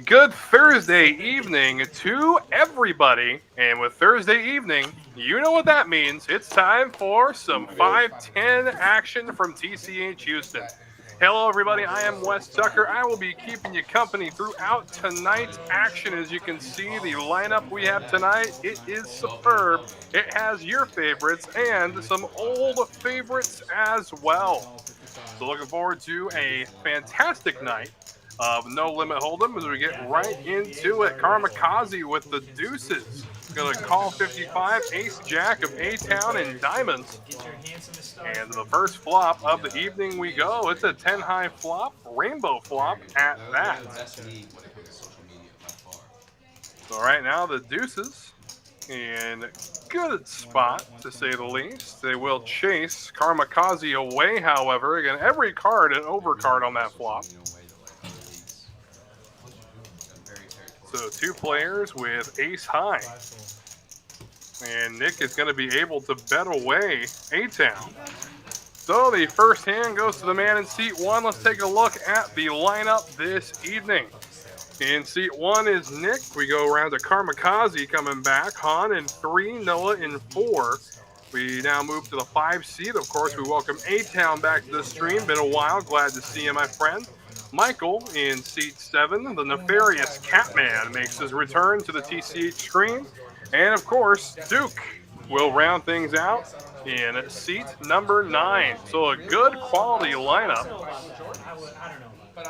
Good Thursday evening to everybody. And with Thursday evening, you know what that means. It's time for some 510 action from TCH Houston. Hello, everybody. I am Wes Tucker. I will be keeping you company throughout tonight's action. As you can see, the lineup we have tonight, it is superb. It has your favorites and some old favorites as well. So looking forward to a fantastic night of No Limit Hold'em as we get right into it. Karmakaze with the deuces. Gonna call 55, ace jack of A-Town and diamonds. And the first flop of the evening we go. It's a 10 high flop, rainbow flop at that. So right now the deuces in good spot, to say the least. They will chase Karmakaze away, however. Again, every card an overcard on that flop. So two players with ace high. And Nick is going to be able to bet away A-Town. So the first hand goes to the man in seat one. Let's take a look at the lineup this evening. In seat one is Nick. We go around to Karmakaze coming back. Han in three, Noah in four. We now move to the 5 seat. Of course, we welcome A-Town back to the stream. Been a while. Glad to see you, my friend. Michael in seat 7. The nefarious Catman makes his return to the TCH screen. And, of course, Duke will round things out in seat number 9. So a good quality lineup. But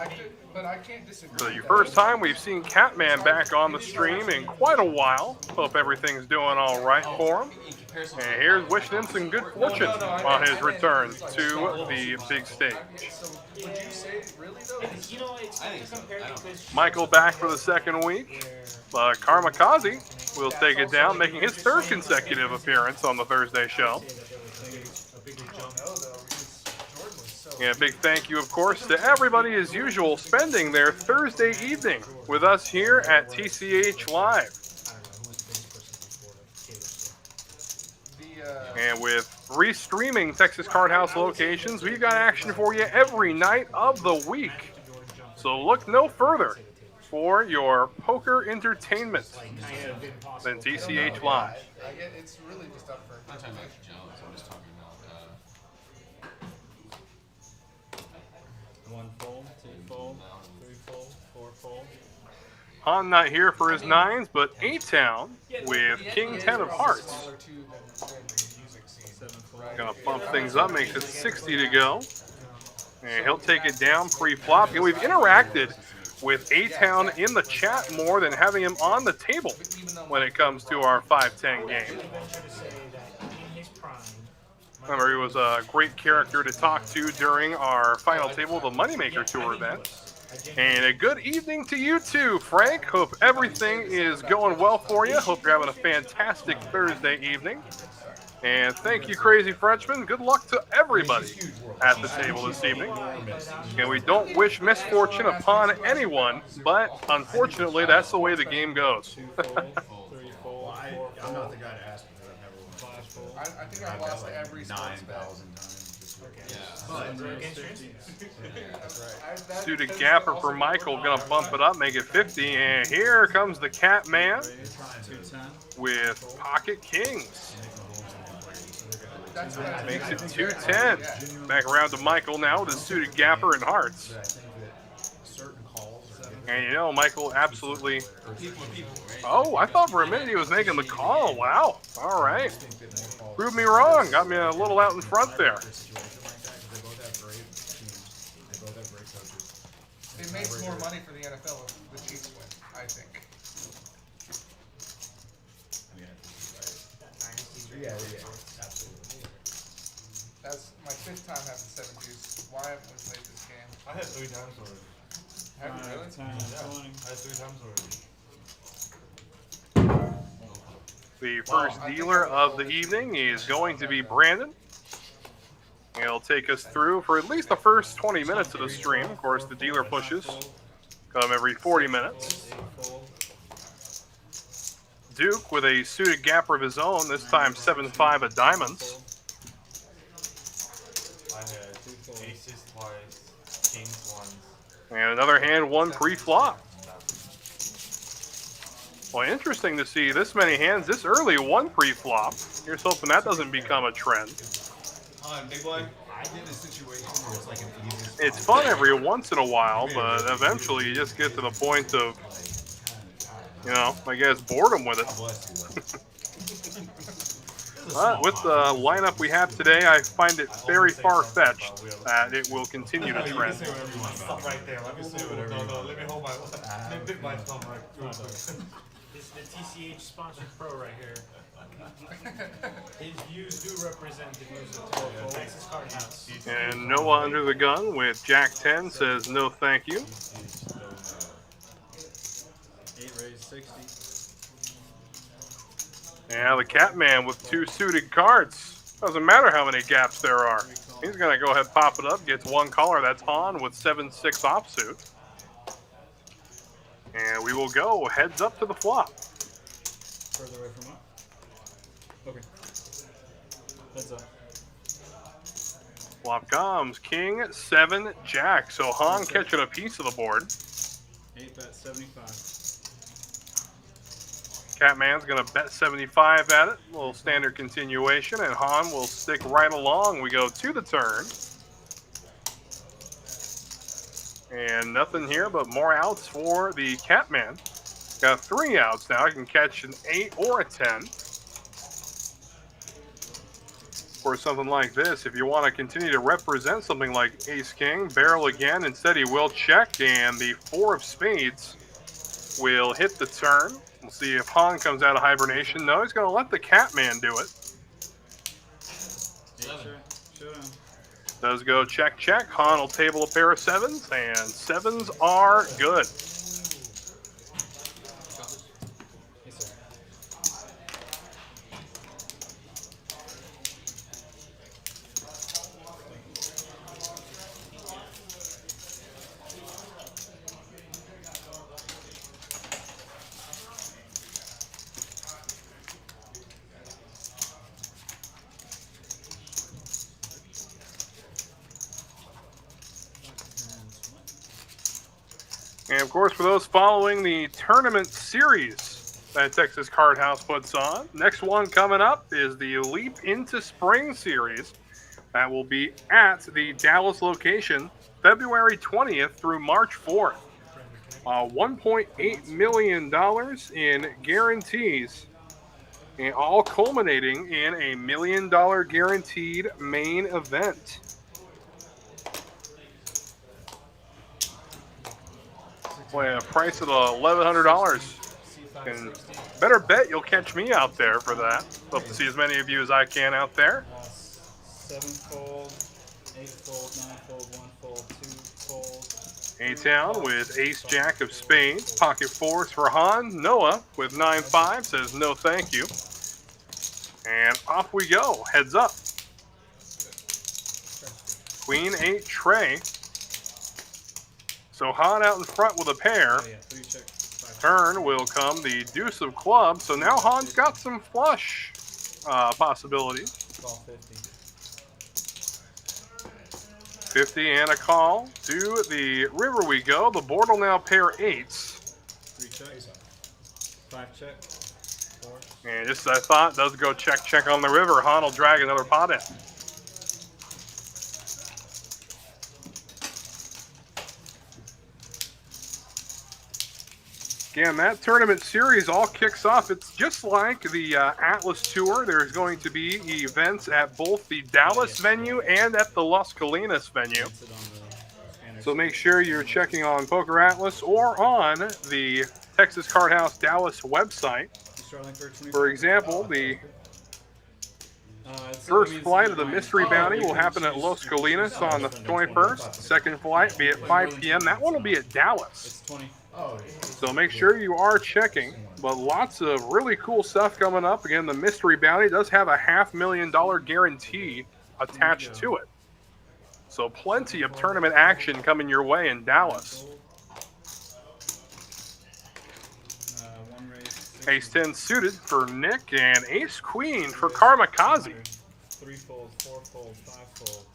I can't disagree. So the first time we've seen Catman back on the stream in quite a while. Hope everything's doing all right for him. And here's wishing him some good fortune on his return to the big stage. Would you say really though? Michael back for the second week. Karmakaze will take it down, making his third consecutive appearance on the Thursday show. And a big thank you, of course, to everybody as usual spending their Thursday evening with us here at TCH Live. And with 3 streaming Texas Card House locations, we've got action for you every night of the week. So look no further for your poker entertainment than TCH Live. It's really just up for. I'm talking about Jones. I'm just talking about. 1 fold, 2 fold, 3 fold, 4 fold. Han not here for his 9s, but A-Town with King 10 of Hearts. Gonna bump things up, makes it 60 to go. And he'll take it down pre-flop. And we've interacted with A-Town in the chat more than having him on the table when it comes to our 5-10 game. Remember, he was a great character to talk to during our final table, the Moneymaker Tour event. And a good evening to you too, Frank. Hope everything is going well for you. Hope you're having a fantastic Thursday evening. And thank you, Crazy Frenchman. Good luck to everybody at the table this evening. And we don't wish misfortune upon anyone, but unfortunately, that's the way the game goes. I'm not the guy to ask because I've never won. I think I've lost every 9,000 times this week. Suited gapper for Michael, gonna bump it up, make it 50. And here comes the Catman with pocket kings. Makes it 210. Back around to Michael now with his suited gapper and hearts. And you know, Michael absolutely. Oh, I thought for a minute he was making the call. Wow. All right. Proved me wrong. Got me a little out in front there. It makes more money for the NFL if the Chiefs win, I think. Yeah, absolutely. That's my 5th time having 7 juice. Why haven't we played this game? I had 3 times already. Have you really? I had 3 times already. The first dealer of the evening is going to be Brandon. He'll take us through for at least the first 20 minutes of the stream. Of course, the dealer pushes come every 40 minutes. Duke with a suited gapper of his own, this time 7-5 of diamonds. I had aces twice, kings once. And another hand, one pre-flop. Well, interesting to see this many hands this early, one pre-flop. Here's hoping that doesn't become a trend. Big boy. I get a situation where it's like an easy spot. It's fun every once in a while, but eventually you just get to the point of, I guess, boredom with it. God bless you. But with the lineup we have today, I find it very far-fetched that it will continue to You can trend. say whatever you want. Stop right there. Let me say whatever. No, let me hold my. Let me pick my thumb right real quick. This is the TCH sponsored pro right here. His views do represent the views of the Texas Card House. And Noah under the gun with Jack 10 says no thank you. 8 raise 60. Yeah, the Catman with 2 suited cards. Doesn't matter how many gaps there are. He's going to go ahead and pop it up. Gets 1 caller. That's Han with 7-6 offsuit. And we will go heads up to the flop. Further away from what? Okay. Heads up. Flop comes King, 7, Jack. So Han catching a piece of the board. 8 bet 75. Catman's going to bet 75 at it. A little standard continuation. And Han will stick right along. We go to the turn. And nothing here but more outs for the Catman. Got 3 outs now. I can catch an 8 or a 10. For something like this, if you want to continue to represent something like Ace-King, barrel again. Instead, he will check, and the 4 of spades will hit the turn. We'll see if Han comes out of hibernation. No, he's going to let the Catman do it. Showdown. Does go check, check. Han will table a pair of 7s, and 7s are good. Yes, sir. And of course, for those following the tournament series that Texas Card House puts on, next one coming up is the Leap into Spring series. That will be at the Dallas location, February 20th through March 4th. $1.8 million in guarantees, and all culminating in a $1 million guaranteed main event. Boy, a price of $1,100. And better bet you'll catch me out there for that. Hope to see as many of you as I can out there. 7 fold, 8 fold, 9 fold, 1 fold, 2 fold. A-Town with Ace Jack of spades. Pocket 4s for Han. Noah with 9-5 says no thank you. And off we go. Heads up. Queen 8 Trey. So Han out in front with a pair. Oh, yeah, 3 check. 5 Turn will come the deuce of clubs. So now Han's got some flush possibilities. call 50. 50 and a call. To the river we go. The board will now pair 8s. 3 check. 5 check. 4. And just as I thought, does go check, check on the river. Han will drag another pot in. Again, that tournament series all kicks off. It's just like the Atlas Tour. There's going to be events at both the Dallas venue and at the Las Colinas venue. So make sure you're checking on Poker Atlas or on the Texas Card House Dallas website. For example, the first flight of the Mystery Bounty will happen at Las Colinas on the 21st. Second flight be at 5 p.m. That one will be at Dallas. It's 20. So make sure you are checking. But lots of really cool stuff coming up. Again, the Mystery Bounty does have a $500,000 guarantee attached to it. So plenty of tournament action coming your way in Dallas. 1 raise. Ace-10 suited for Nick and Ace-Queen for Karmakaze. 3 fold, 4 fold, 5 fold.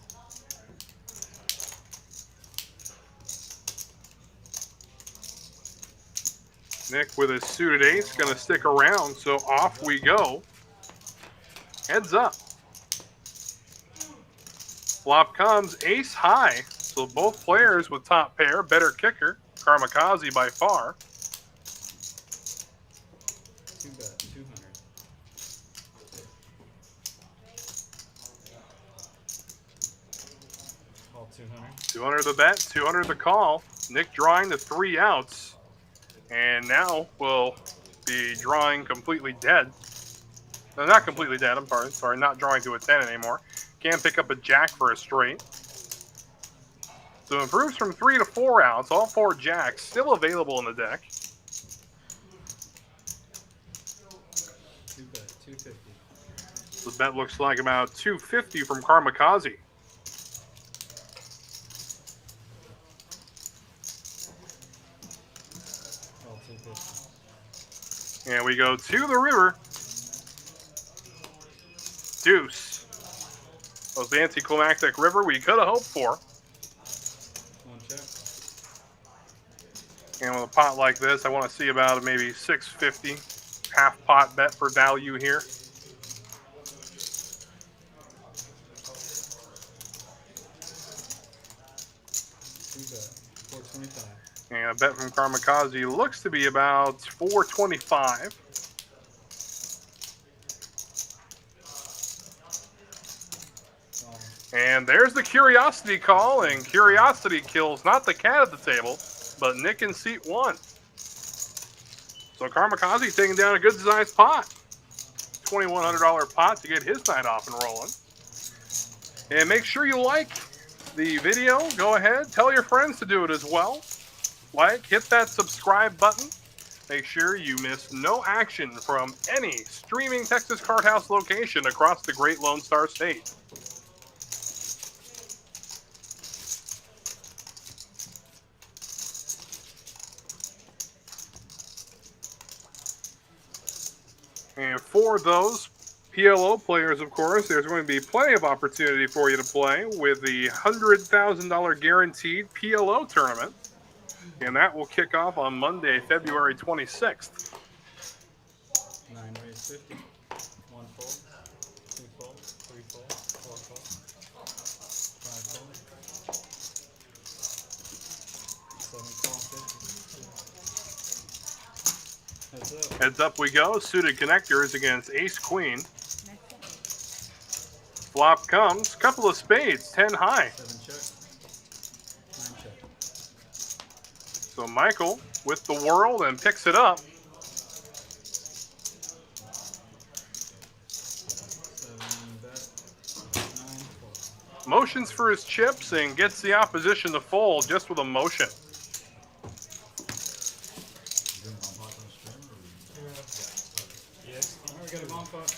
Nick with his suited ace going to stick around, so off we go. Heads up. Flop comes ace high, so both players with top pair, better kicker. Kamikaze by far. 2-bet, 200. Call 200. 200 the bet, 200 the call. Nick drawing the 3 outs, and now we'll be drawing completely dead. No, not completely dead, I'm sorry, not drawing to a 10 anymore. Can pick up a jack for a straight. So improves from 3 to 4 outs, all 4 jacks still available in the deck. 2-bet, 250. The bet looks like about 250 from Kamikaze. Call 250. And we go to the river. Deuce. That was the anticlimactic river we could have hoped for. 1 check. And with a pot like this, I want to see about maybe 650 half pot bet for value here. 2-bet, 425. And a bet from Kamikaze looks to be about 425. And there's the curiosity call, and curiosity kills not the cat at the table, but Nick in seat 1. So Kamikaze taking down a good sized pot. $2,100 pot to get his night off and rolling. And make sure you like the video. Go ahead, tell your friends to do it as well. Like, hit that subscribe button. Make sure you miss no action from any streaming Texas Card House location across the great Lone Star State. And for those PLO players, of course, there's going to be plenty of opportunity for you to play with the $100,000 guaranteed PLO tournament. And that will kick off on Monday, February 26th. 9 raise 50. 1 fold. 2 fold. 3 fold. 4 fold. 5 fold. 7 call 50. Heads up. Heads up we go. Suited connectors against ace queen. Flop comes. Couple of spades. 10 high. 7 check. 9 check. So Michael with the whirl and picks it up. 7 bet. 9 fold. Motions for his chips and gets the opposition to fold just with a motion. Yes. We got a bomb pot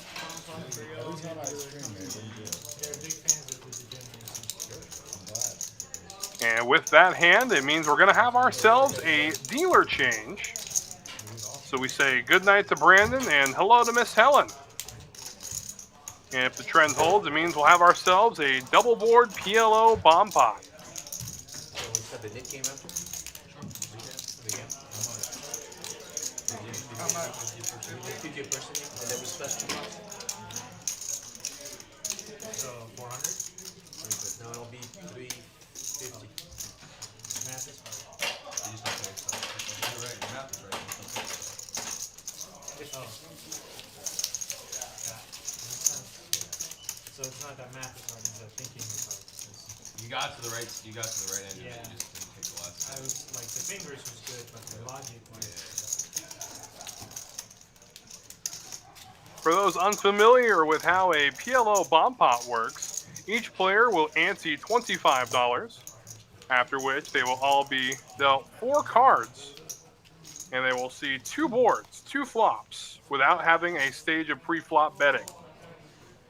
for y'all. They're big fans of the degeneracy. And with that hand, it means we're going to have ourselves a dealer change. So we say good night to Brandon and hello to Miss Helen. And if the trend holds, it means we'll have ourselves a double board PLO bomb pot. So we said the Nick game after? How much? 50 a person, and then we special 2 bucks. So 400. No, it'll be 350. Math is hard. Oh. Yeah. Makes sense. So it's not that math is hard, it's that thinking is hard. You got to the right end. Yeah. You just didn't take the last I was like the fingers was good, but the logic was. For those unfamiliar with how a PLO bomb pot works, each player will ante $25, after which they will all be dealt 4 cards, and they will see 2 boards, 2 flops, without having a stage of pre-flop betting.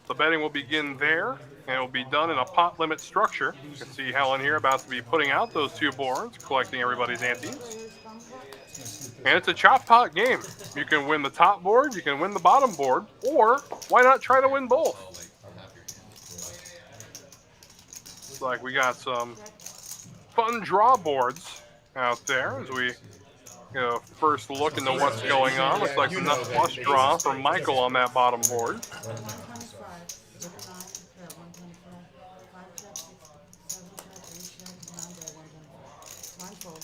The betting will begin there, and it will be done in a pot limit structure. You can see Helen here about to be putting out those 2 boards, collecting everybody's antes. And it's a chop pot game. You can win the top board, you can win the bottom board, or why not try to win both? Looks like we got some fun draw boards out there as we First look into what's going on. Looks like the nut flush draw from Michael on that bottom board. 125, 9, 125, 5 check, 6, 7 check, 8 check, 9 bet, 125. Mindful.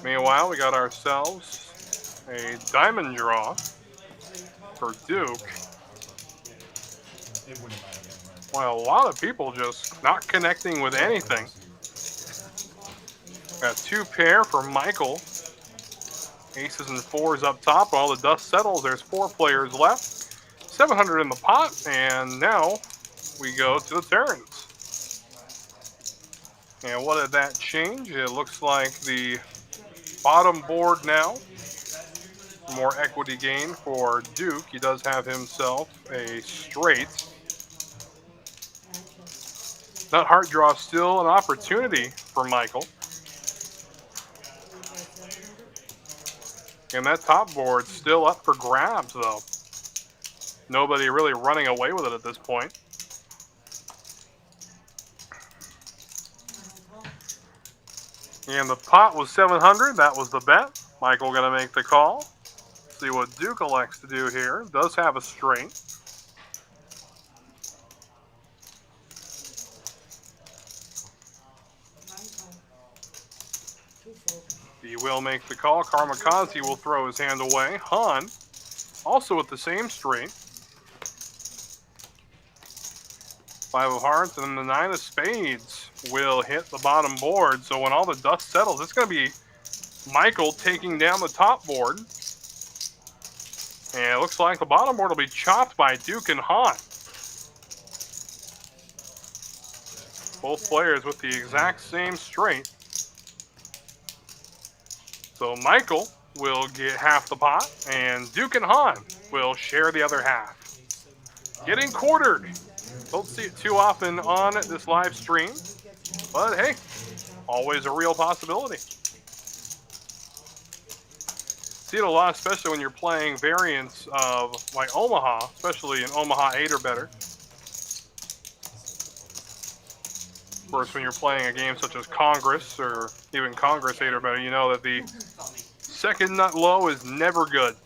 Meanwhile, we got ourselves a diamond draw for Duke. Well, a lot of people just not connecting with anything. Got 2 pair for Michael. Aces and 4s up top. While the dust settles, there's 4 players left. 700 in the pot, and now we go to the turns. And what did that change? It looks like the bottom board now. More equity gain for Duke. He does have himself a straight. Nut heart draw still an opportunity for Michael. And that top board still up for grabs, though. Nobody really running away with it at this point. And the pot was 700. That was the bet. Michael going to make the call. See what Duke elects to do here. Does have a straight. He will make the call. Kamikaze will throw his hand away. Han, also with the same straight. 5 of hearts, and then the 9 of spades will hit the bottom board. So when all the dust settles, it's going to be Michael taking down the top board. And it looks like the bottom board will be chopped by Duke and Han. Both players with the exact same straight. So Michael will get half the pot, and Duke and Han will share the other half. Getting quartered. Don't see it too often on this live stream, but hey, always a real possibility. See it a lot, especially when you're playing variants of like Omaha, especially in Omaha 8 or better. Of course, when you're playing a game such as Congress or even Congress 8 or better, you know that the second nut low is never good.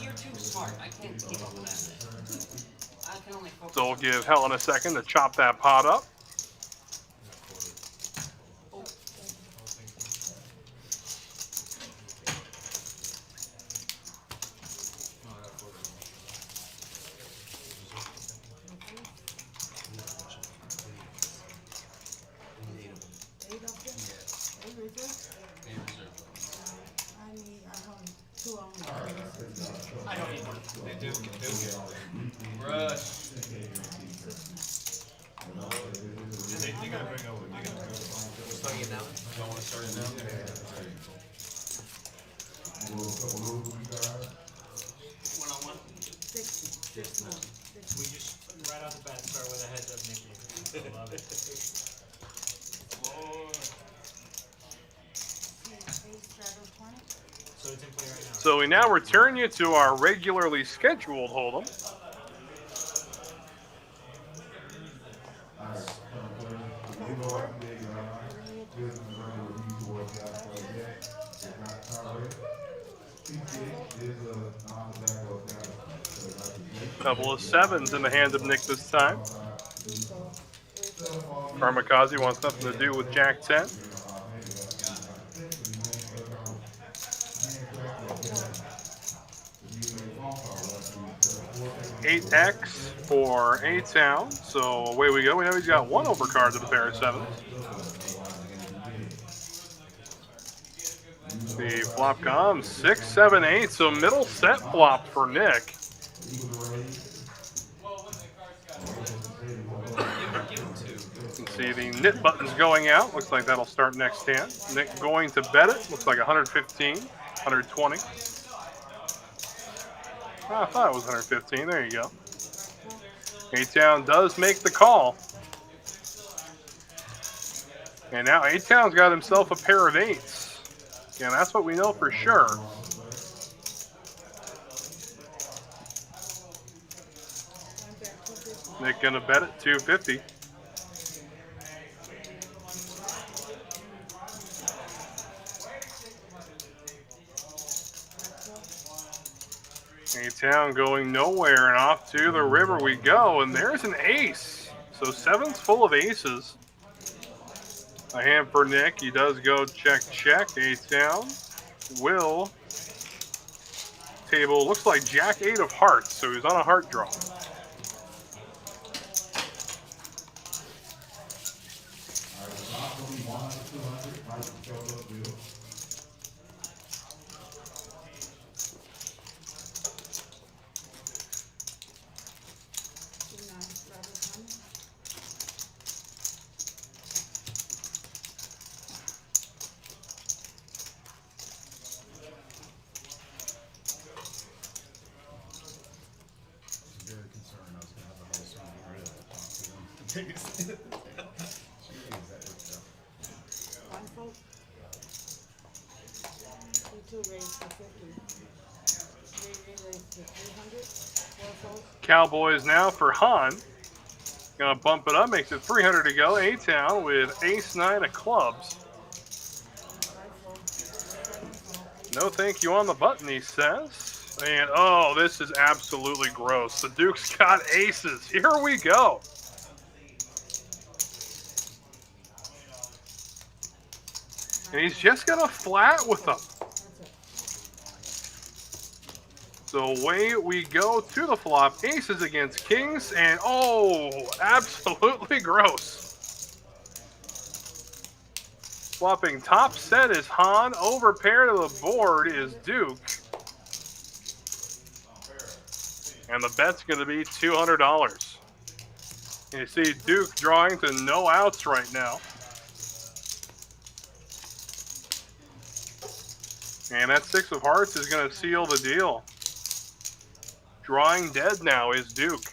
You're too smart. I can't keep up with that. I can only focus. So we'll give Helen a second to chop that pot up. I don't need one. They do. Rush. They're gonna bring over. Starting it now? Don't want to start it now? One-on-one. 60. We just right off the bat start with a heads up, Nikki. I love it. So it's in play right now. So we now return you to our regularly scheduled hold'em. Couple of 7s in the hand of Nick this time. Kamikaze wants nothing to do with Jack 10. Eight X for A-Town. So away we go. We know he's got 1 overcard to the pair of 7s. The flop comes 6, 7, 8. So middle set flop for Nick. You can see the knit buttons going out. Looks like that'll start next hand. Nick going to bet it. Looks like 115, 120. I thought it was 115. There you go. A-Town does make the call. And now A-Town's got himself a pair of 8s. And that's what we know for sure. Nick gonna bet it 250. A-Town going nowhere, and off to the river we go, and there's an ace. So 7's full of aces. A hand for Nick. He does go check. A-Town will table, looks like Jack 8 of hearts, so he's on a heart draw. Very concerned I was gonna have a whole song ready to talk to them. Jeez, that worked out. One fold. Two raised to 50. Three raised to 300. Four folds. Cowboys now for Han. Gonna bump it up, makes it 300 to go. A-Town with ace-9 of clubs. Five fold. Seven fold. No thank you on the button, he says. And, oh, this is absolutely gross. The Duke's got aces. Here we go. And he's just going to flat with them. So away we go to the flop. Aces against kings. And, oh, absolutely gross. Flopping top set is Han. Over pair to the board is Duke. And the bet's going to be $200. And you see Duke drawing to no outs right now. And that 6 of hearts is going to seal the deal. Drawing dead now is Duke.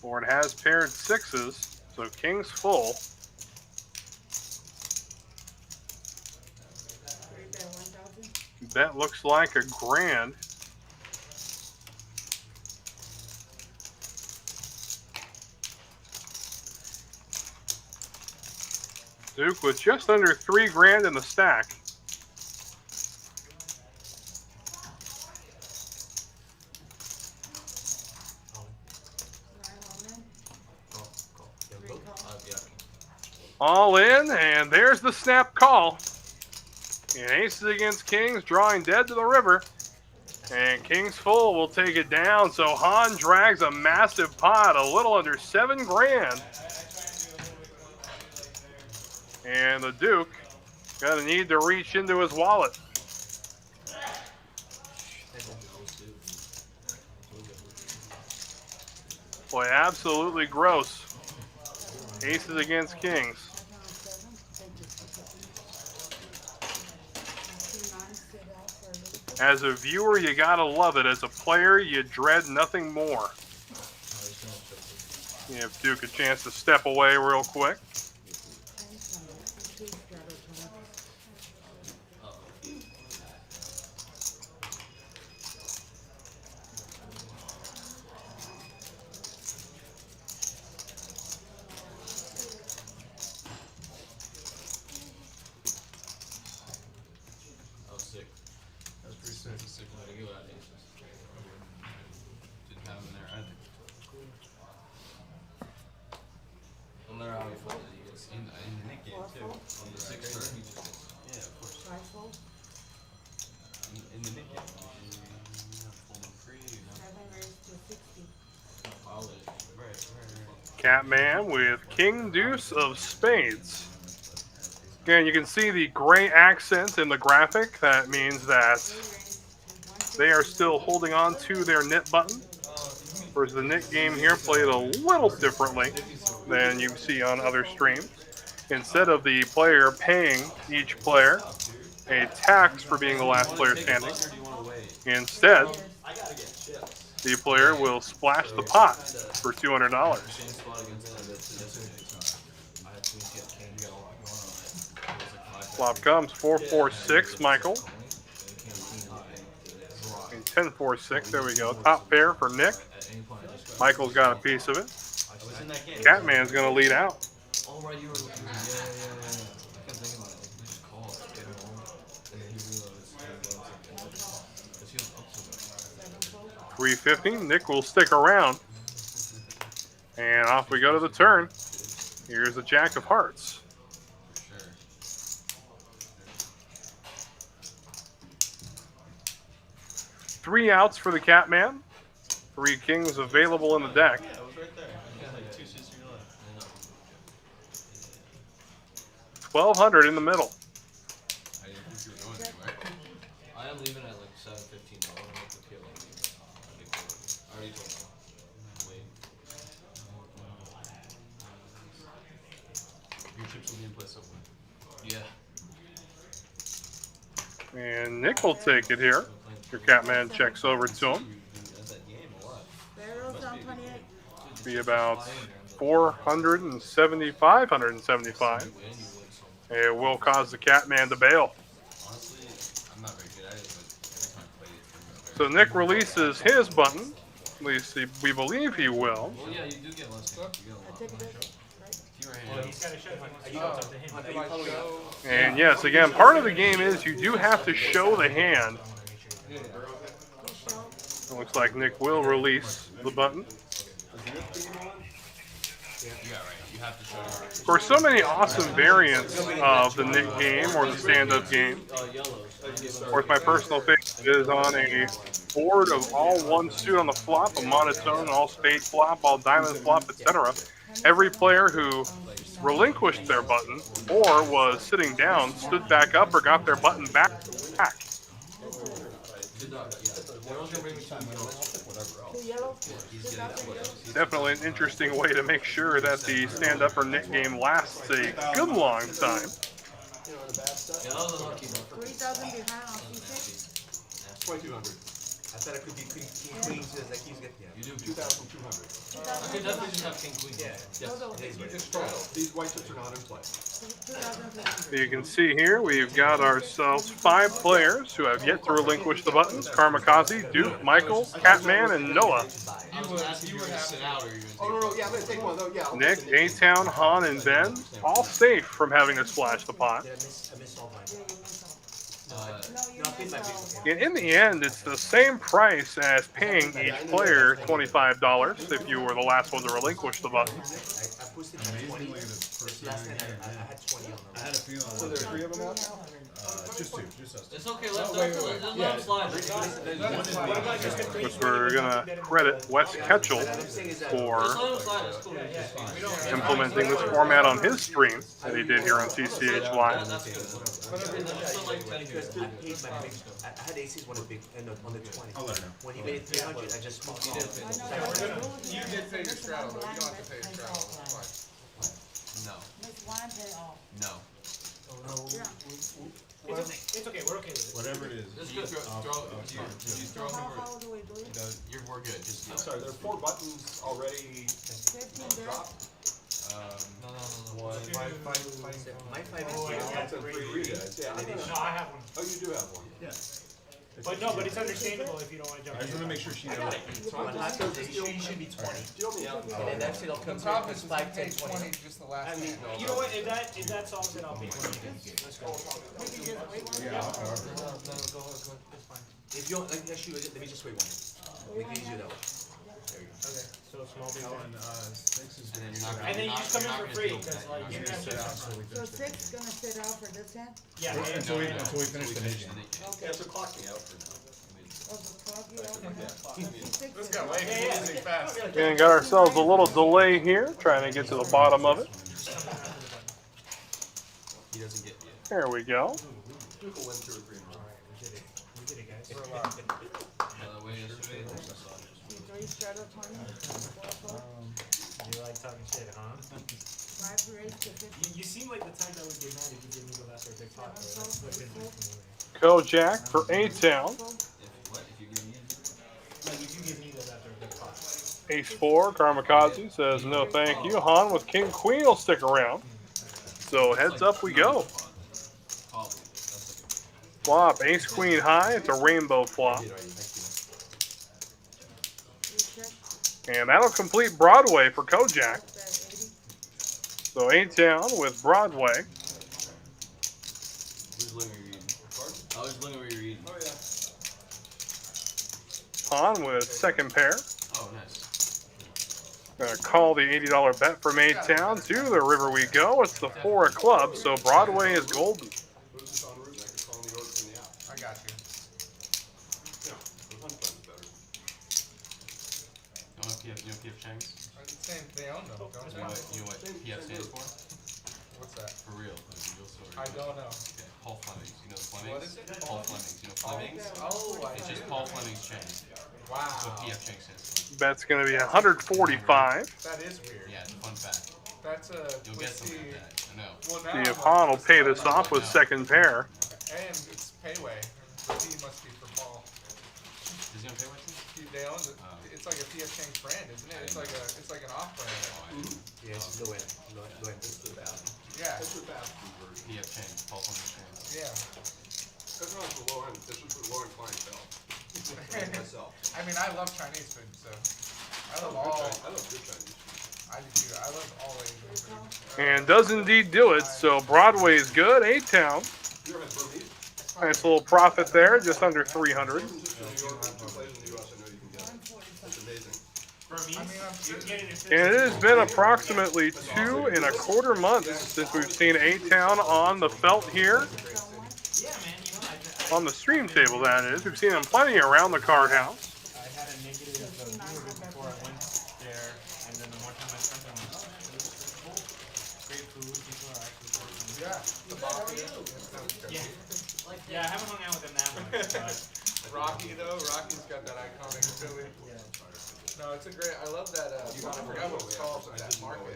Board has paired 6s, so king's full. That looks like a grand. Duke with just under $3 grand in the stack. All in, and there's the snap call. And aces against kings, drawing dead to the river. And king's full will take it down. So Han drags a massive pot, a little under $7 grand. And the Duke gonna need to reach into his wallet. Boy, absolutely gross. Aces against kings. As a viewer, you gotta love it. As a player, you dread nothing more. Give Duke a chance to step away real quick. Catman with King Deuce of Spades. Again, you can see the gray accent in the graphic. That means that they are still holding on to their knit button. Whereas the knit game here played a little differently than you see on other streams. Instead of the player paying each player a tax for being the last player standing, instead, the player will splash the pot for $200. Flop comes 4-4-6, Michael. And 10-4-6, there we go. Top pair for Nick. Michael's got a piece of it. Catman's going to lead out. 350. Nick will stick around. And off we go to the turn. Here's the Jack of Hearts. For sure. 3 outs for the Catman. 3 kings available in the deck. Yeah, it was right there. You got like 2 shits to your left. I know. 1,200 in the middle. I didn't think you were going anywhere. I am leaving at like 7:15 though. I want to make the PLO. I already told him. Wait. Your chips will be in place somewhere. Yeah. And Nick will take it here. Your Catman checks over to him. That's that game a lot. Barrels down 28. Be about 475, 175. It will cause the Catman to bail. Honestly, I'm not very good at it, but every time I play it, So Nick releases his button. At least we believe he will. well, yeah, you do get less. You get a I lot. take a bit. Right? If you were Well, handed he's got to show you. It's up to him. Do I show? And yes, again, part of the game is you do have to show the hand. You show. It looks like Nick will release the button. Yeah, right. You have to show your. Of course, so many awesome variants of the Nick game or the stand-up game. Of course, my personal favorite is on a board of all one suit on the flop, a monotone, all spade flop, all diamond flop, etc. Every player who relinquished their button or was sitting down stood back up or got their button back. Two yellow. Two nothing. Definitely an interesting way to make sure that the stand-up or Nick game lasts a good long time. Yeah, that was unlucky, bro. 3,000 behind on C6. 2,200. I thought it could be king queen since I keep getting You do. 2,200. I could definitely just have king queen. You just draw. These white chips are not in play. 2,300. You can see here we've got ourselves 5 players who have yet to relinquish the buttons. Karmakaze, Duke, Michael, Catman, and Noah. I was gonna ask if you were gonna sit out or you Oh, were no, yeah, I'm going to take one, though. Yeah. I'll Nick, take it. A-Town, Han, and Ben, all safe from having to splash the pot. Did I miss all mine? No, you No, I paid my missed big And in the end, it's the same price as paying each player $25 if you were the last one to relinquish the button. I pushed it to 20. This last night I had 20 on I them. had a feeling. So there are 3 of them out now? Just 2, just us. It's okay, let him slide. Of course, we're going to credit Wes Ketchel for Just let him slide, it's cool. implementing this format on his stream that he did here on TCH Live. That's good. That's still like 10 Because here. I paid my big. I had aces on the big and on the 20. I'll let her know. When he made it 300, I just smoked all. You did pay your straddle, though. You don't have to pay your straddle. It's fine. No, Miss one pay all. no. Yeah. It's okay. We're okay with it. Whatever it is. Just go you throw So him how do we do it? we're good. Just I'm sorry, there are 4 buttons already 15 there. dropped. no. My 5 is here. yeah. That's a free guys. Yeah, they didn't. No, I have one. Oh, you do have one. Yeah. But no, but it's understandable if you don't want to jump I just in. want to make sure she knows. So on hot days, you should be 20. And then that's it, I'll come The to problem it's is 5, 10, we paid 20. 20 just the last I mean, time. You know what? If that solves it, I'll pay 20. Let's go. We can just wait one. Yeah, however. That's fine. If you don't, actually, let me just wait one. Make it easier that way. There you go. Okay. So small big Oh, one. and Snakes is. And then you're not gonna. And then you just come in for free You're because not like you gonna have Sit out chips. until we So finish 6 gonna sit out for this hand? Yeah. Until we finish the nation. Okay. Yeah, so clock me out for now. Oh, the clock you out. C6 This is got out. way confusing fast. And got ourselves a little delay here, trying to get to the bottom of it. He doesn't get you. There we go. Duke will win 2 or 3 more. We did it, guys. By the way, yesterday, C3 straddle 20. 4, 4. You like talking shit, huh? 5 raise to 50. You seem like the type that would get mad if you didn't go after a big pot. Though. That's what it is. Kojak for A-Town. if you give me Like if you give me those after a big pot. Ace-4, Karmakaze says no thank you. Han with King Queen will stick around. So heads up we go. probably. Flop, Ace-Queen high, it's a rainbow flop. Did already, thank you. Recheck. And that'll complete Broadway for Kojak. That's 80. So A-Town with Broadway. Who's looking at you reading? I was looking at what you're reading. Oh, yeah. Han with second pair. Oh, nice. Gonna call the $80 bet from A-Town. To the river we go. It's the 4 of clubs, so Broadway is golden. Who's this en route? And I can call the orders in the app. I got you. Yeah, the fun plan's better. You know PF Chang's? Same, they own them, don't You they? know what PF stands for? What's that? For real. It's a real story. I don't know. Okay, Paul Flemings. You know the Flemings? What is it? Paul Flemings. You know Flemings? Oh, It's just Paul Flemings Chang. Wow. That's what PF Chang stands for. Bet's gonna be 145. That is weird. Yeah, it's a fun fact. That's a. You'll get something like that. I know. Well, See now if Han will pay this off with second pair. and it's payway. The P must be for Paul. Does he own pay watches? They own it. It's like a PF Chang's brand, isn't it? It's like an off brand. Yes, lo ven, this is bad. Yeah. This is the fast food version. PF Chang. Paul Flemings Chang. Yeah. That's not for low end. This is for low end clientele. Like myself. I mean, I love Chinese food, so I love I all. love good Chinese food. I do too. I love all Asian food. And does indeed do it, so Broadway is good. A-Town. You ever had Burmese? Nice little profit there, just under 300. Just in New York, there's 2 places in the US I know you can get it. It's amazing. For me, I mean, I'm you can get it if And it has been approximately 2¼ months since we've seen A-Town on the felt here. yeah, man, you know, On the stream table, that is. We've seen him plenty around the card house. I had a negative view of it before I went there, and then the more time I spent there, I'm like, oh, this is cool. Great food, people are actually working. Yeah. The mafia. That sounds good. Yeah, I haven't hung out with them that much, but Rocky though, Rocky's got that iconic Philly. No, it's a great. I love that. I forgot what it's called. That market.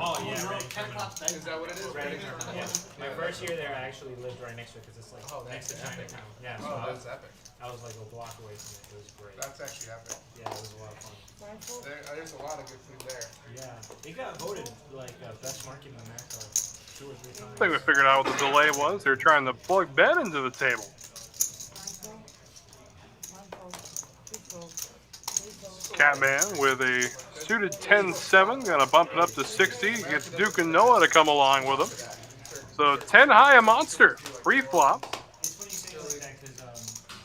oh yeah, No, Reading 10 Terminal. o'clock Is that what it is? Reading Reading Terminal. Terminal? Yeah. My first year there, I actually lived right next to it because it's like Oh, next to that's epic. Chinatown. Yeah, so Oh, that's epic. I was like a block away from it. It was great. That's actually epic. Yeah, it was a lot of fun. There's a lot of good food there. Yeah, it got voted like best market in America 2 or 3 times. I think we figured out what the delay was. They're trying to plug Ben into the table. Catman with a suited 10-7, gonna bump it up to 60. Gets Duke and Noah to come along with him. So 10 high, a monster. Free flop. It's funny you say that because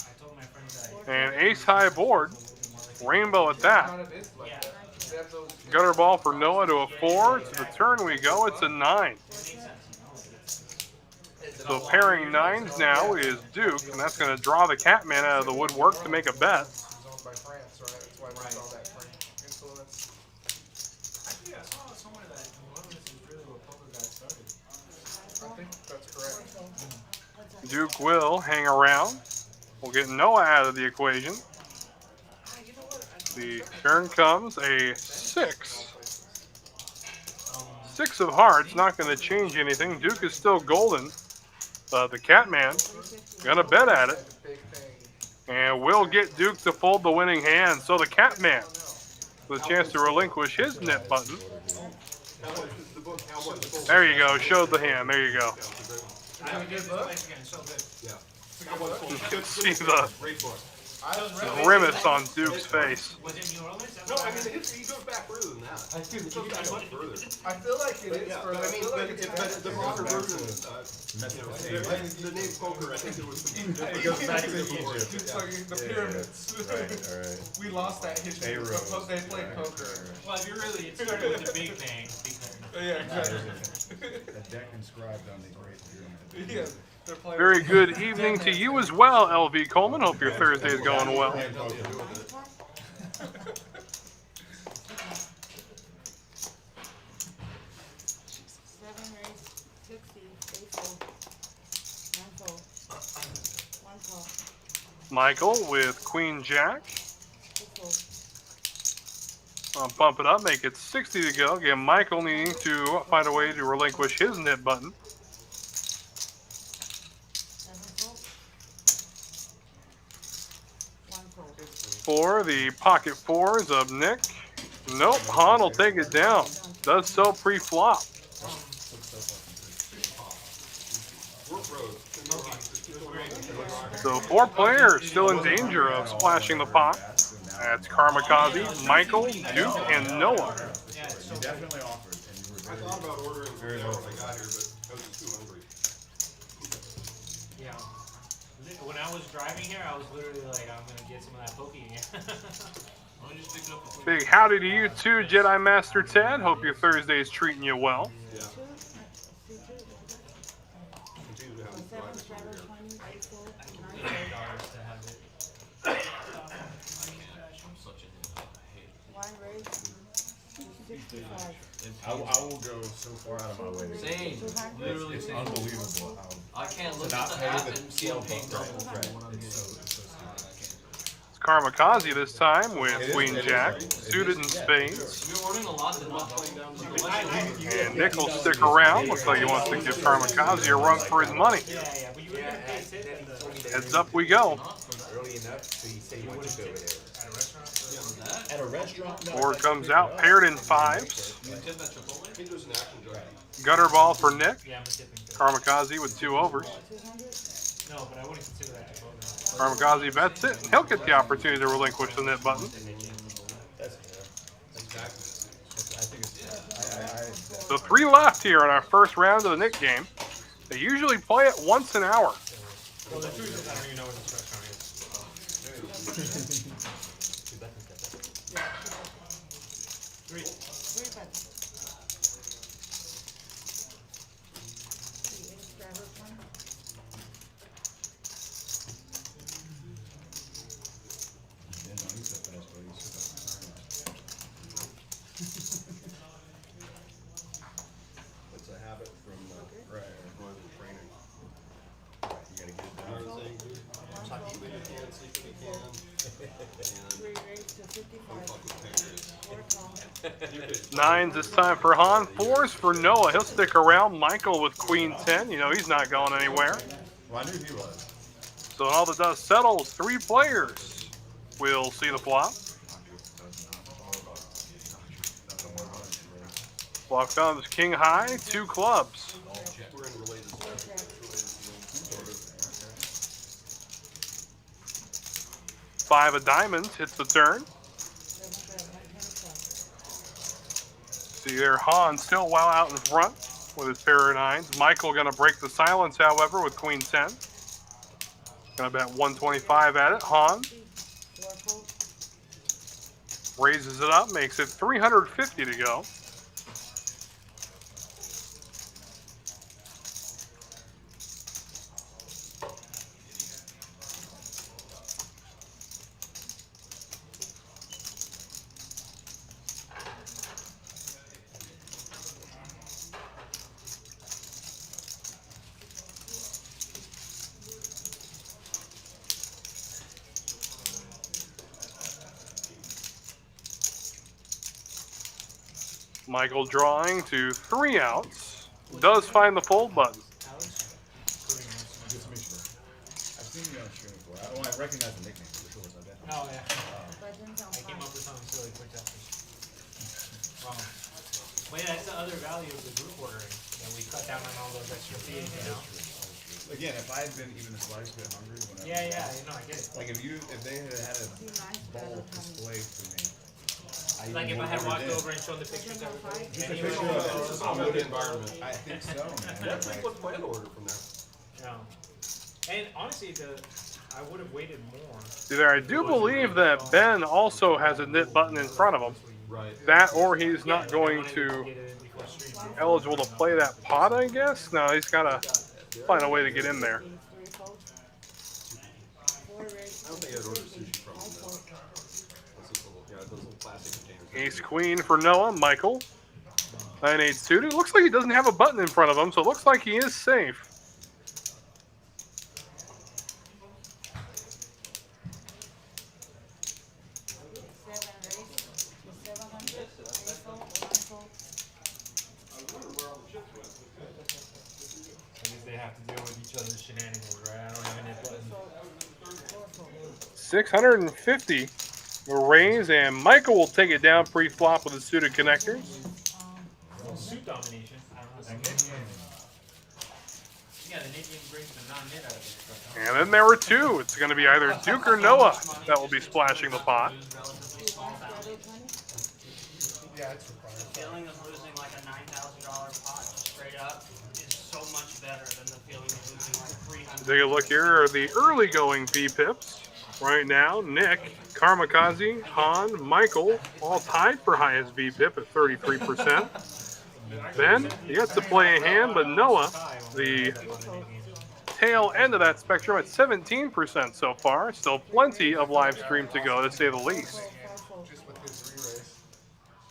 I told my friend that And ace high board. Rainbow at that. They have those. Gutter ball for Noah to a 4. To the turn we go. It's a 9. So pairing 9s now is Duke, and that's going to draw the Catman out of the woodwork to make a bet. It's owned by France, right? That's why there's all that French influence. actually I saw somewhere that New Orleans is really where poker got started. I think that's correct. Duke will hang around. We'll get Noah out of the equation. The turn comes a 6. 6 of hearts, not going to change anything. Duke is still golden. The Catman gonna bet at it. Big thing. And will get Duke to fold the winning hand. So the Catman with a chance to relinquish his nip button. There you go. Showed the hand. There you go. I would give this again, so good. You can see the Great book. grimace on Duke's face. Was it New Orleans? No, I mean, he goes back further than that. He goes back further. I feel like it is. Yeah, For, but I I mean, feel but, like it's but the modern version, like the name poker, I think it was. It goes back to Egypt. It's like the pyramids. Right. We lost that history. Pharaohs. They played poker. Well, if you really, it started with the Big Bang. Yeah, exactly. A deck inscribed on the Great Pyramid. Yeah, they're playing. Very good evening to you as well, LV Coleman. Hope your Thursday is going well. Michael with Queen Jack. I'll bump it up, make it 60 to go. Again, Michael needing to find a way to relinquish his nip button. For the pocket 4s of Nick. Nope, Han will take it down. Does so pre-flop. So 4 players still in danger of splashing the pot. That's Karmakaze, Michael, Duke, and Noah. You definitely offered, and you were I very thought about ordering when I got here, but I was just too hungry. Yeah. when I was driving here, I was literally like, I'm gonna get some of that pokey again. Why don't you just pick it up before Big howdy to you too, Jedi Master Ted. Hope your Thursday is treating you well. Yeah. Continue to have him drive it from here. $8 to have it. I can't. I'm such an idiot. I hate it. One raise is 65. I will go so far out of my way. Same. Literally It's same. unbelievable how I can't to look not at the pay app the and see I'm paying 12 double bucks. for what I'm It's getting. so stupid. I can't do it. It's Karmakaze this time with It is- Queen it is Jack, right. It suited in is- yeah, spades. You're learning a lot than not playing down to the left. And Nick will stick around. Looks like he wants to give Karmakaze a run for his money. Yeah, but you were gonna pay tip at the Heads up we go. Early enough, so you say you want to go over there. at a restaurant. At a restaurant, no, Board comes out paired in fives. You tip at Chipotle? I think there's an action drive. Gutter ball for Nick. Yeah, I'm a tipping. Karmakaze with 2 overs. 200? No, but I wouldn't consider that Chipotle. Karmakaze bets it. He'll get the opportunity to relinquish the net button. that's fair. I think it's So 3 left here in our first round of the Nick game. They usually play it once an hour. Well, the truth is, I don't even know where this restaurant is. Three. Three bets. The ace driver one. Yeah, no, he's so fast, bro. He's so It's a habit from going to training. You gotta get it done. Tuck it when you can, sleep when you can. Three raise to 55. Four call. Nines this time for Han. 4s for Noah. He'll stick around. Michael with Queen 10. You know he's not going anywhere. Well, I knew he was. So all the dust settles. 3 players. We'll see the flop. Flop comes King High, 2 clubs. We're in related stuff. 5 of diamonds hits the turn. 125. See there, Han still well out in front with his pair of 9s. Michael going to break the silence, however, with Queen 10. Going to bet 125 at it. Han Four fold. raises it up, makes it 350 to go. Michael drawing to 3 outs. Does find the fold button. Just to make sure. I've seen you on stream before. I recognize the nickname for sure. So I definitely. Oh, yeah. Buttons on I came 5. up with something silly quick after. Wrong. But yeah, that's the other value of the group ordering. That we cut down on all those extra fees, you know? Again, if I had been even the slightest bit hungry when I Yeah, yeah, you know, I get it. like if they had had a bowl displayed for me, Like if I had never walked did. over and shown the pictures of everybody. Just a Anyway, picture of This is a good environment. I think so, man. That's Like, what plan order from there. Yeah. And honestly, I would have waited more. See there, I do believe that Ben also has a knit button in front of him. Right. That or he's not Yeah, going I wanted to get it in before stream. eligible to play that pot, I guess. No, he's got to find a way to get in there. Three fold. Four raise. I don't think I'd order sushi from them. That's just a little, yeah, those little plastic containers. Ace Queen for Noah. Michael. 9-8 suited. Looks like he doesn't have a button in front of him, so it looks like he is safe. Seven raise to 700. Three fold. One fold. I guess they have to deal with each other's shenanigans, right? I don't have any button. Four fold. 650 will raise, and Michael will take it down pre-flop with the suited connectors. Suit domination. I don't know that good. Yeah, the Nick brings the non-knit out of it. And then there were 2. It's going to be either Duke or Noah that will be splashing the pot. Relatively small value. yeah, it's required. The feeling of losing like a $9,000 pot straight up is so much better than the feeling of losing like 300. Take a look here are the early going V-Pips. Right now, Nick, Karmakaze, Han, Michael, all tied for highest V-Pip at 33%. Ben, he gets to play a hand, but Noah, the tail end of that spectrum at 17% so far. Still plenty of live stream to go, to say the least. Just with his re-raise.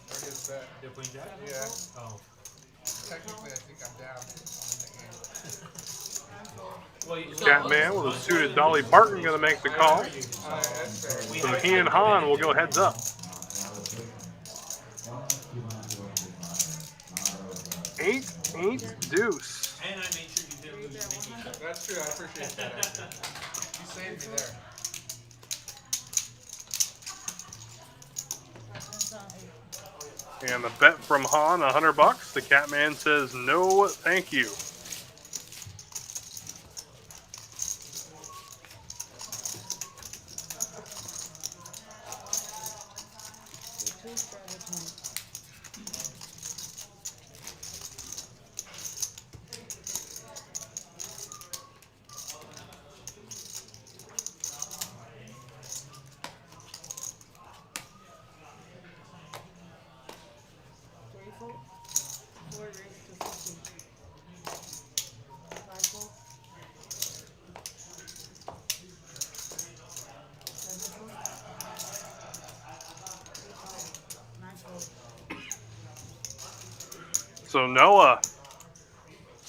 Or his bet. They're playing Jack? Yeah. Oh. Technically, I think I'm down on the game. Catman with a suited Dolly Parton going to make the call. So he and Han will go heads up. 8-8 deuce. And I made sure you didn't lose your vacation. That's true. I appreciate that. Actually. You saved me there. And the bet from Han, $100. The Catman says no, thank you. So Noah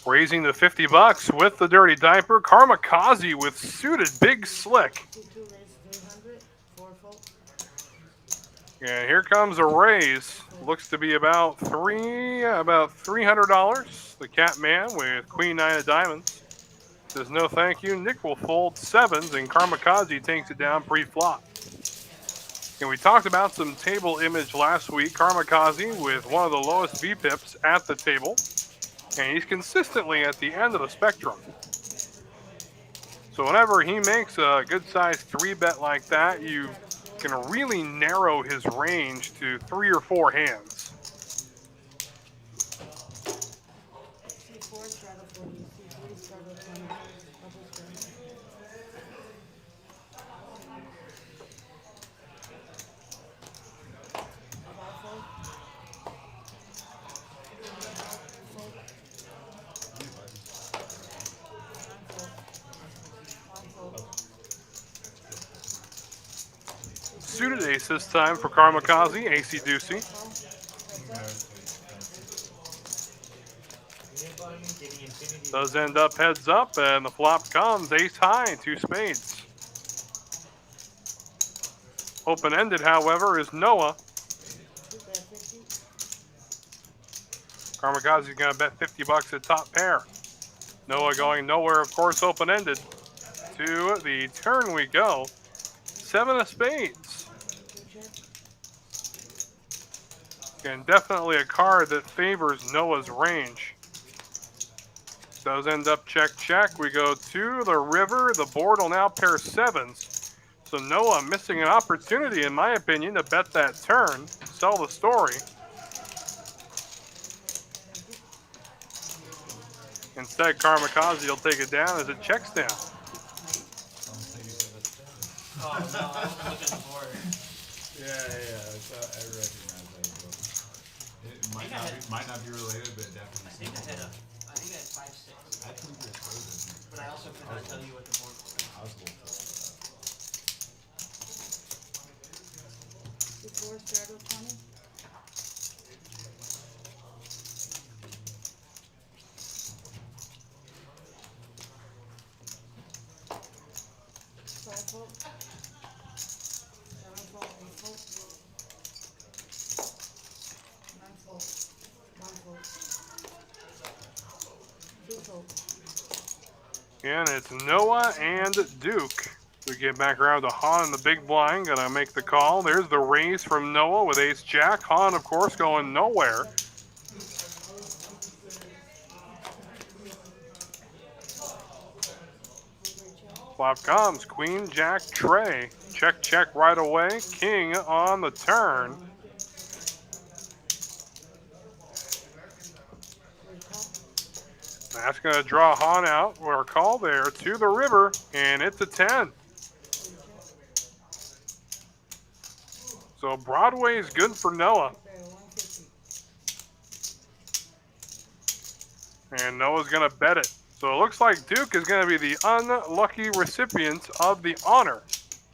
raising the $50 with the dirty diaper. Karmakaze with suited big slick. And here comes a raise. Looks to be about $300. The Catman with Queen 9 of diamonds says no thank you. Nick will fold sevens and Karmakaze takes it down pre-flop. And we talked about some table image last week. Karmakaze with one of the lowest V-Pips at the table. And he's consistently at the end of the spectrum. So whenever he makes a good-sized 3-bet like that, you can really narrow his range to 3 or 4 hands. Suited ace this time for Karmakaze, AC Deucey. Does end up heads up, and the flop comes ace high, 2 spades. Open-ended, however, is Noah. Karmakaze's going to bet $50 at top pair. Noah going nowhere, of course, open-ended. To the turn we go. 7 of spades. And definitely a card that favors Noah's range. Does end up check, check. We go to the river. The board will now pair sevens. So Noah missing an opportunity, in my opinion, to bet that turn, sell the story. Instead, Karmakaze will take it down as it checks down. Oh no, I was looking for it. Yeah. I recognize that as well. It might not be related, but it definitely. I think I had 5-6. I think you're close. But I also could not tell you what the board was. I was cool. Before straddle 20. And it's Noah and Duke. We get back around to Han in the big blind. Gonna make the call. There's the raise from Noah with ace jack. Han, of course, going nowhere. Flop comes queen jack tray. Check, check right away. King on the turn. That's going to draw Han out or a call there to the river, and it's a 10. So Broadway is good for Noah. Prepare 150. And Noah's going to bet it. So it looks like Duke is going to be the unlucky recipient of the honor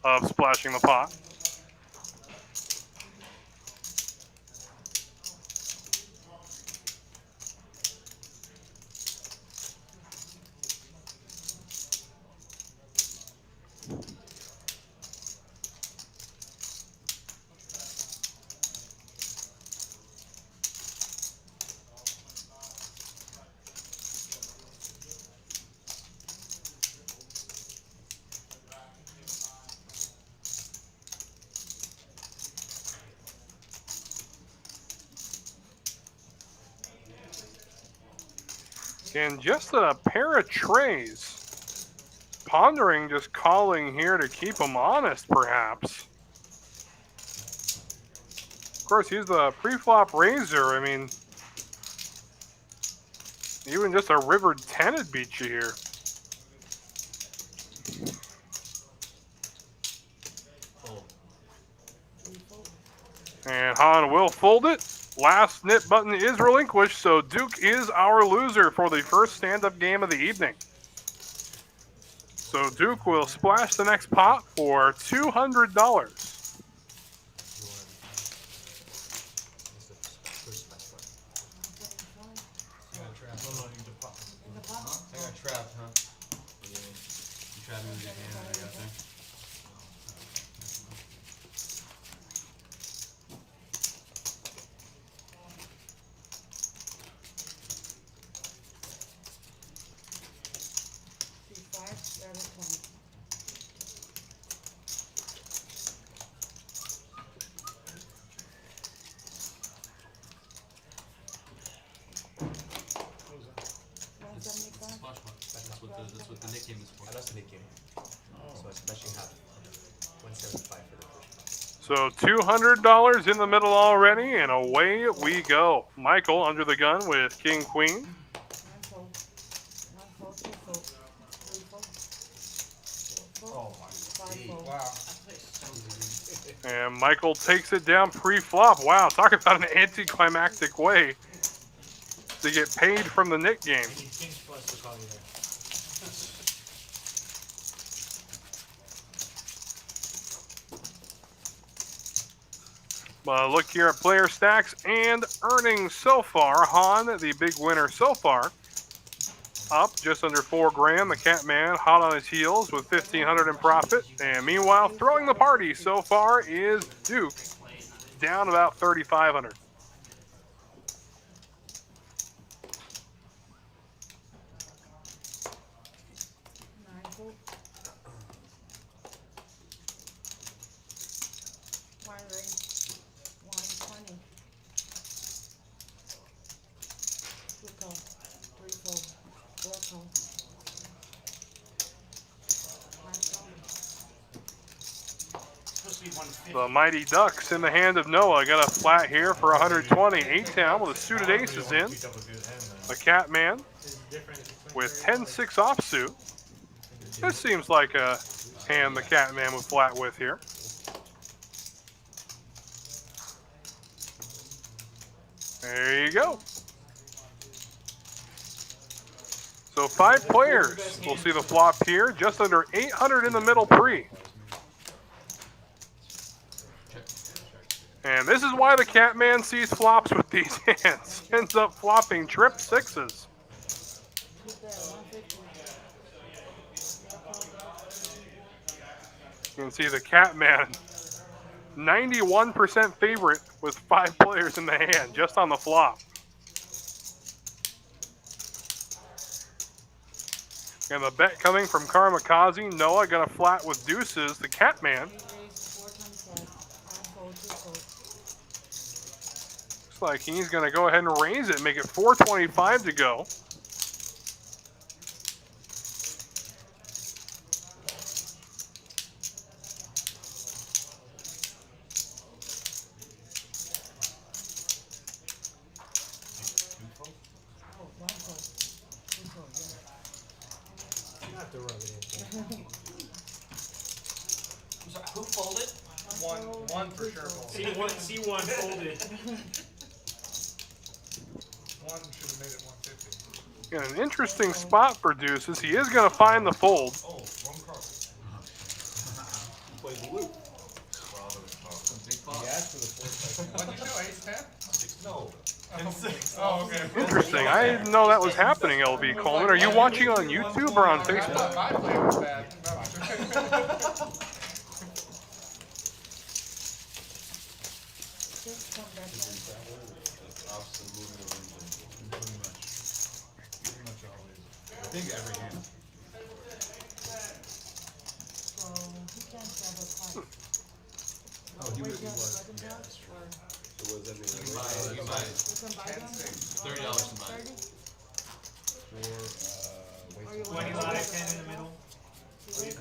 of splashing the pot. And just a pair of trays. Pondering just calling here to keep him honest, perhaps. Of course, he's the pre-flop raiser. I mean, even just a river 10 would beat you here. And Han will fold it. Last knit button is relinquished, so Duke is our loser for the first stand-up game of the evening. So Duke will splash the next pot for $200. I got trapped, huh? Yeah. You trapped me with your hand and everything. C5, rather 20. Splash pot. That's what the nickname is for. That's the nickname. So it's splashing half. 175 for the first pot. So $200 in the middle already, and away we go. Michael under the gun with King Queen. 1 fold. 1 fold, 2 fold. 3 fold. 4 fold. 5 fold. Wow. And Michael takes it down pre-flop. Wow, talk about an anticlimactic way to get paid from the Nick game. You need kings plus to call you there. Look here at player stacks and earnings so far. Han, the big winner so far, up just under 4 grand. The Catman hot on his heels with 1,500 in profit. And meanwhile, throwing the party so far is Duke, down about 3,500. One raise, 120. 2 call, 3 fold, 4 call. 5 call. Supposed to be 150. The Mighty Ducks in the hand of Noah. Got a flat here for 120. 8-town with a suited aces in. The Catman with 10-6 offsuit. This seems like a hand the Catman would flat with here. There you go. So 5 players will see the flop here. Just under 800 in the middle pre. And this is why the Catman sees flops with these hands. Ends up flopping trip sixes. You can see the Catman, 91% favorite with 5 players in the hand, just on the flop. And the bet coming from Karmakaze. Noah got a flat with deuces. The Catman. Looks like he's going to go ahead and raise it, make it 425 to go. One for sure. C1 folded. One should have made it 150. In an interesting spot for deuces. He is going to find the fold. Oh, wrong card. Play the loop. He asked for the 4 second. What'd you show? Ace 10? No. And 6. Oh, okay. Interesting. I didn't know that was happening, LB Coleman. Are you watching on YouTube or on I Facebook? thought my play was bad. Six, come back in. Pretty much always. I think every hand. So he can't have a card. Oh, he Wait, was. you have a button down, or So what does that mean? You can buy you can buy them? $30 to buy. 30? For, Or you 20 want live, to 10 in the middle.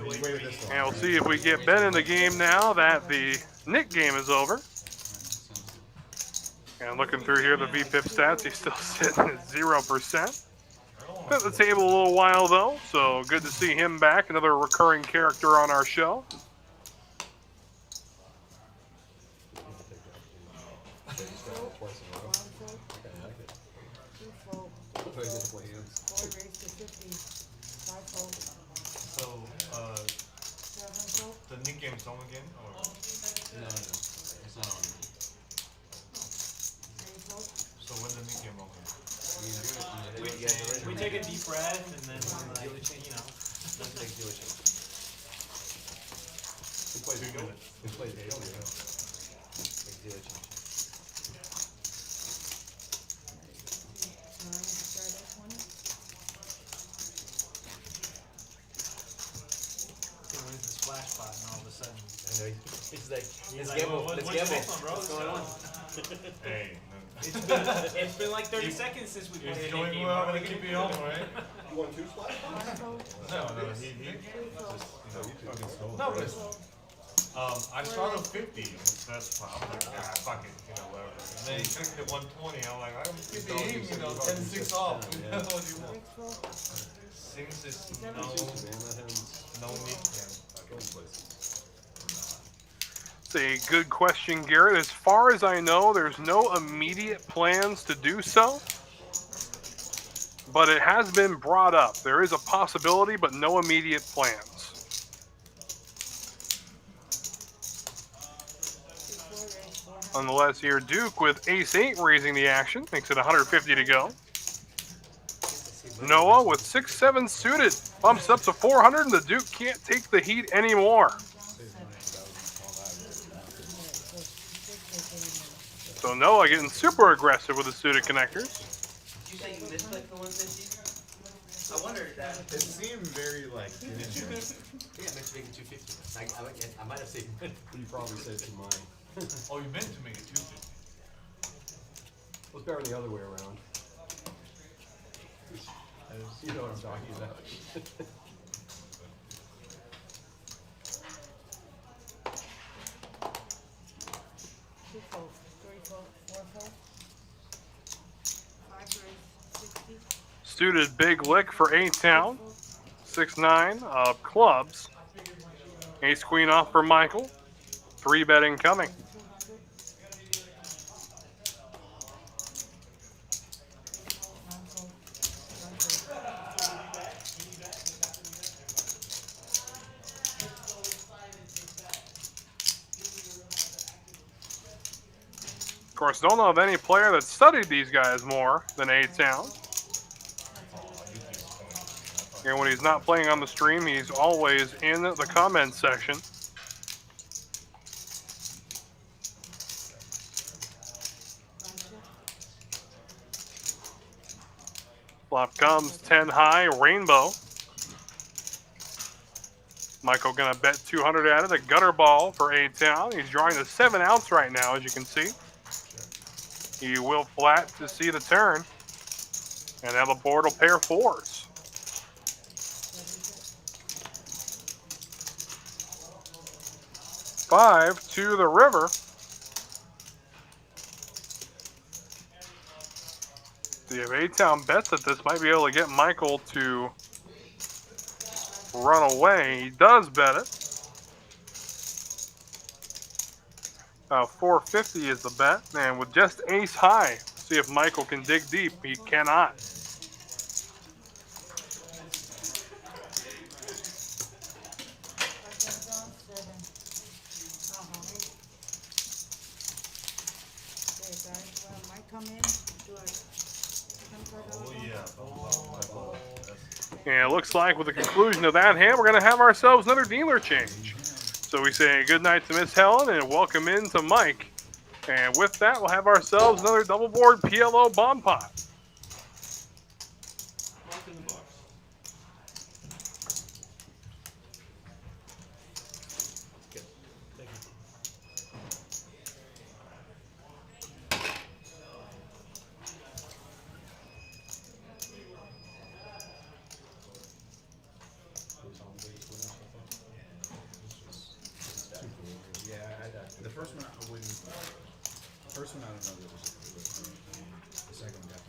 wait this long. And we'll see if we get Ben in the game now that the Nick game is over. And looking through here, the VPIP stats, he's still sitting at 0%. Been at the table a little while though, so good to see him back. Another recurring character on our show. Twice in a row. one fold, I like it. two fold, Play this play hands. four raised to 50, five fold, So, seven fold, the Nick game is on again? Or? No, it's not on. eight fold. So when the Nick game open? We take a deep breath and then, like, you know. Let's take dealer change. Who plays the goat? Who plays the goat? Take dealer change. Nine to start at 20. When it's a splash spot and all of a sudden. I know, it's like, He's let's like, gamble, well, let's what's your gamble. next one, bro? What's going on? Hey, It's been like 30 seconds since we played it's a going game. well, Bro. I'm gonna keep you on, right? You want 2 splash? One fold, No, he three fold, fucking stole No, it. but it's, I started 50 in the best spot. I'm like, ah, fuck it, you know, whatever. And then he took it to 120. I'm like, I'm keeping him, you know, 10-6 off. You know what you want? six fold, Sings is Man, that hand's no Nick game. going places. It's a good question, Garrett. As far as I know, there's no immediate plans to do so. But it has been brought up. There is a possibility, but no immediate plans. two four raised, 400. Nonetheless, here Duke with ace-8 raising the action. Makes it 150 to go. Noah with 6-7 suited. Bumps up to 400, and the Duke can't take the heat anymore. So Noah getting super aggressive with the suited connectors. Did you say you misplayed for 150? I wondered that. It seemed very like. Yeah, meant to make it 250. I might have saved it. You probably said to mine. Oh, you meant to make it 250. Well, it's better the other way around. You know what I'm talking about. Two fold, three fold, four fold, five raised, 60, Suited big lick for A-Town. 6-9 of clubs. Ace-Queen off for Michael. 3-betting coming. 200, nine fold, one fold, Of course, don't know of any player that studied these guys more than A-Town. And when he's not playing on the stream, he's always in the comment section. Flop comes 10 high, rainbow. Michael gonna bet 200 at it, a gutter ball for A-Town. He's drawing the 7 outs right now, as you can see. He will flat to see the turn. And now the board will pair 4s. 5 to the river. See if A-Town bets that this might be able to get Michael to run away. He does bet it. 450 is the bet, and with just ace high, see if Michael can dig deep. He cannot. Might come in, do a Oh yeah. And it looks like with the conclusion of that hand, we're going to have ourselves another dealer change. So we say good night to Miss Helen and welcome in to Mike. And with that, we'll have ourselves another double board PLO bomb pot. Mark in the box. The first one I wouldn't. First one I don't know. The second one got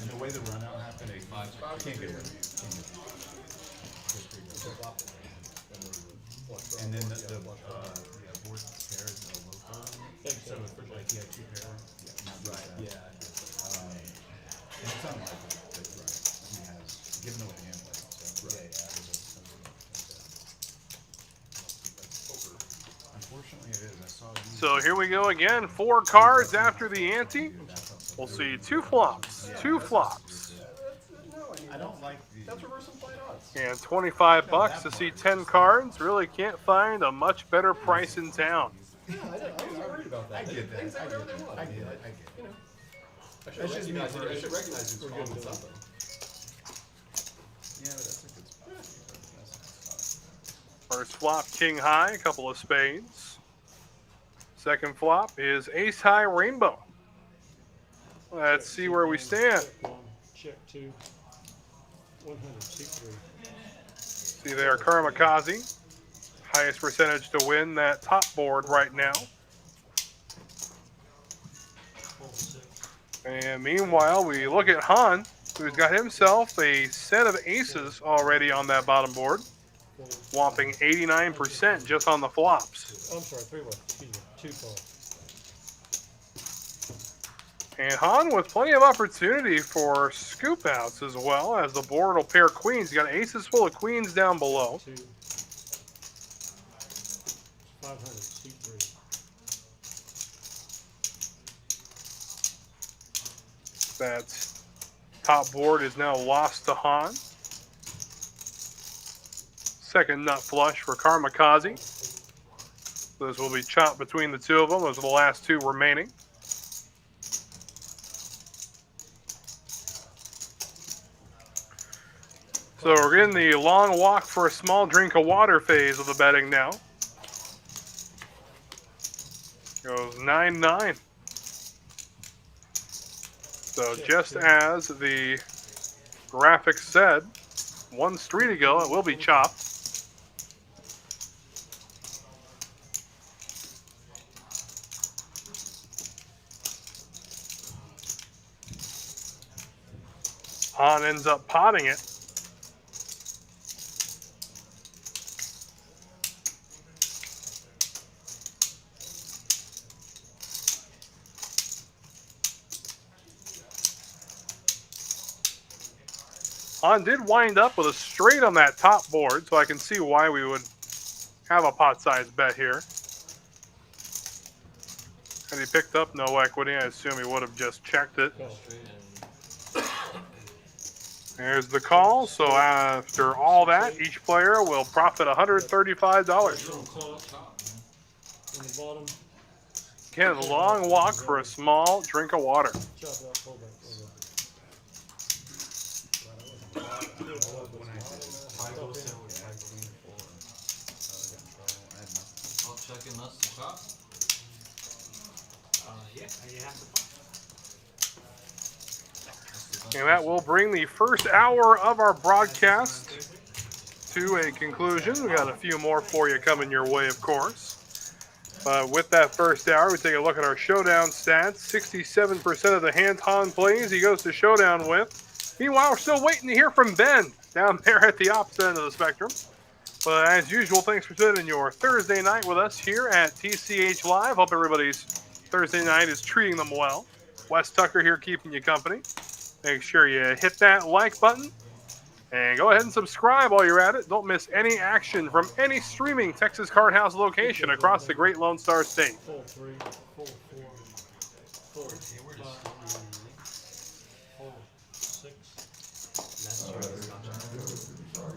and the way the run out happened, you can't get rid of it. And then the board pair is a local. So like he had 2 pair. Right. Yeah. And it's unlikely that he has, given the way the hand plays. So, unfortunately, it is. I saw you. So here we go again. 4 cards after the ante. We'll see 2 flops. 2 flops. I don't like the. That's reverse implied odds. And $25 to see 10 cards. Really can't find a much better price in town. Yeah, I wasn't worried about that. I get that. Things I that get whatever they that. want. I get it. I get it. You know, I should recognize who's calling something. Yeah, but that's a good spot. That's a good spot. First flop, king high, a couple of spades. Second flop is ace high rainbow. Let's see where we stand. Check 2. 100, seat 3. See there, Kamikaze. Highest percentage to win that top board right now. Fold 6. And meanwhile, we look at Han, who's got himself a set of aces already on that bottom board, whopping 89% just on the flops. Oh, I'm sorry, 3 way. Excuse me. 2 fold. And Han with plenty of opportunity for scoop outs as well, as the board will pair queens. You got aces full of queens down below. 2. 500, seat 3. That top board is now lost to Han. Second nut flush for Kamikaze. Those will be chopped between the two of them. Those are the last 2 remaining. So we're getting the long walk for a small drink of water phase of the betting now. Goes 9-9. So just as the graphic said, 1 street to go, it will be chopped. Han ends up potting it. Han did wind up with a straight on that top board, so I can see why we would have a pot-sized bet here. Had he picked up no equity, I assume he would have just checked it. There's the call, so after all that, each player will profit $135. On the bottom, Again, a long walk for a small drink of water. chop it up, fold back, fold back. I'll check in nuts to shop. Yeah, you have to And that will bring the first hour of our broadcast to a conclusion. We got a few more for you coming your way, of course. With that first hour, we take a look at our showdown stats. 67% of the hand Han plays, he goes to showdown with. Meanwhile, we're still waiting to hear from Ben. down there at the opposite end of the spectrum. But as usual, thanks for spending your Thursday night with us here at TCH Live. Hope everybody's Thursday night is treating them well. Wes Tucker here keeping you company. Make sure you hit that like button and go ahead and subscribe while you're at it. Don't miss any action from any streaming Texas Card House location across the Great Lone Star State. Full 3, full 4, full 5, full 6.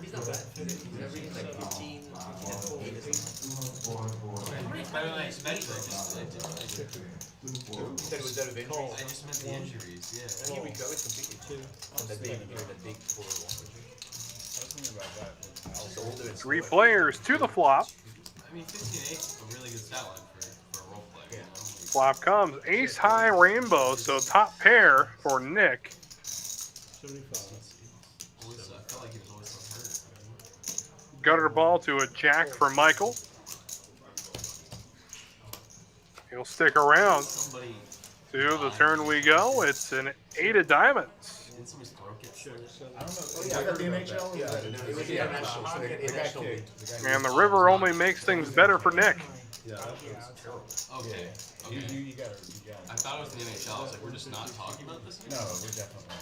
He's not bad. He's averaging like 15, 8 or something. It's better than I expected. Said it was out of injuries. I just meant the injuries, yeah. He recovered completely. And that big four I was thinking about that. Just older and 3 slower. players to the flop. I mean, 15-8 is a really good stat line for a role player, you know? Like, Flop comes ace high rainbow, so top pair for Nick. 75. always, I felt like he was always so hurt. Gutter ball to a jack for Michael. He'll stick around. Somebody, To the turn we go. It's an 8 of diamonds. didn't somebody's throat get slit? I don't know. Oh, yeah, I got the NHL. Yeah, it was the international. So the guy kicked. And the river only makes things better for Nick. Yeah, that was terrible. Okay, okay. You got it. I thought it was the NHL. I was like, we're just not talking about this? No, we're definitely.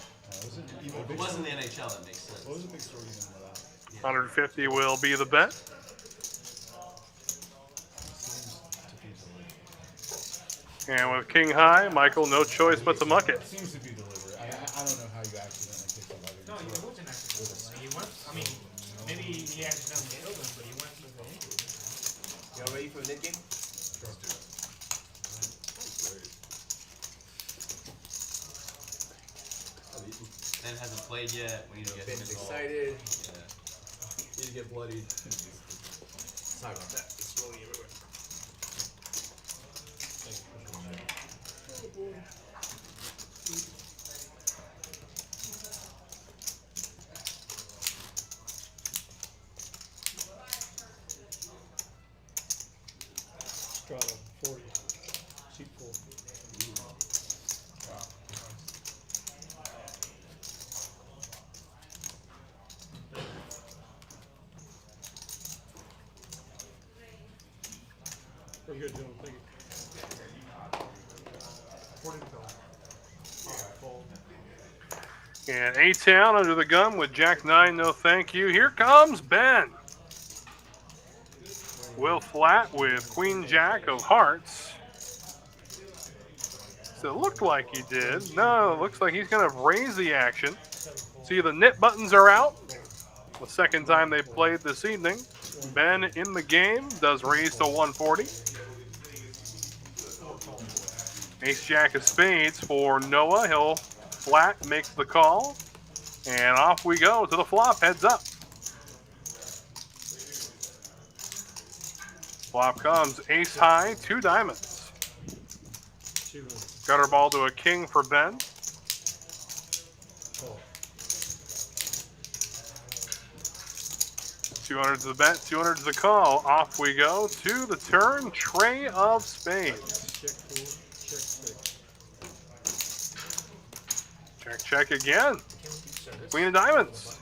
If it wasn't the NHL, that makes sense. What was the big story even with that? 150 will be the bet. And with king high, Michael, no choice but to muck it. Seems to be deliberate. I don't know how you accidentally kick the lever. No, he wasn't accidentally. He went. I mean, maybe he accidentally killed him, but he went with the injury. Y'all ready for the net game? Ben hasn't played yet. We need to get him Ben's involved. excited. Yeah. Need to get bloodied. Sorry about that. It's rolling everywhere. Strata 40. Seat 4. Very good, gentlemen. Thank you. 40 to go. Fold. And A-Town under the gun with Jack 9, no thank you. Here comes Ben. Will flat with Queen Jack of Hearts. So it looked like he did. No, it looks like he's going to raise the action. See, the knit buttons are out. The second time they played this evening. Ben in the game does raise to 140. Ace Jack of Spades for Noah. He'll flat, makes the call. And off we go to the flop, heads up. Flop comes ace high, 2 diamonds. Gutter ball to a king for Ben. Fold. 200 to the bet, 200 to the call. Off we go to the turn, tray of spades. Check 4. Check 6. Check, check again. Queen of diamonds.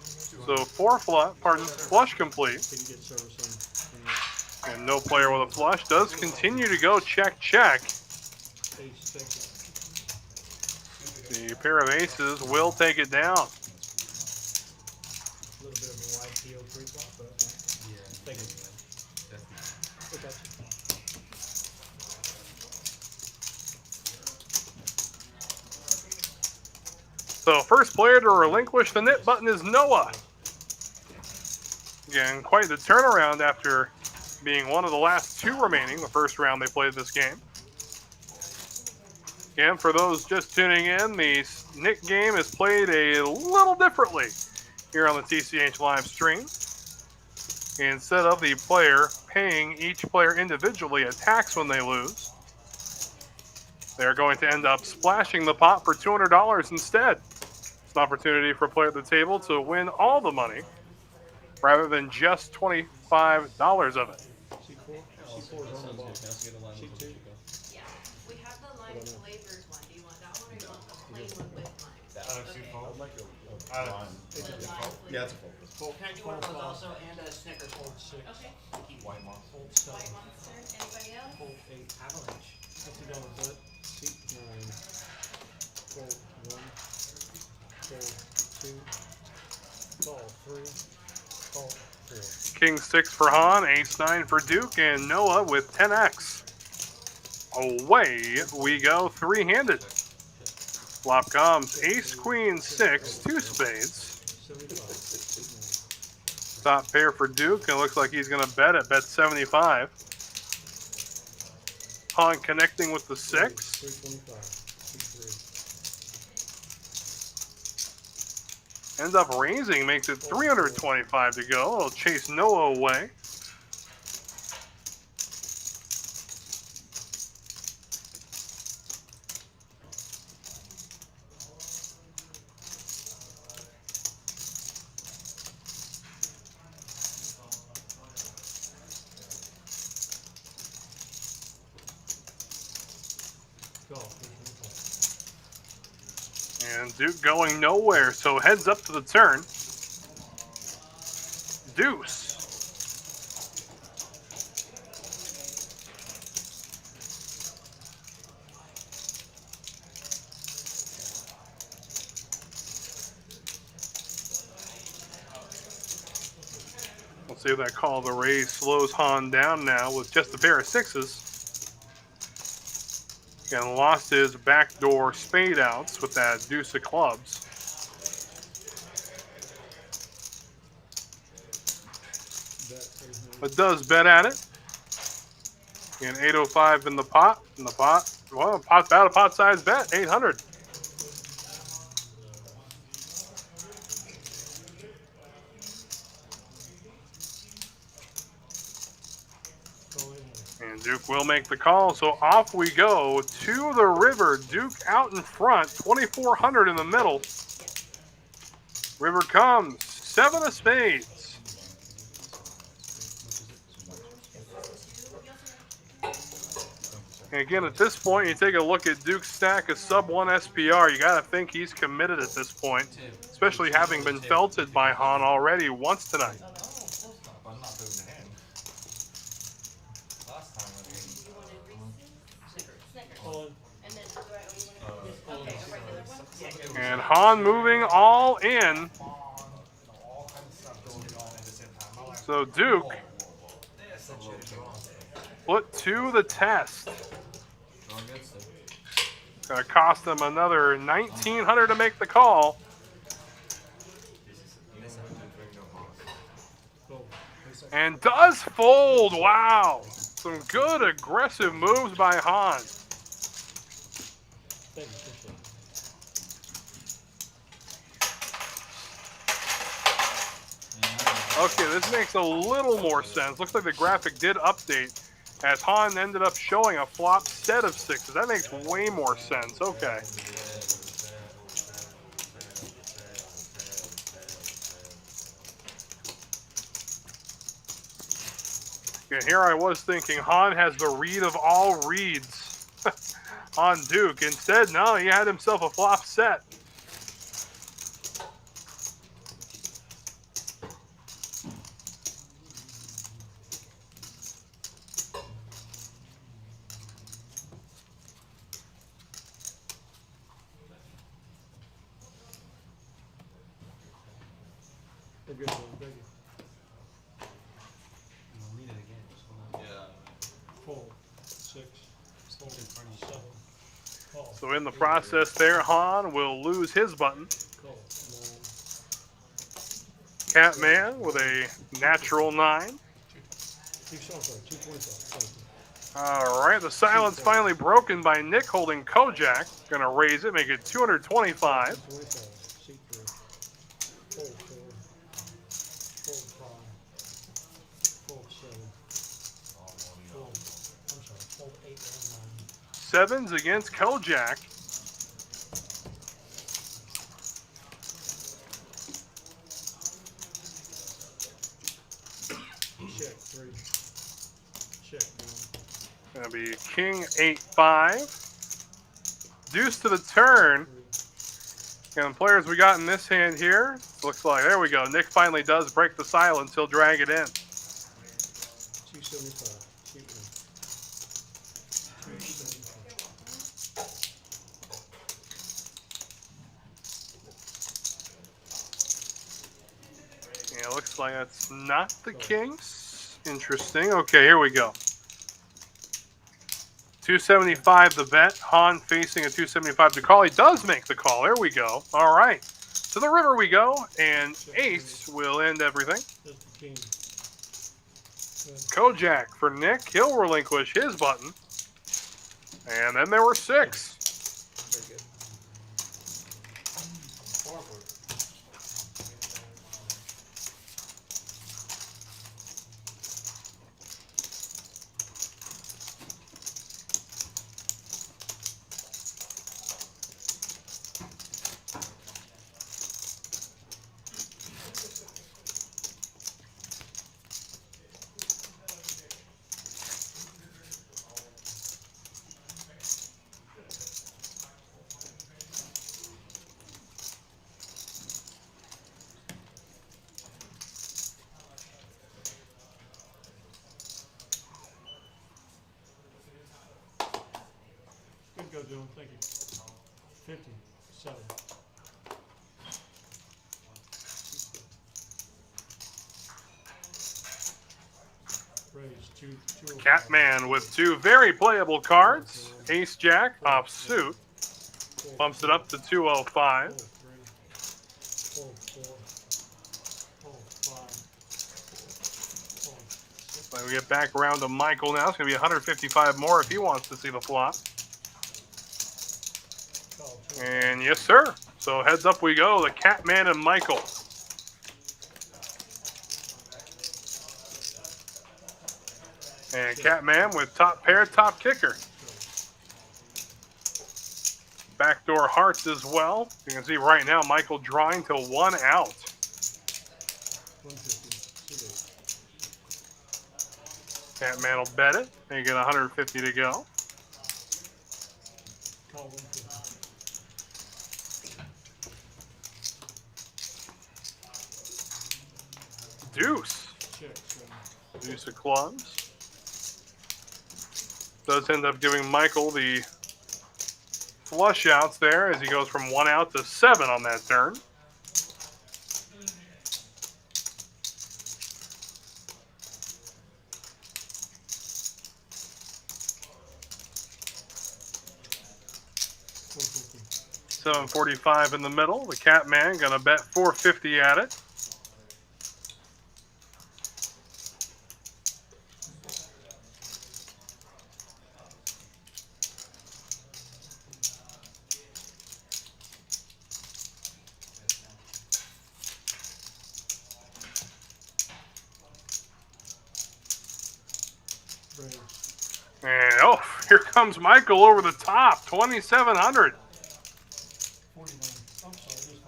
So 4 flush complete. Can you get service on? And no player with a flush does continue to go check, check. Ace, check. The pair of aces will take it down. A little bit of a wide PO pre-flop, but thank you. Okay. So first player to relinquish the knit button is Noah. Again, quite the turnaround after being one of the last 2 remaining, the first round they played this game. Again, for those just tuning in, the Nick game is played a little differently here on the TCH live stream. Instead of the player paying each player individually a tax when they lose, they're going to end up splashing the pot for $200 instead. It's an opportunity for a player at the table to win all the money rather than just $25 of it. C4. C4 is on the ball. C2. Yeah, we have the line flavors one. Do you want that one or you want the plain one with lime? Alex, you fold? I'd like a Alex. line. It's a default. Yeah, it's a fold. Can I do one of those also and a Snickers? Fold 6. Okay. White monster. Fold 7. White monster. Anybody else? Fold 8. Avalanche. $50 bet. Seat 9. Fold 1. Fold 2. Call 3. Call 4. King 6 for Han, Ace 9 for Duke, and Noah with 10x. Away we go, three-handed. Flop comes Ace, Queen, 6, 2 spades. 75. Top pair for Duke, and it looks like he's going to bet at bet 75. Han connecting with the 6. 325. Seat 3. Ends up raising, makes it 325 to go. It'll chase Noah away. Go. 325. And Duke going nowhere, so heads up to the turn. Deuce. We'll see if that call to raise slows Han down now with just a pair of 6s. And lost his backdoor spade outs with that deuce of clubs. But does bet at it. And 805 in the pot. Well, pot about a pot size bet, 800. And Duke will make the call, so off we go to the river. Duke out in front, 2,400 in the middle. River comes, 7 of spades. And again, at this point, you take a look at Duke's stack of sub-1 SPR. You got to think he's committed at this point, especially having been felted by Han already once tonight. I'm not doing the hand. Last time I did. Hold. And then, do I owe you one? Okay, a regular one? Yeah. And Han moving all in. All kinds of stuff going on at the same time. I'm like, So Duke put to the test. Gonna cost him another 1,900 to make the call. And does fold. Wow. Some good aggressive moves by Han. Thank you. Appreciate it. Okay, this makes a little more sense. Looks like the graphic did update as Han ended up showing a flop set of 6s. That makes way more sense. Okay. Yeah, here I was thinking Han has the read of all reads on Duke. Instead, no, he had himself a flop set. We're good, man. Thank you. Fold. 6. Fold. 7. Call. So in the process there, Han will lose his button. Call. 9. Catman with a natural 9. 225. Thank you. All right, the silence finally broken by Nick holding Kojak. Gonna raise it, make it 225. 225. Seat 3. Fold 4. Fold 5. Fold 7. Fold. I'm sorry. Fold 8 and 7s against Kojak. Check 3. Check 1. Gonna be King 8-5. Deuce to the turn. And the players we got in this hand here, looks like, there we go. Nick finally does break the silence. He'll drag it in. 275. Keep it in. 275. Yeah, looks like that's not the kings. Interesting. Okay, here we go. 275 the bet. Han facing a 275 to call. He does make the call. There we go. All right. To the river we go, and ace will end everything. That's the king. Kojak for Nick. He'll relinquish his button. And then there were 6. Very good. Forward. Good go, Dylan. Thank you. 50. 7. Raise 2. Catman with 2 very playable cards. Ace Jack off suit. Bumps it up to 205. 4, 3. 4, 4. 4, 5. 4, 6. So we get back around to Michael now. It's going to be 155 more if he wants to see the flop. Call 2. And yes, sir. So heads up we go. The Catman and Michael. And Catman with top pair, top kicker. Backdoor hearts as well. You can see right now Michael drawing to 1 out. 150. Catman will bet it. And you get 150 to go. Call 150. Deuce. Check. 7. Deuce of clubs. Does end up giving Michael the flush outs there as he goes from 1 out to 7 on that turn. $7.45 in the middle. The Catman gonna bet $4.50 at it. And oh, here comes Michael over the top, 2,700. 49. I'm sorry, just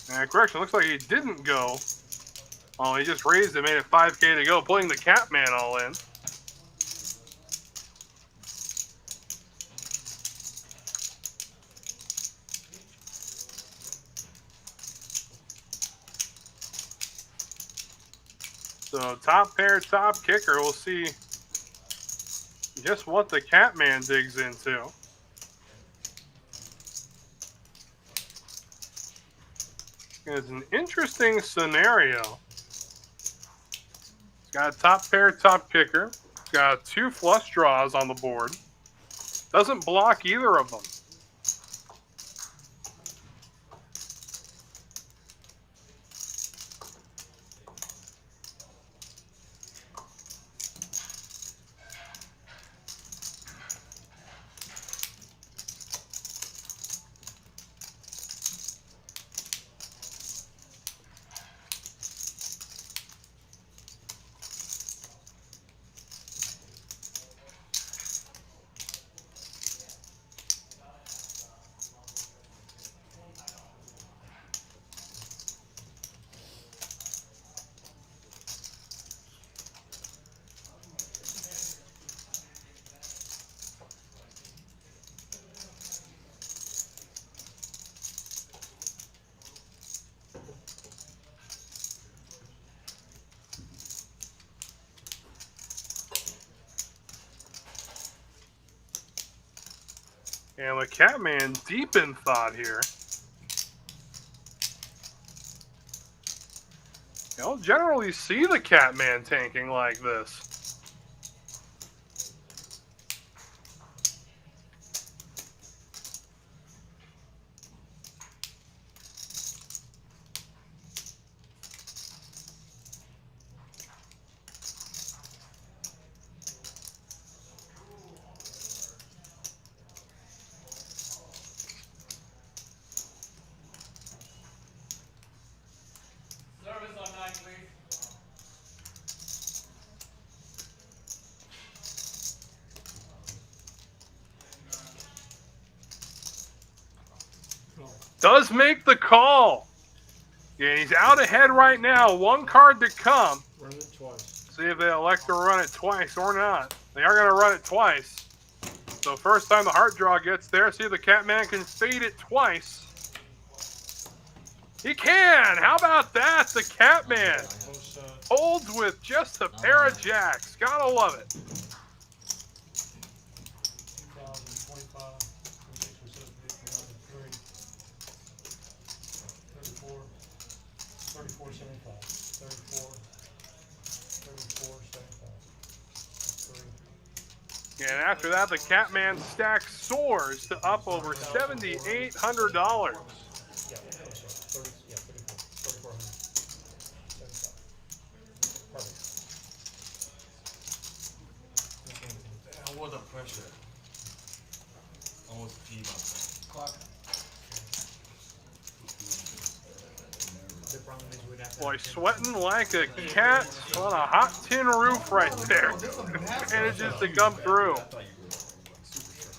500. Correction, looks like he didn't go. Oh, he just raised it, made it 5K to go, putting the Catman all in. So top pair, top kicker. We'll see just what the Catman digs into. It's an interesting scenario. It's got a top pair, top kicker. It's got 2 flush draws on the board. Doesn't block either of them. And the Catman deep in thought here. You don't generally see the Catman tanking like this. Service on 9, please. Does make the call. And he's out ahead right now. One card to come. Run it twice. See if they elect to run it twice or not. They are going to run it twice. So first time the heart draw gets there. See if the Catman can fade it twice. He can! How about that? The Catman holds with just a pair of jacks. Gotta love it. 25, 26, 34, 34, 75, 34, 34, 75. And after that, the Catman stack soars to up over $7,800. Yeah, 30, yeah, 34, 3400. 75. Perfect. Damn, what the pressure. Almost peed myself. Clock. The problem is we'd have to Boy, sweating like a cat on a hot tin roof right there. Manages to come through. I thought you were super sharp.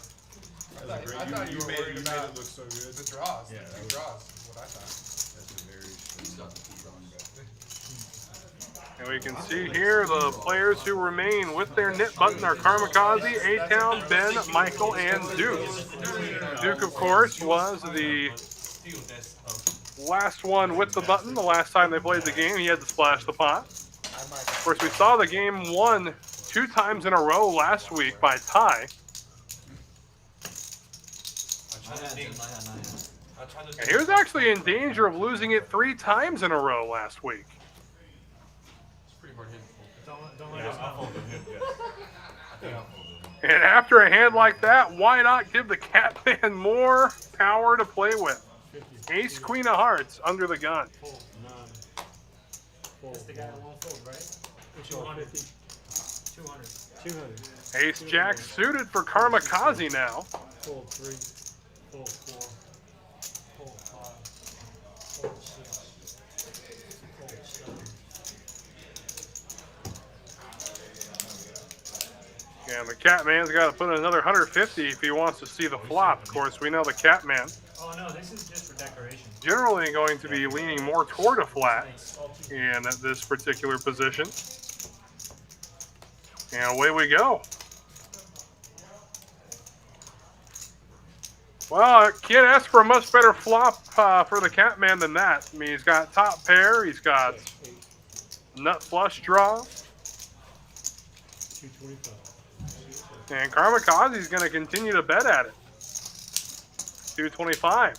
I thought you made it look so good. The draws. Yeah, The that two was- draws is what I thought. That's a very He's got the feet on back. And we can see here the players who remain with their knit button are Karmakaze, A-Town, Ben, Michael, and Duke. Duke, of course, was the last one with the button. The last time they played the game, he had to splash the pot. Of course, we saw the game won 2 times in a row last week by tie. And he was actually in danger of losing it 3 times in a row last week. It's pretty hard hitting. don't let us know. And after a hand like that, why not give the Catman more power to play with? 50. Ace, Queen of Hearts under the gun. Fold. 9. Fold. That's the guy that won't fold, right? 200. 200. 200. Ace, Jack suited for Karmakaze now. Fold 3. Fold 4. Fold 5. Fold 6. Fold 7. And the Catman's got to put in another 150 if he wants to see the flop. Of course, we know the Catman Oh no, this is just for decoration. generally going to be leaning more toward a flat in this particular position. And away we go. Well, I can't ask for a much better flop for the Catman than that. I mean, he's got top pair, he's got nut flush draw, 225. and Karmakaze's going to continue to bet at it. 225.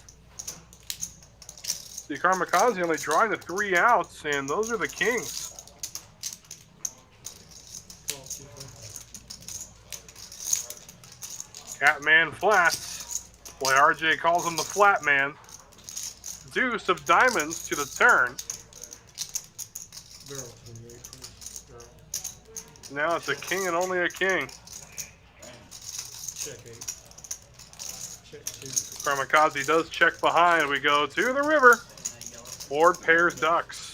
See, Karmakaze only drawing the 3 outs, and those are the kings. 12, 225. Catman flats. Boy, RJ calls him the flat man. Deuce of diamonds to the turn. Barrel 28, please. Barrel. Now it's a king and only a king. Check 8. Check 2. Karmakaze does check behind. We go to the river. Board pairs ducks.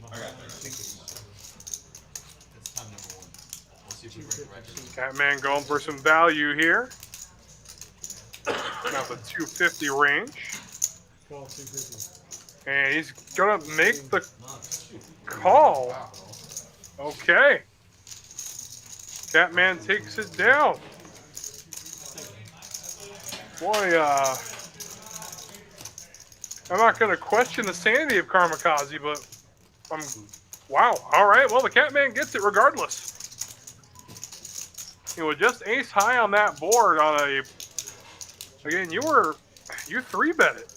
I got it. It's time number 1. We'll see if we break the record. Catman going for some value here. About the 250 range. 12, 250. And he's going to make the call. Okay. Catman takes it down. Boy, I'm not going to question the sanity of Karmakaze, but I'm Wow. All right. Well, the Catman gets it regardless. It was just ace high on that board on a. Again, you 3-bet it.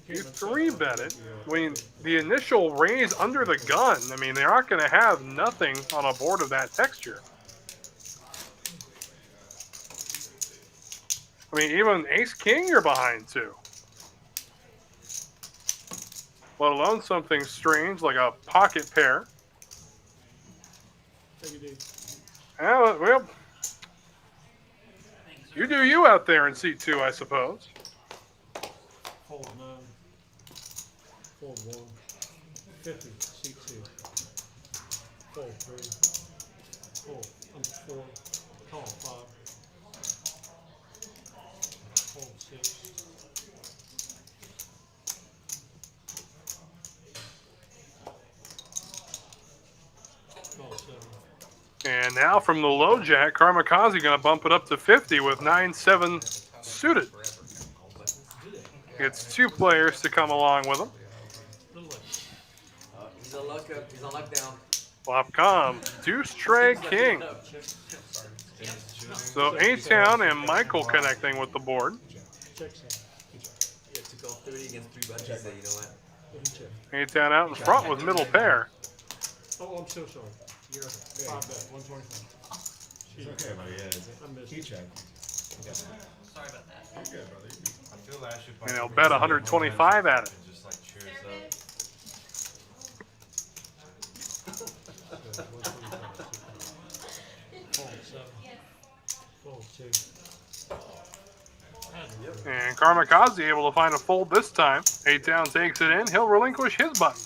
You 3-bet it. I mean, the initial raise under the gun. I mean, they're not going to have nothing on a board of that texture. I mean, even ace king you're behind too. Let alone something strange like a pocket pair. Well, you do you out there in seat 2, I suppose. Fold 9. Fold 1. 50. Seat 2. Fold 3. Fold. I'm 4. Call 5. Fold 6. Call 7. And now from the low jack, Karmakaze going to bump it up to 50 with 9-7 suited. It's 2 players to come along with him. He's on luck down. Flop comes Deuce, Tray, King. So A-Town and Michael connecting with the board. Check 7. Yeah, took off 30 against 3 buddies. You know what? A-Town out in front with middle pair. Oh, I'm so sorry. You're 5-bet. 125. It's okay, buddy. Yeah, I missed key it. check. Sorry about that. You're good, brother. I feel that I should And he'll bet 125 at it. Just like cheers Fold 7. Fold 2. And Karmakaze able to find a fold this time. A-Town takes it in. He'll relinquish his button.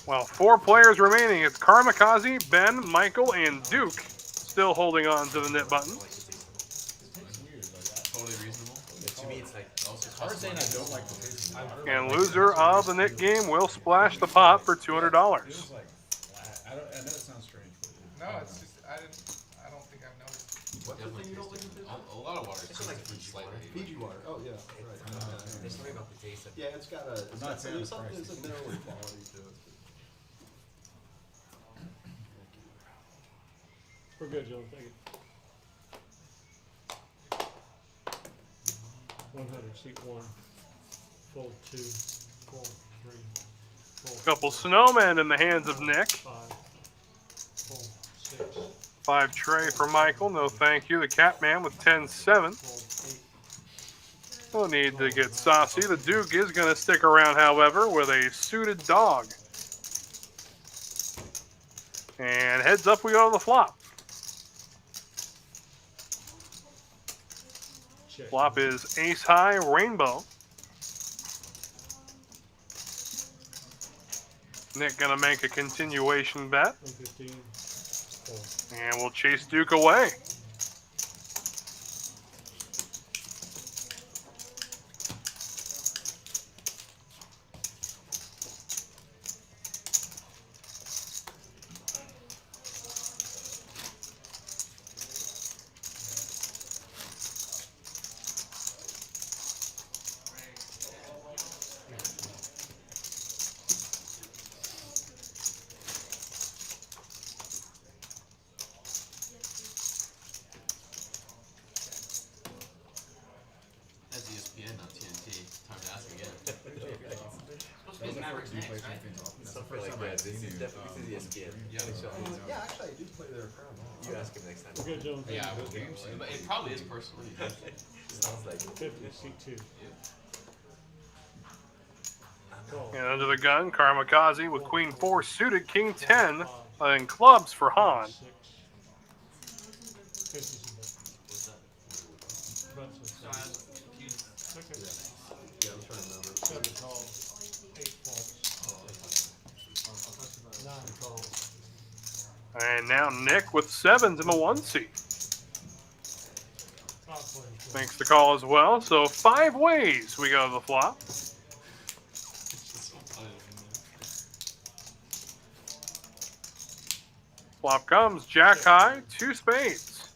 Well, 4 players remaining. It's Karmakaze, Ben, Michael, and Duke still holding on to the knit button. Totally reasonable. To me, it's like Hard saying I don't like the face. And loser of the knit game will splash the pot for $200. It was like flat. I know it sounds strange, but No, it's just I don't think I've noticed. What's the thing you don't like? a lot of water. It's like slightly. Fiji water. Oh yeah, right. There's something about the taste of it. Yeah, it's got a. It's not got saying it's something. pricey. There's a mineral quality to it. We're good, Joe. Thank you. 100. Seat 1. Fold 2. Fold 3. Fold Couple snowmen in the hands of Nick. 5. Fold 6. 5 tray for Michael. No thank you. The Catman with 10-7. Fold 8. No need to get saucy. The Duke is going to stick around, however, with a suited dog. And heads up we go to the flop. Check. Flop is ace high, rainbow. Nick going to make a continuation bet. 115. Fold. And we'll chase Duke away. That's ESPN, not TNT. Time to ask again. Supposed to be Mavericks next, right? That's the first time I've seen you. Yeah, Yeah, actually, I do play their crown. you ask him next time. We're good, Joe. Yeah, Thank well, you. but it probably is personal. Sounds like 50. Seat 2. Call. And under the gun, Karmakaze with queen 4 suited, king 10, and clubs for Han. 6. 50. What's that? Sorry, I was confused. Okay. yeah, I'm trying to remember. 7 calls. 8 faults. 9 calls. And now Nick with 7s in the 1 seat. 5 players. Makes the call as well. So 5 ways we go to the flop. Flop comes jack high, 2 spades.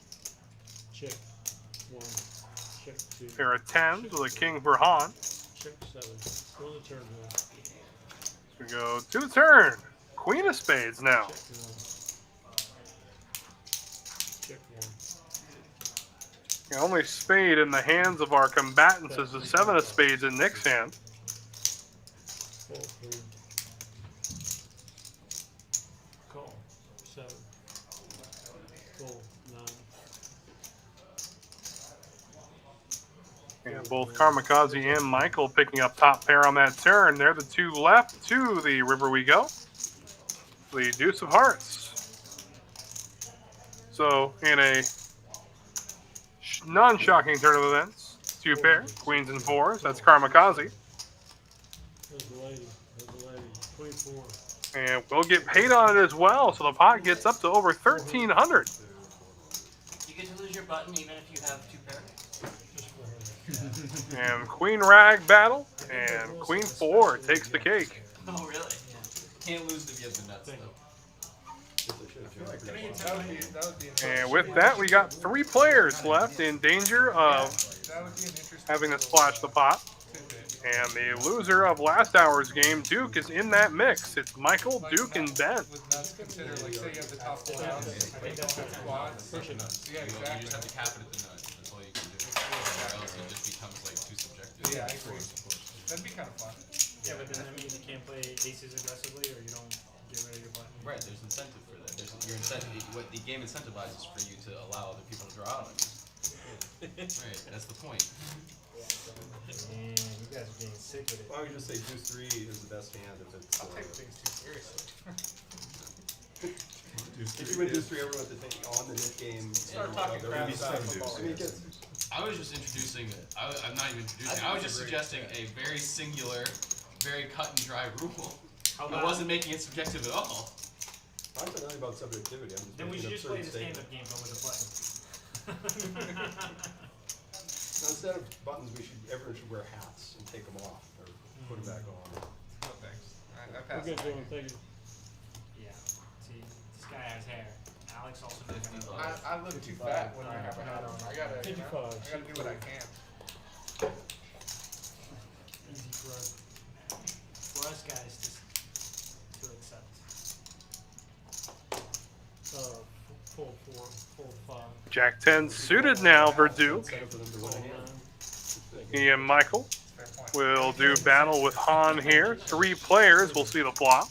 Check. 1. Check 2. Pair of tens with a king for Han. Check 7. Roll the turn one. We go to the turn. Queen of spades now. Check 1. Check 1. The only spade in the hands of our combatants is the 7 of spades in Nick's hand. Fold 3. Call 7. Fold 9. And both Kamikaze and Michael picking up top pair on that turn. They're the two left. To the river we go. The deuce of hearts. So in a non-shocking turn of events, 2 pair, queens and 4s. That's Kamikaze. There's the lady. 24. And we'll get paid on it as well. So the pot gets up to over 1,300. You get to lose your button even if you have 2 pairs. And Queen Rag battle. And Queen 4 takes the cake. Oh, really? Can't lose if you have the nuts, though. That would be And with that, we got 3 players left in danger of that would be an interesting having to splash the pot. tidbit. And the loser of last hour's game, Duke, is in that mix. It's Michael, Duke, and Ben. With nuts considered, like say you have the top 4 outs, but you don't have quads. Yeah, You just exactly. have to cap it at the nut. That's all you can do. Or else it just becomes like too subjective. Yeah, I agree. That'd be kind of fun. Yeah, but then that means you can't play aces aggressively, or you don't get rid of your button. Right, there's incentive for that. There's your incentive. What the game incentivizes for you to allow other people to draw out on you. Right, that's the point. Man, you guys are getting sick with it. Why would you just say deuce 3 is the best hand if it's. I'll take things too seriously. If you win deuce 3, everyone has to take on the Nick game. Start talking there would crap be about some football. deuce. I mean, it gets. I was just introducing. I'm not even introducing. I was just suggesting a very singular, very cut and dry rule. I wasn't making it subjective at all. I'm not about subjectivity. I'm just Then we making should just play absurd the stand-up statements. game, but with a button. Now, instead of buttons, everyone should wear hats and take them off or put them back on. No thanks. I We're pass good, it. Dylan. Thank you. Yeah. See, this guy has hair. Alex also knows how to I look too fat when I have a hat on. I gotta, you know, 55. I gotta do what I can. easy for us. For us guys to accept. Full 4, full 5. Jack 10 suited now for Duke. Incentive for them to win a Full hand. 9. He and Michael Fair point. will do battle with Han here. 3 players will see the flop.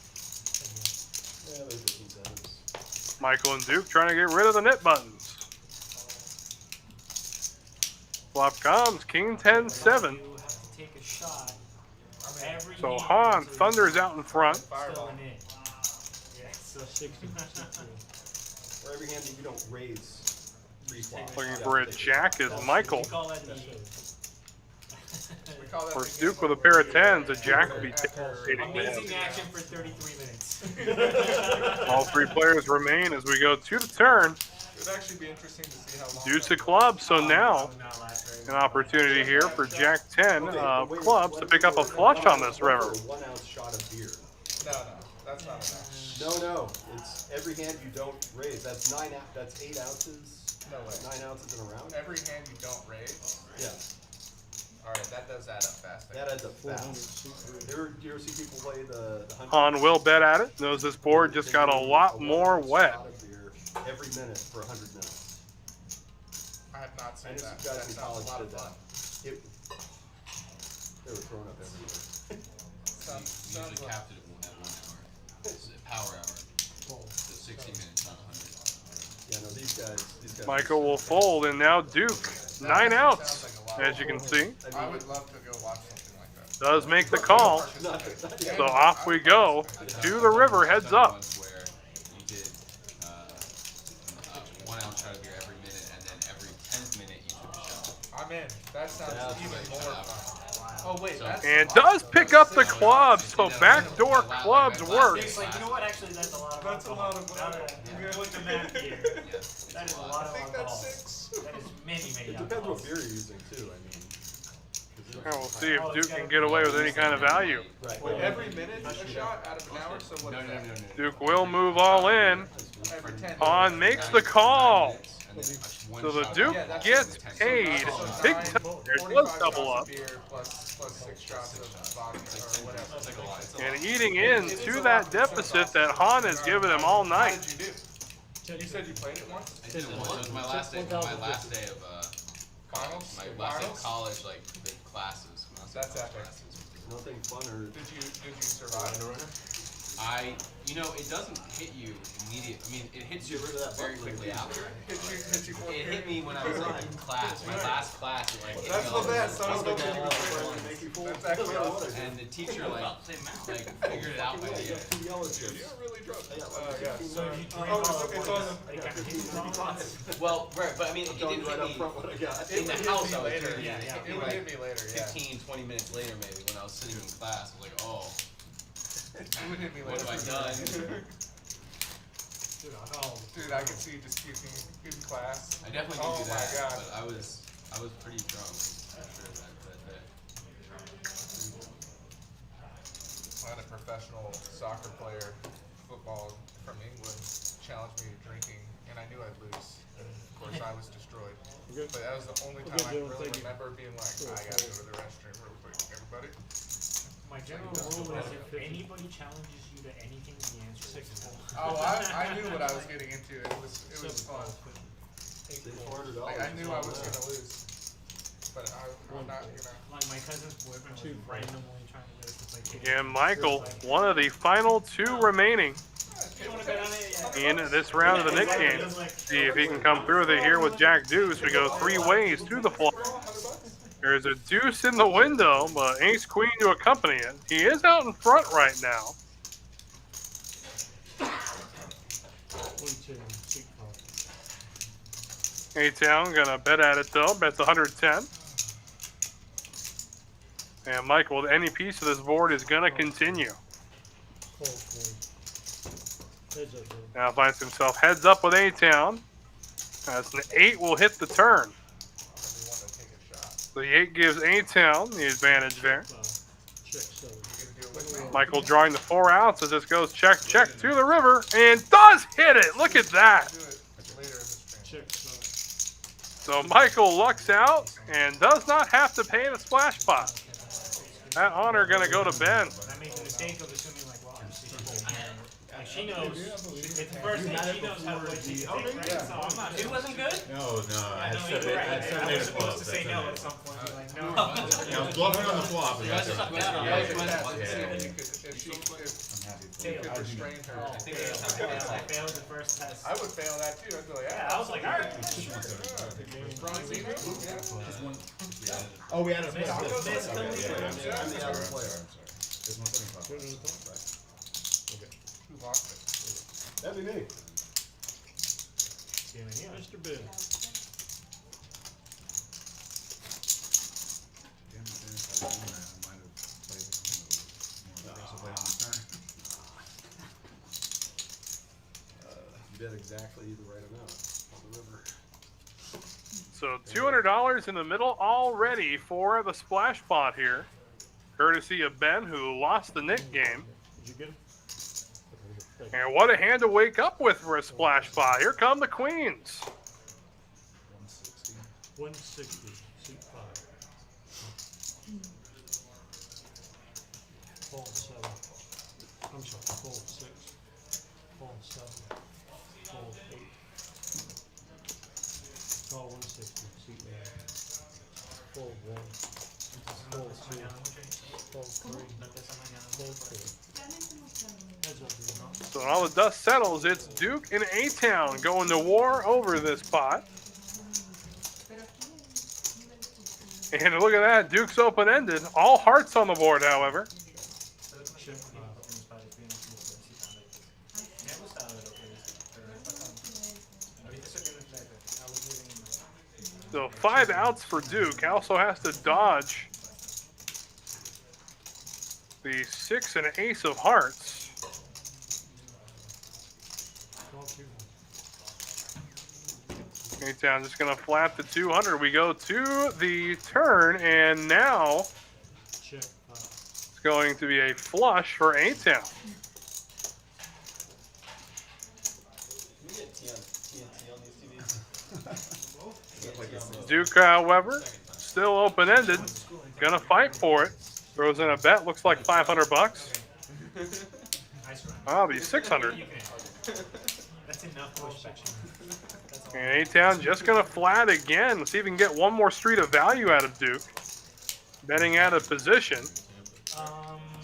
Yeah, there's just incentives. Michael and Duke trying to get rid of the knit buttons. Flop comes King 10 7. You have to take a shot every So hand Han until you thunders out in front. still Fireball. in it. Yeah, so 60. For every hand that you don't raise, free flop. Looking for a jack is Michael. we call that an eagle. We call that For the Duke game with a pair of where 10s, a jack would be after- Amazing action for 33 minutes. All 3 players remain as we go to the turn. It would actually be interesting to see how long. Deuce that of clubs, so now Would not last very an long. opportunity here for Jack 10 Okay, of but wait, clubs to one- pick up a flush on this one river. for a 1 ounce shot of beer. No, that's not enough. No, it's every hand you don't raise. That's 8 ounces. No way. 9 ounces in a round. Every hand you don't raise. Yeah, Alright, that does add up fast. that adds up 400. fast. C3. Do you ever see people play the 100? Han will bet at it. Knows this board just got a lot more wet. Shot of beer every minute for 100 minutes. I have not I seen know some that. guys That in sounds college a lot did of that. fun. They were thrown up everywhere. Sounds Usually like capped it at 1 hour. It's a power hour. So 60 minutes, not 100. Yeah, no, these guys. Michael will fold, and now Duke. 9 outs, sounds like a lot as you can see. I would love to go watch something like that. Does make the call. So off we go to the river, heads up. Ones where you did 1 ounce shot of beer every minute, and then every 10th minute you took a shot. I'm in. That sounds That's even like more that. fun. Oh wait, that's And does pick up the clubs, so backdoor clubs work. It's like, you know what, actually, that's a lot of That's a alcohol. lot of Now that alcohol. I'm doing the math here, Yes. that is a lot I of think alcohol. that's 6. That is many It depends alcohols. what beer you're using too. I mean, And we'll see if Duke can get away with any kind of value. right. Wait, every minute a shot out of an hour, so what No, is no, that? no, no. Duke will move all in. Every 10 Han minutes. makes the call. And and then one So the shot Duke alcohol gets with 10 paid cents. big time. There does 45 double shots up. of beer plus 6 shots of vodka or whatever. It's like a lot. It's a And lot. eating It is into a that lot, but it's so deficit that exhausting. Han has given him all How night. did you do? You said you played it once? I did it once. It was my last day. Of Finals? my last day of Finals? college, like the classes. That's epic. Nothing funner. Did you survive? It doesn't hit you immediately. I mean, it hits you Get rid of that very button quickly there. after. Hit you for It hit me when I was like in class, my last class. It, like, hit That's me the all best. I was over. hoping you would win. Make you full. That's actually awesome. And the teacher like figured it out by the end. Two yellow chips. You're really drunk. Yeah. So if you drink Oh, all it's at on once, it kind of hits you wrong. Well, right, but I mean, it Telling didn't you right hit up me front what I got. in the house. I was later. doing it. Yeah, It hit It me would like hit me later, yeah. 15, 20 minutes later, maybe when I was sitting in class. I was like, oh, It would hit me what later. have I done? Dude, I can see you just keeping in class. I definitely Oh didn't do my that, God. but I was pretty drunk for sure that day. I had a professional soccer player, football from England, challenged me to drinking, and I knew I'd lose. And of course, I was destroyed. But that was the only time I can really remember being like, I gotta go to the restroom real quick. Everybody? My general rule is if anybody challenges you to anything, the answer is no. Oh, I knew what I was getting into. It was fun. $400. Like, I knew I was gonna lose. But I'm not gonna. Like my cousin's boyfriend was randomly trying to get us to play. And Michael, one of the final two remaining You wanna bet on it? Yeah. in this round of the Nick game. See if he can come through with it here with Jack Deuce. We go three ways to the floor. There's a deuce in the window, but ace queen to accompany it. He is out in front right now. A-Town gonna bet at it though. Bets 110. And Michael, with any piece of this board is gonna continue. Now finds himself heads up with A-Town. As an 8 will hit the turn. The 8 gives A-Town the advantage there. Michael drawing the 4 outs as this goes check, check to the river, and does hit it. Look at that. So Michael lucks out and does not have to pay the splash pot. That honor gonna go to Ben. I made the mistake of assuming like, well, like she knows. It's the first thing she knows how to play. Right? So I'm not. It wasn't good? No, I No, had you're right. I I made was a club. supposed to say no at some point. Be like, no. I was bluffing on the flop. And that's sucked it. out. Yeah, If I'm you Tail. could restrain her. Oh, I failed the first test. I would fail that too. I'd be like, Yeah, I was like, all right. Bronzino? Yeah. Oh, we had a miss. I'm the other player. There's 175. Who lost it? That'd be me. Mr. Bill. Damn it, Dennis, I might have played more aggressively on the turn. You bet exactly the right amount on the river. So $200 in the middle already for the splash pot here. Courtesy of Ben, who lost the Nick game. Did you get him? And what a hand to wake up with for a splash pot. Here come the queens. 160, seat 5. Fold 7. I'm sorry, fold 6. Fold 7. Fold 8. Call 160, seat 9. Fold 1. Fold 2. Fold 3. Fold 4. Heads up, dude. So when all the dust settles, it's Duke and A-Town going to war over this pot. And look at that, Duke's open-ended. All hearts on the board, however. So 5 outs for Duke. Also has to dodge the 6 and ace of hearts. A-Town just going to flat the 200. We go to the turn, and now it's going to be a flush for A-Town. Can we get TNT on these TVs? Duke, however, still open-ended. Gonna fight for it. Throws in a bet. Looks like 500 bucks. I'll be 600. That's enough pushback. And A-Town just gonna flat again. Let's see if we can get one more street of value out of Duke. Betting out of position.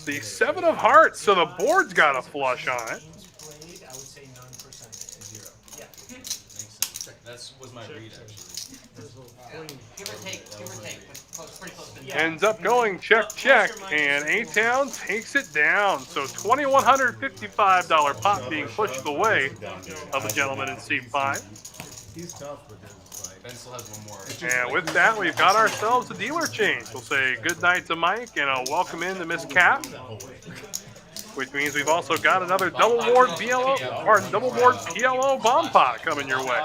The 7 of hearts, so the board's got a flush on it. Played, I would say 9%. 0. Yeah. Makes sense. That was my read, actually. Give or take, but close, pretty close to Ends up going check, and A-Town takes it down. So $2,155 pot being pushed away of the gentleman in seat 5. He's tough with his, like. Ben still has one more. And with that, we've got ourselves a dealer change. We'll say good night to Mike and a welcome in to Miss Cap, which means we've also got another double board PLO bomb pot coming your way.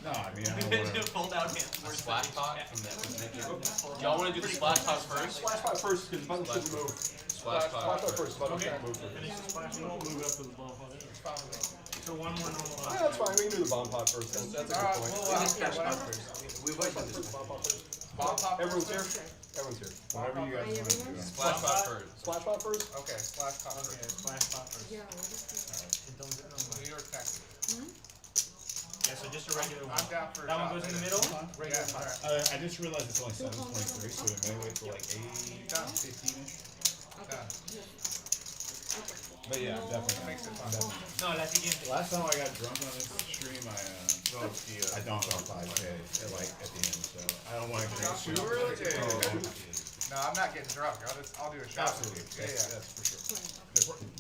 No, I mean, I don't want to. Fold out hand. Splash pot from that was Nick. Y'all want to do the splash pot first? Splash pot first, because button shouldn't move. Splash Splash pot. pot first, button shouldn't move. So one more normal. Yeah, that's fine, we can do the bomb pot first, that's a good point. We've always done this. Bomb pot first. Everyone's here? Everyone's here. Whatever you guys want to do. Splash pot first. Splash pot first? Okay, splash pot Okay, first. splash pot first. Yeah, what is New York, Texas. Yeah, so just a regular one. I'm down for a That one shot, goes in the man. middle? Yeah, Regular pot. alright. I just realized it's only 7:23, so we may wait for like 8:15ish. Done. But yeah, definitely. Makes it fun. Definitely. No, la siguiente. Last time I got drunk on this stream, I donked on 5K at the end, so I don't want to drink. You really did. Oh, No, I'm not getting drunk. I'll do a shot. absolutely. Yeah, yeah. That's for sure.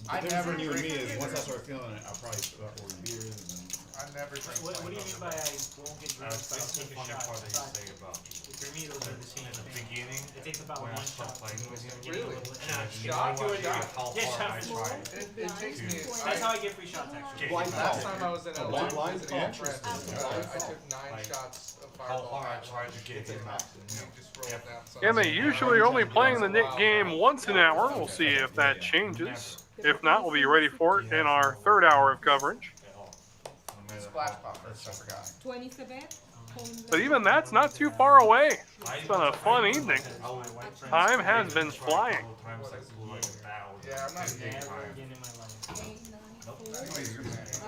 I The difference never between you and me drink is once I either. start feeling it, I'll probably start ordering beers and then. I never drink. What do you mean by I won't get drunk, but I'll That's the take a funny shot? part that you But say about for me, those are the same in the thing. beginning. It takes about when one I shot. start playing with him. Really? Nah, Shot to a dot. How Yeah, hard I shot. tried. It takes me. That's how I get free shots, actually. Blind Last call. time I was in LA blind visiting call. a friend, I took 9 shots of How fireball. hard I tried to get him out. You just roll down. So And they usually only playing the Nick game once an hour. We'll see if that changes. If not, we'll be ready for it in our third hour of coverage. splash pot first. I forgot. 27. But even that's not too far away. It's been a fun evening. Time has been flying. Yeah, I'm not a big Never time. again in my life.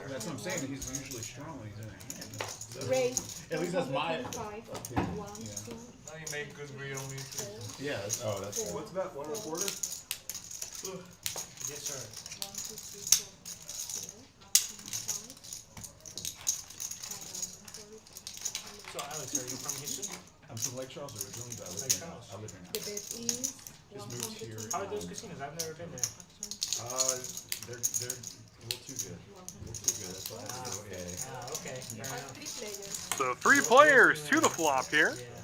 That's what I'm saying. He's usually strong when he's in a hand. So, Raise. at least that's my. 5. 1, 2, Now you make good real music. Yeah. That's good. What's that, 1 1/4? Yes, sir. 1, 2, 3, 4, 5. So, Alex, are you from Houston? I'm from Lake Charles originally, but I live here now. I live here now. The bet is Just moved here. How are those casinos? I've never been there. They're a little too good. A little too good. That's why I have to go. Yeah. Ah, okay. Fair enough. 3 players. So 3 players to the flop here. Yeah.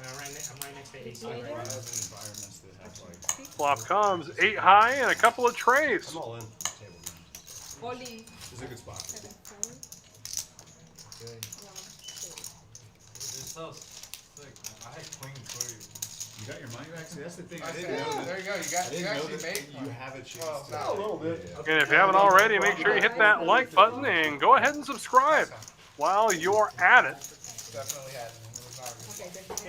I'm right next to AC. I Right thrive now. in environments that have like. Flop comes 8 high and a couple of trays. I'm all in. Table games. Only This is a good spot. 7, 4. Good. 1, 2. It's so sick. I had queen three. You got your money back? See, that's the thing. I I said, didn't know that. there you go. I You didn't know actually that made you fun. have a chance. Well, to- not a little bit. Yeah. And if you haven't already, make sure you hit that like button and go ahead and subscribe while you're at it. Definitely had. It was not a good Okay, that's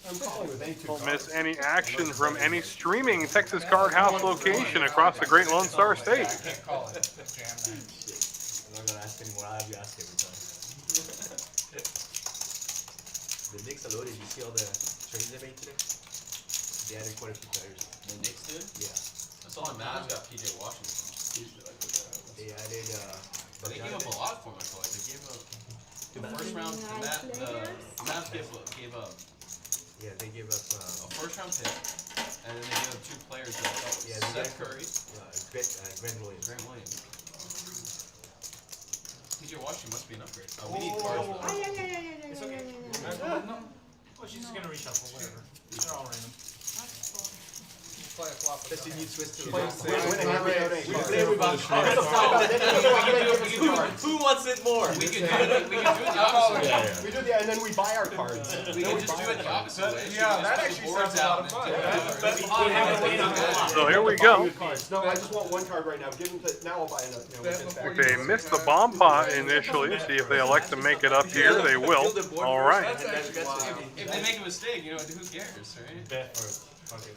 I'm calling with any 2 Don't cards. miss any action from any streaming Texas Card House location across the Great Lone Star State. I can't call it. Jam that. I'm not gonna ask anymore. I have you ask every time. The Knicks are loaded. You see all the trades they made today? They added quite a few players. The Knicks did? Yeah. I saw the Mavs got PJ Washington. They added. They gave up a lot for him, I feel like. They gave up the first round. The Mavs gave up Yeah, they gave up. a first round pick, and then they gave up 2 players that I thought was Yeah, they Seth got- Curry, Grant Williams. Grant Williams. PJ Washington must be an upgrade. We need cards for that. It's okay. Well, she's just gonna reshuffle, whatever. They're all random. play a flop. Does he need Swiss to Play- the win a hand without any cards. Play without cards. Who wants it more? We can do it the opposite. We do the, and then we buy our cards. We can just do it the opposite way. Yeah, that actually sounds a lot of fun. So here we go. No, I just want one card right now. Give them to, now I'll buy another. No, we can back. They missed the bomb pot initially. See if they elect to make it up here. They will. All right. If they make a mistake, you know, who cares, right? Bet first. Fuck it.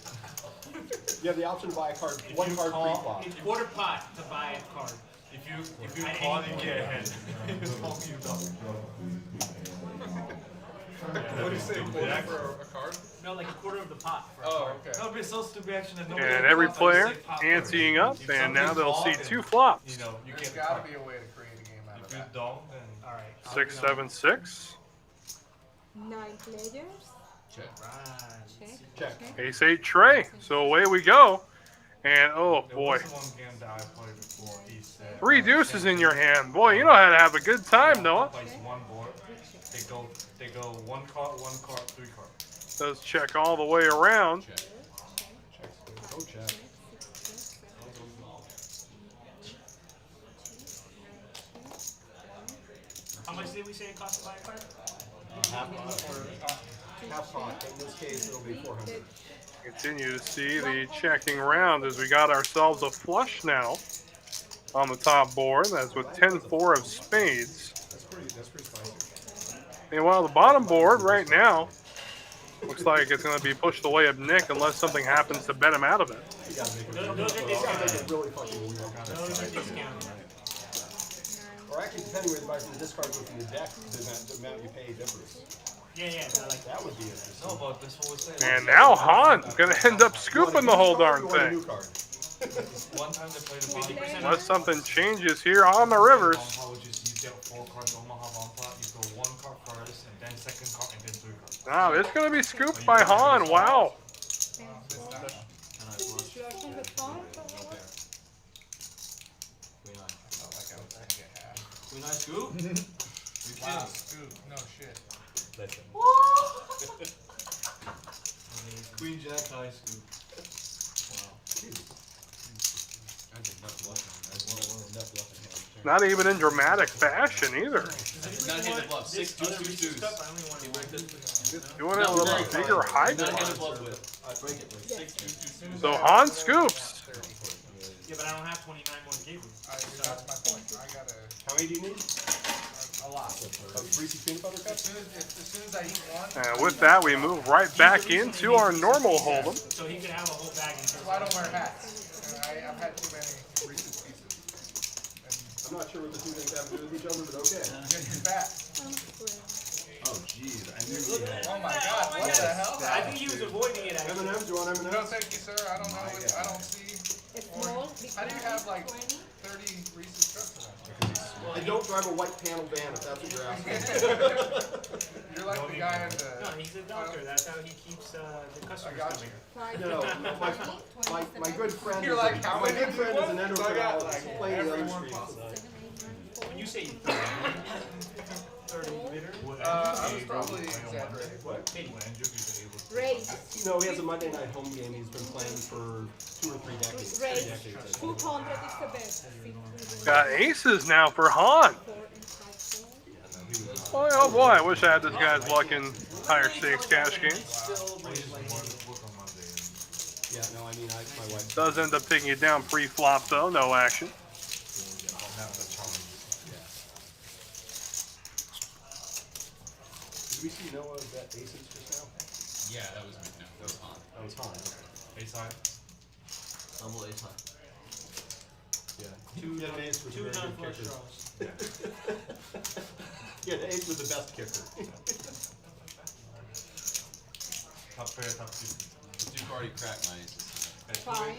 You have the option to buy a card, one card pre-flop. It's quarter pot to buy a card. If you call it, you get ahead. What do you say? Quarter for a card? No, like a quarter of the pot. For a Oh, card. okay. That would be so stupid action that nobody And else every wants, I player just say pop anteing first. up, If and now something's they'll see off, then, 2 flops. You know, you There's get gotta be a way to create a game out If of you that. don't, then All right. 6, 7, 6. 9 players. Check. Right. Check. Check. Ace 8 tray. So away we go. And oh there boy, was one game that I played before. He said 3 deuces in your hand. Boy, you know how to have a good time, Noah. Place one board. They go 1 card, 3 card. Does check all the way around. Check. Oh, check. How much did we say it cost to buy a card? Half pot. In this case, it'll be 400. Continue to see the checking round as we got ourselves a flush now on the top board. That's with 10-4 of spades. That's pretty spicy. Meanwhile, the bottom board right now looks like it's going to be pushed the way of Nick unless something happens to bet him out of it. You gotta make it Those are you gotta make discounted. it really fucking weird. Those are discounted. Or actually, depending where you buy from the discard go from the deck, the amount you pay differs. Yeah, I like That would be interesting. No, but this what we're saying. And now Han going to end up scooping the whole darn You want a thing. new card. One time they played the bottom. 50%. Unless something changes here on the rivers. Omaha would just you get 4 cards Omaha bomb pot. You go 1 card first, and then 2nd card, and then 3 cards. Now it's going to be scooped by Han. Wow. You are from the farm? We nice scoop. Wow, scoop. No shit. Queen Jack high scoop. Not even in dramatic fashion either. Not hit the bluff. 6 2 2 2s. Doing it a little bigger high Not hit board. the bluff with. Break it. 6 2 2 2. So Han scoops. Yeah, but I don't have 29 more to give you. That's my point. I gotta How many do you need? a lot. Reese's peanut butter As cups? soon as I eat one, And with that, we move right back into our normal hold'em. So he could have a whole bag in so I don't wear hats. And I've had too many Reese's Pieces. I'm not sure what the two things have to do with each other, but okay. And get you fat. Oh, jeez. I knew he had. Oh my god, what the hell? I think he was avoiding it actually. M&M's, do you want No, M&M's? thank you, sir. I don't know. I don't see. A small, big How do you bag, have like 20. 30 Reese's cups in I don't drive a white panel van, if that's what you're asking. that? You're like the guy in No, the. he's a doctor. That's how he keeps the customers got coming. Five, No, my good friend, You're like, how my many good friend is an people? So I got, endocrinologist like, playing the other everyone street. possible. 7, 8, 9, 4. When you say 30 liter, I was probably exaggerating. What? Raise. No, he has a Monday night home game he's been playing for 2 or 3 decades. 3 Raise. decades, I think. 200 is the best. Got aces now for Han. 4 and 5, 4. Boy, oh boy, I wish I had this guy's luck in higher stakes cash games. Yeah, no, I mean, my wife. Does end up taking it down pre-flop though, no action. Did we see Noah bet aces just now? Yeah, that was me. No, that was Han. That was Han. Ace high. Stumble ace high. Yeah. He had an ace with a two very good non-flush kicker. draws. Yeah, the ace was the best kicker. Top pair, top 2. Duke already cracked my aces. 5.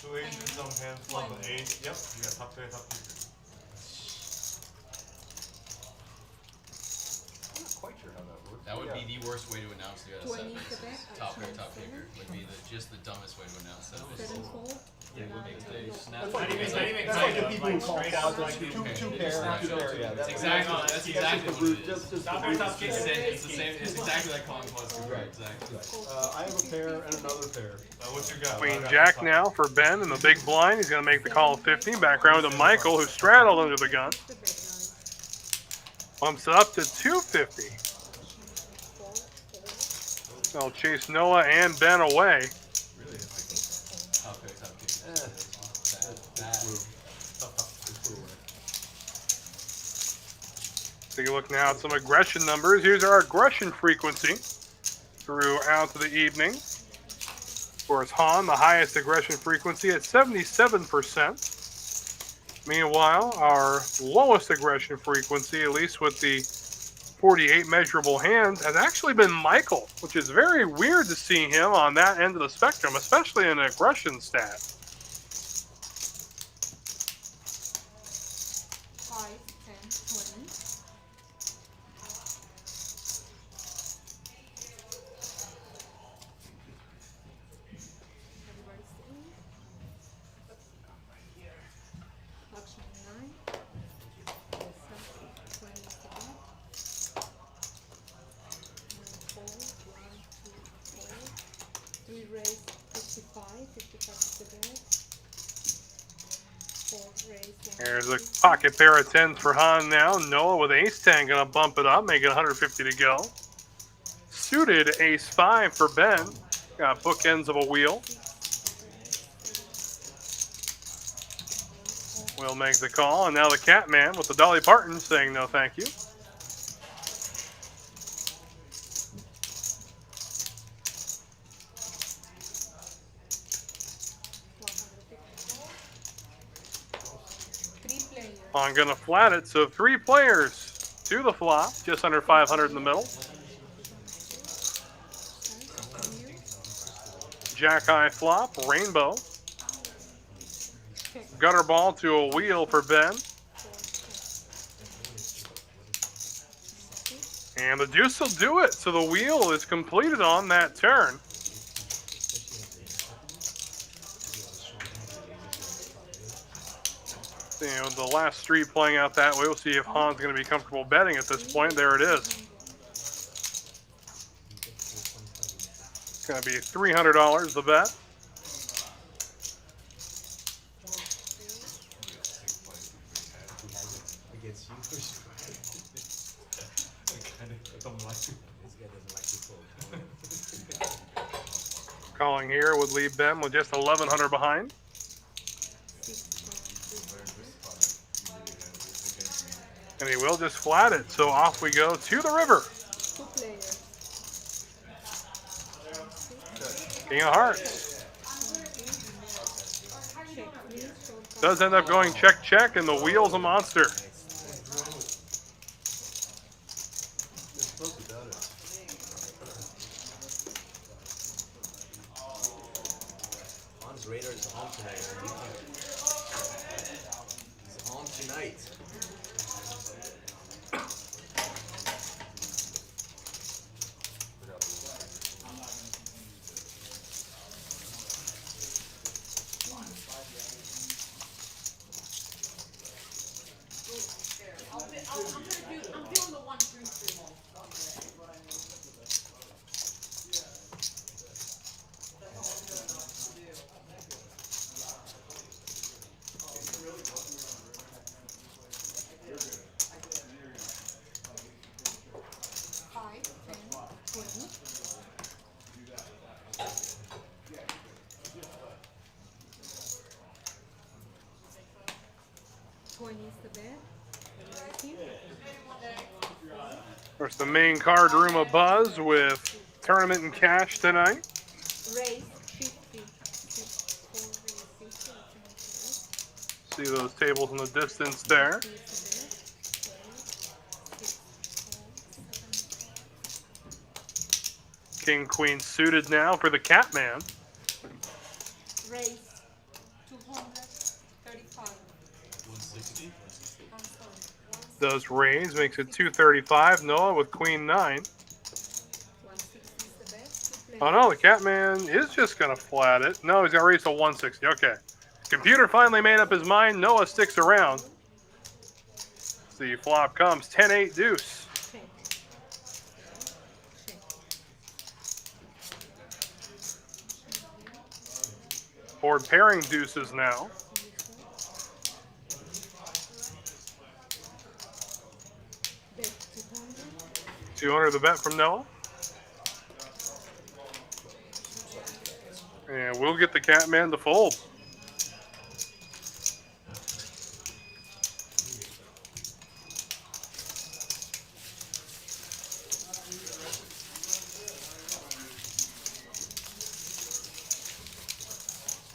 2 aces in some hands, flop an 8. Yep, you got top pair, top 2. I'm not quite sure how that works. That would be the worst way to announce the 20 set is the basis. best. Top pair, top 27. kicker would be just the dumbest way to announce that. 7, 4. They snap. That's like, Not even that's like kind the of, people who like, call straight up, closets like, two okay. pair, Snap two pair. showdown. Yeah, That's that's exactly that's that's just exactly the what root. it is. That's just Stop the right, root stop kicking. scale. It's the same. It's exactly like calling cluster. Right. Exactly. I have a pair and another pair. What you got? Queen Jack now for Ben in the big blind. He's going to make the call of 50. Back round to Michael, who straddled under the gun. The big guys. Bumps it up to 250. 4, 4. They'll chase Noah and Ben away. Top kick. Take a look now at some aggression numbers. Here's our aggression frequency throughout the evening. Of course, Han, the highest aggression frequency at 77%. Meanwhile, our lowest aggression frequency, at least with the 48 measurable hands, has actually been Michael, which is very weird to see him on that end of the spectrum, especially in an aggression stat. 5, 10, 20. Everybody's sitting. Auction 9. Yes, 20 is the bet. 4, 1, 2, 4. 3 raise 55. 55 is the bet. 4 raise 1. There's a pocket pair of 10s for Han now. Noah with ace 10 going to bump it up, make it 150 to go. Suited ace 5 for Ben. Got bookends of a wheel. Will make the call, and now the Catman with the Dolly Parton saying no thank you. I'm going to flat it, so 3 players to the flop, just under 500 in the middle. Jack high flop, rainbow. Gutter ball to a wheel for Ben. And the deuce will do it, so the wheel is completed on that turn. You know, the last street playing out that way. We'll see if Han's going to be comfortable betting at this point. There it is. It's going to be $300 the bet. Against you. I don't like it. This guy doesn't like to fold. Calling here would leave Ben with just 1,100 behind. And he will just flat it. So off we go to the river. 2 players. King of Hearts. Check, please. Does end up going check, check, and the wheel's a monster. Han's radar is on tonight. He's on tonight. I'm doing the 1 through 3. Of course, the main card room a buzz with tournament and cash tonight. Raise 50. 50. See those tables in the distance there. King, queen suited now for the Catman. Raise 235. 160. I'm sorry. Does raise, makes it 235. Noah with queen 9. 160 is the best. Oh no, the Catman is just going to flat it. No, he's going to raise to 160. Okay. Computer finally made up his mind. Noah sticks around. The flop comes 10-8 deuce. Check. Check. Board pairing deuces now. Bet 200. 200 the bet from Noah. And we'll get the Catman to fold.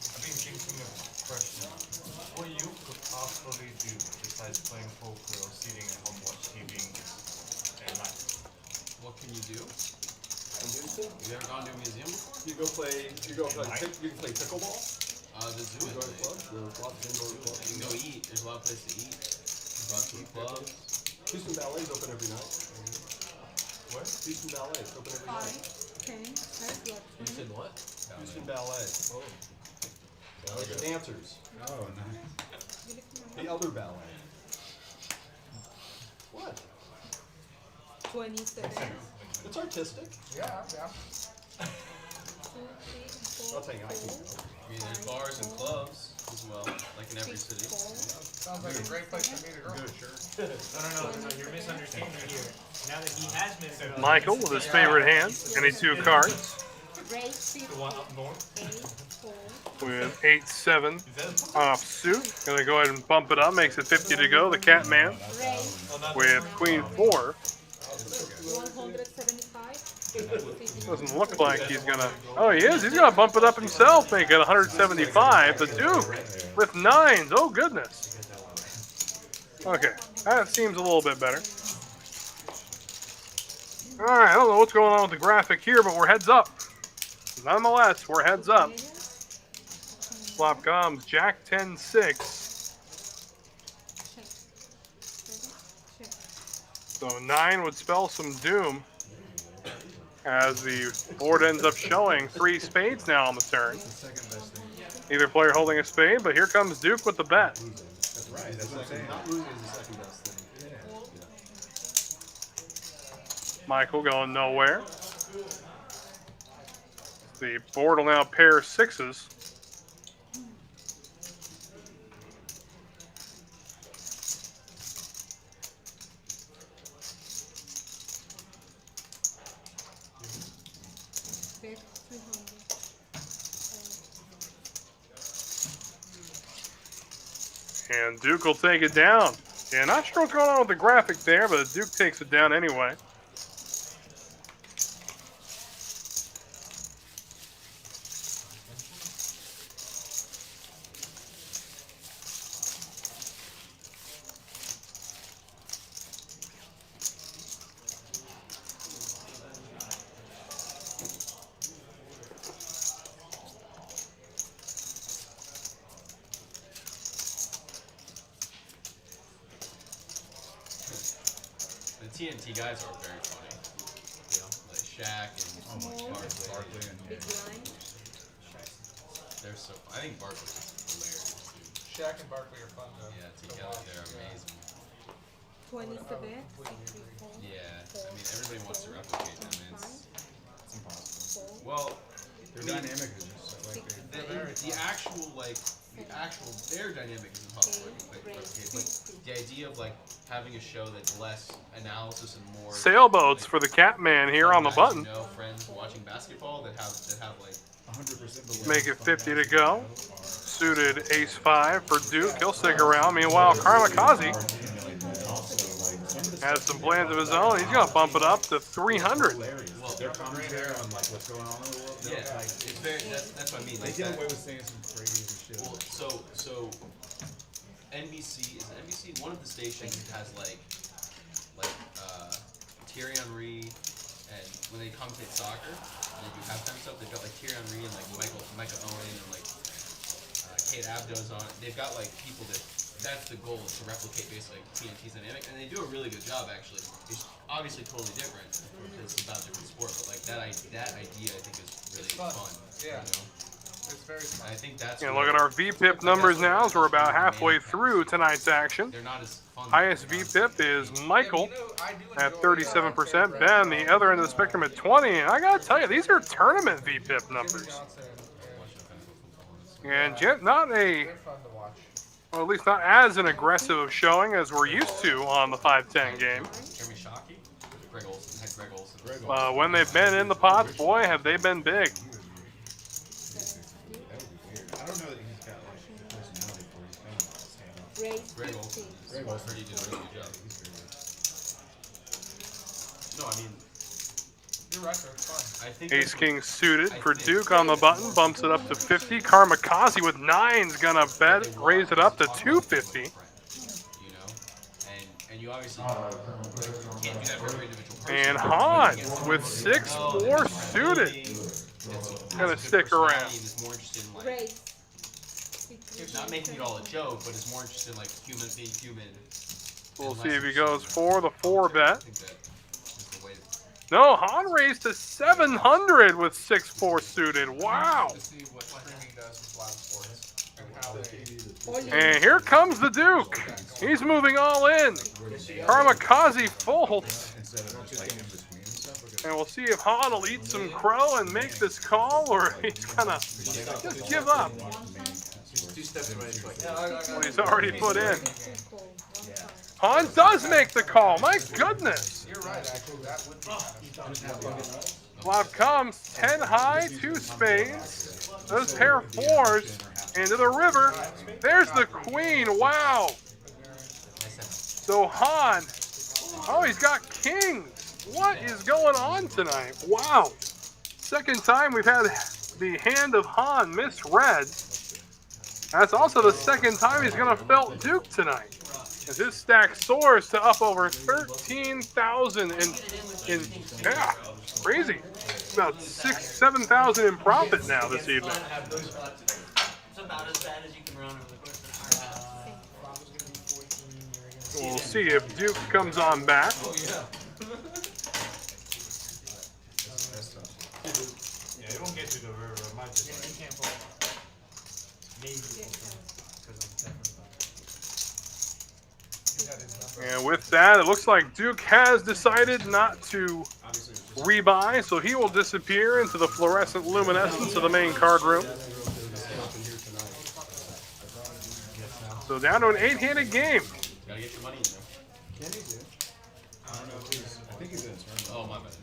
I've been thinking of a question. What you could possibly do besides playing poker or sitting at home watch TV at night? What can you do? In Houston? You ever gone to a museum before? You can play pickleball. The zoo Go to is clubs. There's lots of indoor clubs. You can go eat. There's a lot of places to eat. Lots of clubs. Houston Ballet's open every night. What? Houston Ballet is open every night. 5, 10, 5 lot. You said what? Houston Ballet. Oh. Like the dancers. Oh, nice. The other ballet. What? 27. It's artistic. Yeah. 2, 3, 4, I'll tell you, I can go. I mean, there's bars and clubs as well, like in every city. 4, Sounds like a great place to meet a girl. No, you're misunderstanding here. Now that he has met a girl, Michael with his favorite hand. Any two cards. raise The 50, one up north? 8, 4, With 8-7 offsuit. Gonna go ahead and bump it up. Makes it 50 to go. The Catman raise with Queen 4. 175. Doesn't look like he's gonna. Oh, he is. He's gonna bump it up himself. Make it 175. The Duke with 9s. Oh goodness. Okay, that seems a little bit better. All right, I don't know what's going on with the graphic here, but we're heads up. Nonetheless, we're heads up. Flop comes Jack 10-6. Check. So 9 would spell some doom. As the board ends up showing 3 spades now on the turn. Either player holding a spade, but here comes Duke with the bet. That's right. That's what I'm saying. Not losing is the second best thing. Michael going nowhere. The board will now pair 6s. Bet 300. And Duke will take it down. Yeah, not sure what's going on with the graphic there, but Duke takes it down anyway. The TNT guys are very funny. Like Shaq and Barkley. Big blind. They're so. I think Barkley's hilarious, dude. Shaq and Barkley are fun though. Yeah, together they're amazing. 27. 64. Yeah, I mean everybody wants to replicate them. It's impossible. well, Their dynamic is just like the actual their dynamic is impossible to replicate. But the idea of like having a show that's less analysis and more Sailboats for the Catman here on the guys button. You know, friends watching basketball that have like 100%. Make it 50 to go. Suited ace-5 for Duke. He'll stick around. Meanwhile, Karmakaze has some plans of his own. He's going to bump it up to 300. Their commentary on like what's going on in the world. yeah, it's very, that's what I mean. They Like get that, away with saying some crazy shit. well, so NBC is NBC one of the stations has like Thierry Henry, and when they commentate soccer, they do halftime stuff. They've got like Thierry Henry and like Micah Owen and like Kate Abdo's on. They've got like people that's the goal, is to replicate basically TNT's dynamic, and they do a really good job actually. It's obviously totally different. It's about a different sport, but like that idea I think is really fun. Yeah. You know? It's very fun. I think that's. And look at our VPIP numbers now, as we're about halfway through tonight's action. They're not as fun. Highest VPIP is Michael I do at enjoy, 37%. Ben, the other end of the spectrum, at 20%. And I gotta tell you, these are tournament VPIP numbers. And not a, They're fun to watch. or at least not as an aggressive showing as we're used to on the 5-10 game. Jeremy Shockey? Greg Olson. Had Greg Olson. When they've been in the pots, boy, have they been big. I don't know that he's got like the personality for his family to stand up. Greg Olson. Greg Olson did a really good job. No, I mean, You're right, though. It's fun. I think Ace King suited for Duke on the button, bumps it up to 50. Karmakazi with 9's gonna bet, raise it up to 250. You know, and you obviously can't do that for every individual person. And Han with 6-4 suited. Gonna stick around. Is more interested in like not making it all a joke, but is more interested in like human being human. We'll see if he goes for the 4 bet. I think that is the way. No, Han raised to 700 with 6-4 suited. Wow. To see what streaming does with live sports and how they. And here comes the Duke. He's moving all in. Karmakazi folds. Instead of just like in between and stuff. And we'll see if Han will eat some crow and make this call, or he's gonna just give up. 2 steps away. It's like, Well, he's already put in. Han does make the call. My goodness. You're right, actually. That would be kind of fun. Flop comes 10 high, 2 spades. Those pair of 4s into the river. There's the queen. Wow. So Han, oh, he's got kings. What is going on tonight? Wow. Second time we've had the hand of Han misread. That's also the second time he's going to felt Duke tonight. As his stack soars to up over 13,000 in yeah, crazy. About 7,000 in profit now this evening. It's about as bad as you can run over the course of an hour. We'll see if Duke comes on back. Yeah, it won't get to the river. It might just like, You can't pull. Maybe. Because I'm definitely And with that, it looks like Duke has decided not to rebuy, so he will disappear into the fluorescent luminescence of the main card room. So down to an 8-handed game. Gotta get your money in there. Can he do? I don't know if he's. I think he's in a tournament. Oh, my bad.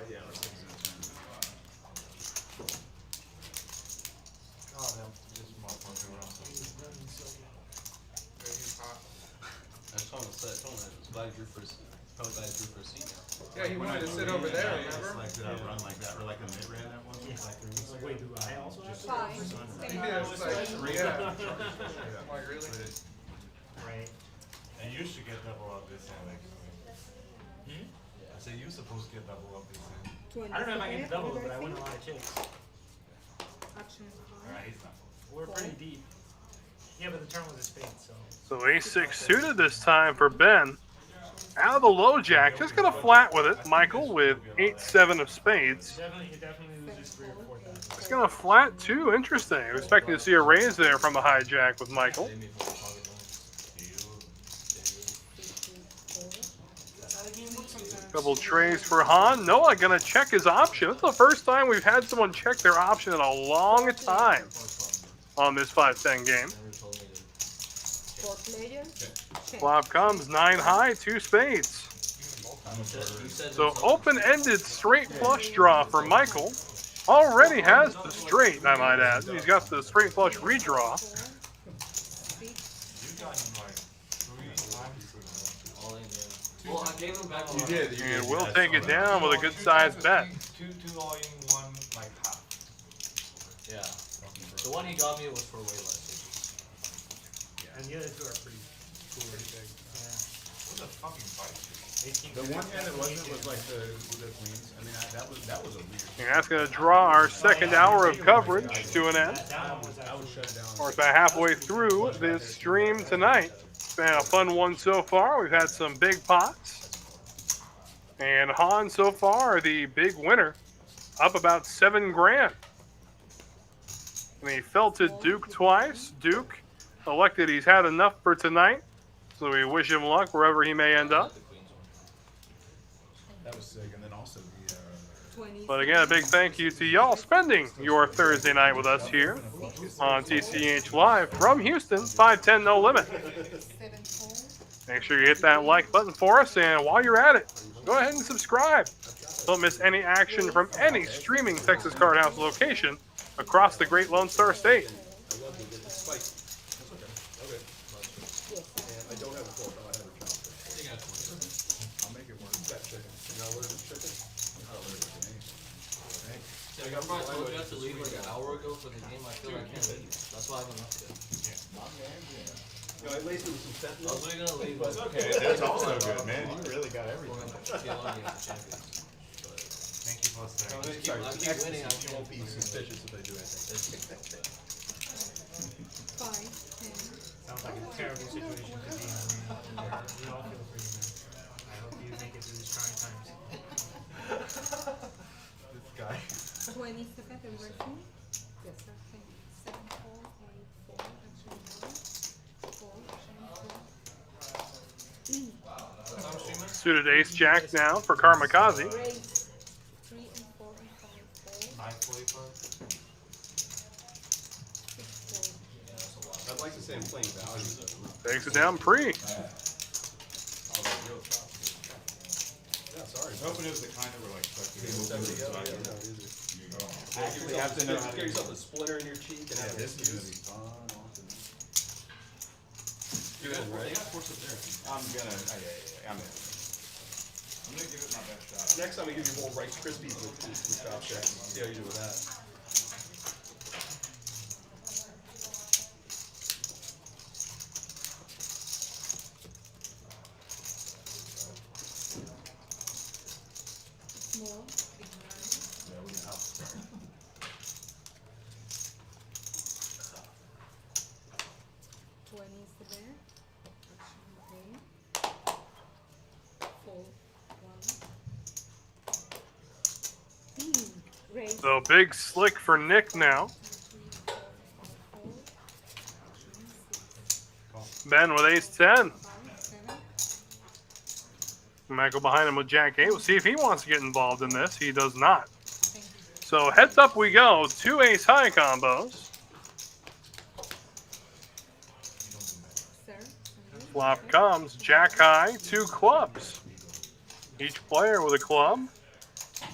Yeah, looks like he's in a tournament. oh, damn, this motherfucker around. I just want to say, I'm glad you drew for a seat. Probably glad you drew for a seat now. Yeah, he wanted to sit over there, It's remember? like, did I run like that? Or like a mid ran that one? Wait, do I also have to? Fine. He did. It's like, yeah. I'm like, really? Right. And you should get double up this hand next week. I said you're supposed to get double up this hand. I don't know if I can double it, but I win a lot of chicks. Alright, he's not. We're pretty deep. Yeah, but the turn was a spade, so. So ace-6 suited this time for Ben. Out of the low jack, just gonna flat with it. Michael with 8-7 of spades. He definitely loses 3 or 4 thousand. It's gonna flat too. Interesting. I'm expecting to see a raise there from the hijack with Michael. Double trays for Han. Noah gonna check his option. It's the first time we've had someone check their option in a long time on this 5-10 game. Flop comes 9 high, 2 spades. So open-ended straight flush draw for Michael. Already has the straight, I might add. He's got the straight flush redraw. You've gotten like 3 times. All in, yeah. Well, I gave him back a You lot. did. And we'll take it down with a good sized bet. Two all in, one like half. Yeah. The one he got me was for way less. And the other 2 are pretty cool, pretty big. Yeah. What the fucking fight? The one hand that wasn't was like the queens. I mean, that was a weird. And that's going to draw our second hour of coverage to an end. That one was I would shut it down. We're about halfway through this stream tonight. It's been a fun one so far. We've had some big pots. And Han so far, the big winner, up about $7 grand. And he fell to Duke twice. Duke elected he's had enough for tonight. So we wish him luck wherever he may end up. That was sick. And then also the 20. But again, a big thank you to y'all spending your Thursday night with us here on TCH Live from Houston, 510 No Limit. 7-4. Make sure you hit that like button for us, and while you're at it, go ahead and subscribe. Don't miss any action from any streaming Texas Card House location across the Great Lone Star State. I love the spike. That's okay. Okay. And I don't have a fork. I have a chopstick. I'll make it work. That chicken. You know allergic to chicken? Not allergic to me. I probably told you I had to leave like an hour ago for the game. I feel like I can't leave. That's why I haven't left yet. You know, I laced it with some I fentanyl. was really gonna leave. It's okay. That's also good, man. You really got everything. Thank you for No, saying. sorry, I it's keep ecstasy. winning, I You can't- won't be suspicious if I do anything. 5, 10. Sounds like a terrible situation to be in. We all feel for you, man. I hope you make it through these trying times. This guy. 22nd and working. Yes, sir. Thank you. 7, 4, 8, 4. Actually, 4. 4. Suited ace jack now for Karmakaze. Raise 3 and 4 and 5, 4. 945. 6, 4. I'd like to say I'm playing value, but Takes it down pre. yeah, sorry. I was hoping it was the kind that were like stuck There together. we go. So I Yeah, don't no, know. it is. You know. Actually, have to know how to get use yourself it. a splinter in your cheek and Yeah, have this this is gonna use. be fun. Awesome. You guys, They right? got force up there. I'm gonna. I'm in. I'm gonna give it my best shot. Next time I give you more Rice Krispies with Stop Shack. See how you do with that. Small. Yeah, we can help. 20 is the bear. Action, okay. 4, 1. Raise. So big slick for Nick now. 2, 3, 4, 5, 4. Action, 6, Ben with ace 10. 5, 7. Michael behind him with jack 8. We'll see if he wants to get involved in this. He does not. Thank you. So heads up we go. 2 ace high combos. Sir. Flop comes jack high, 2 clubs. Each player with a club.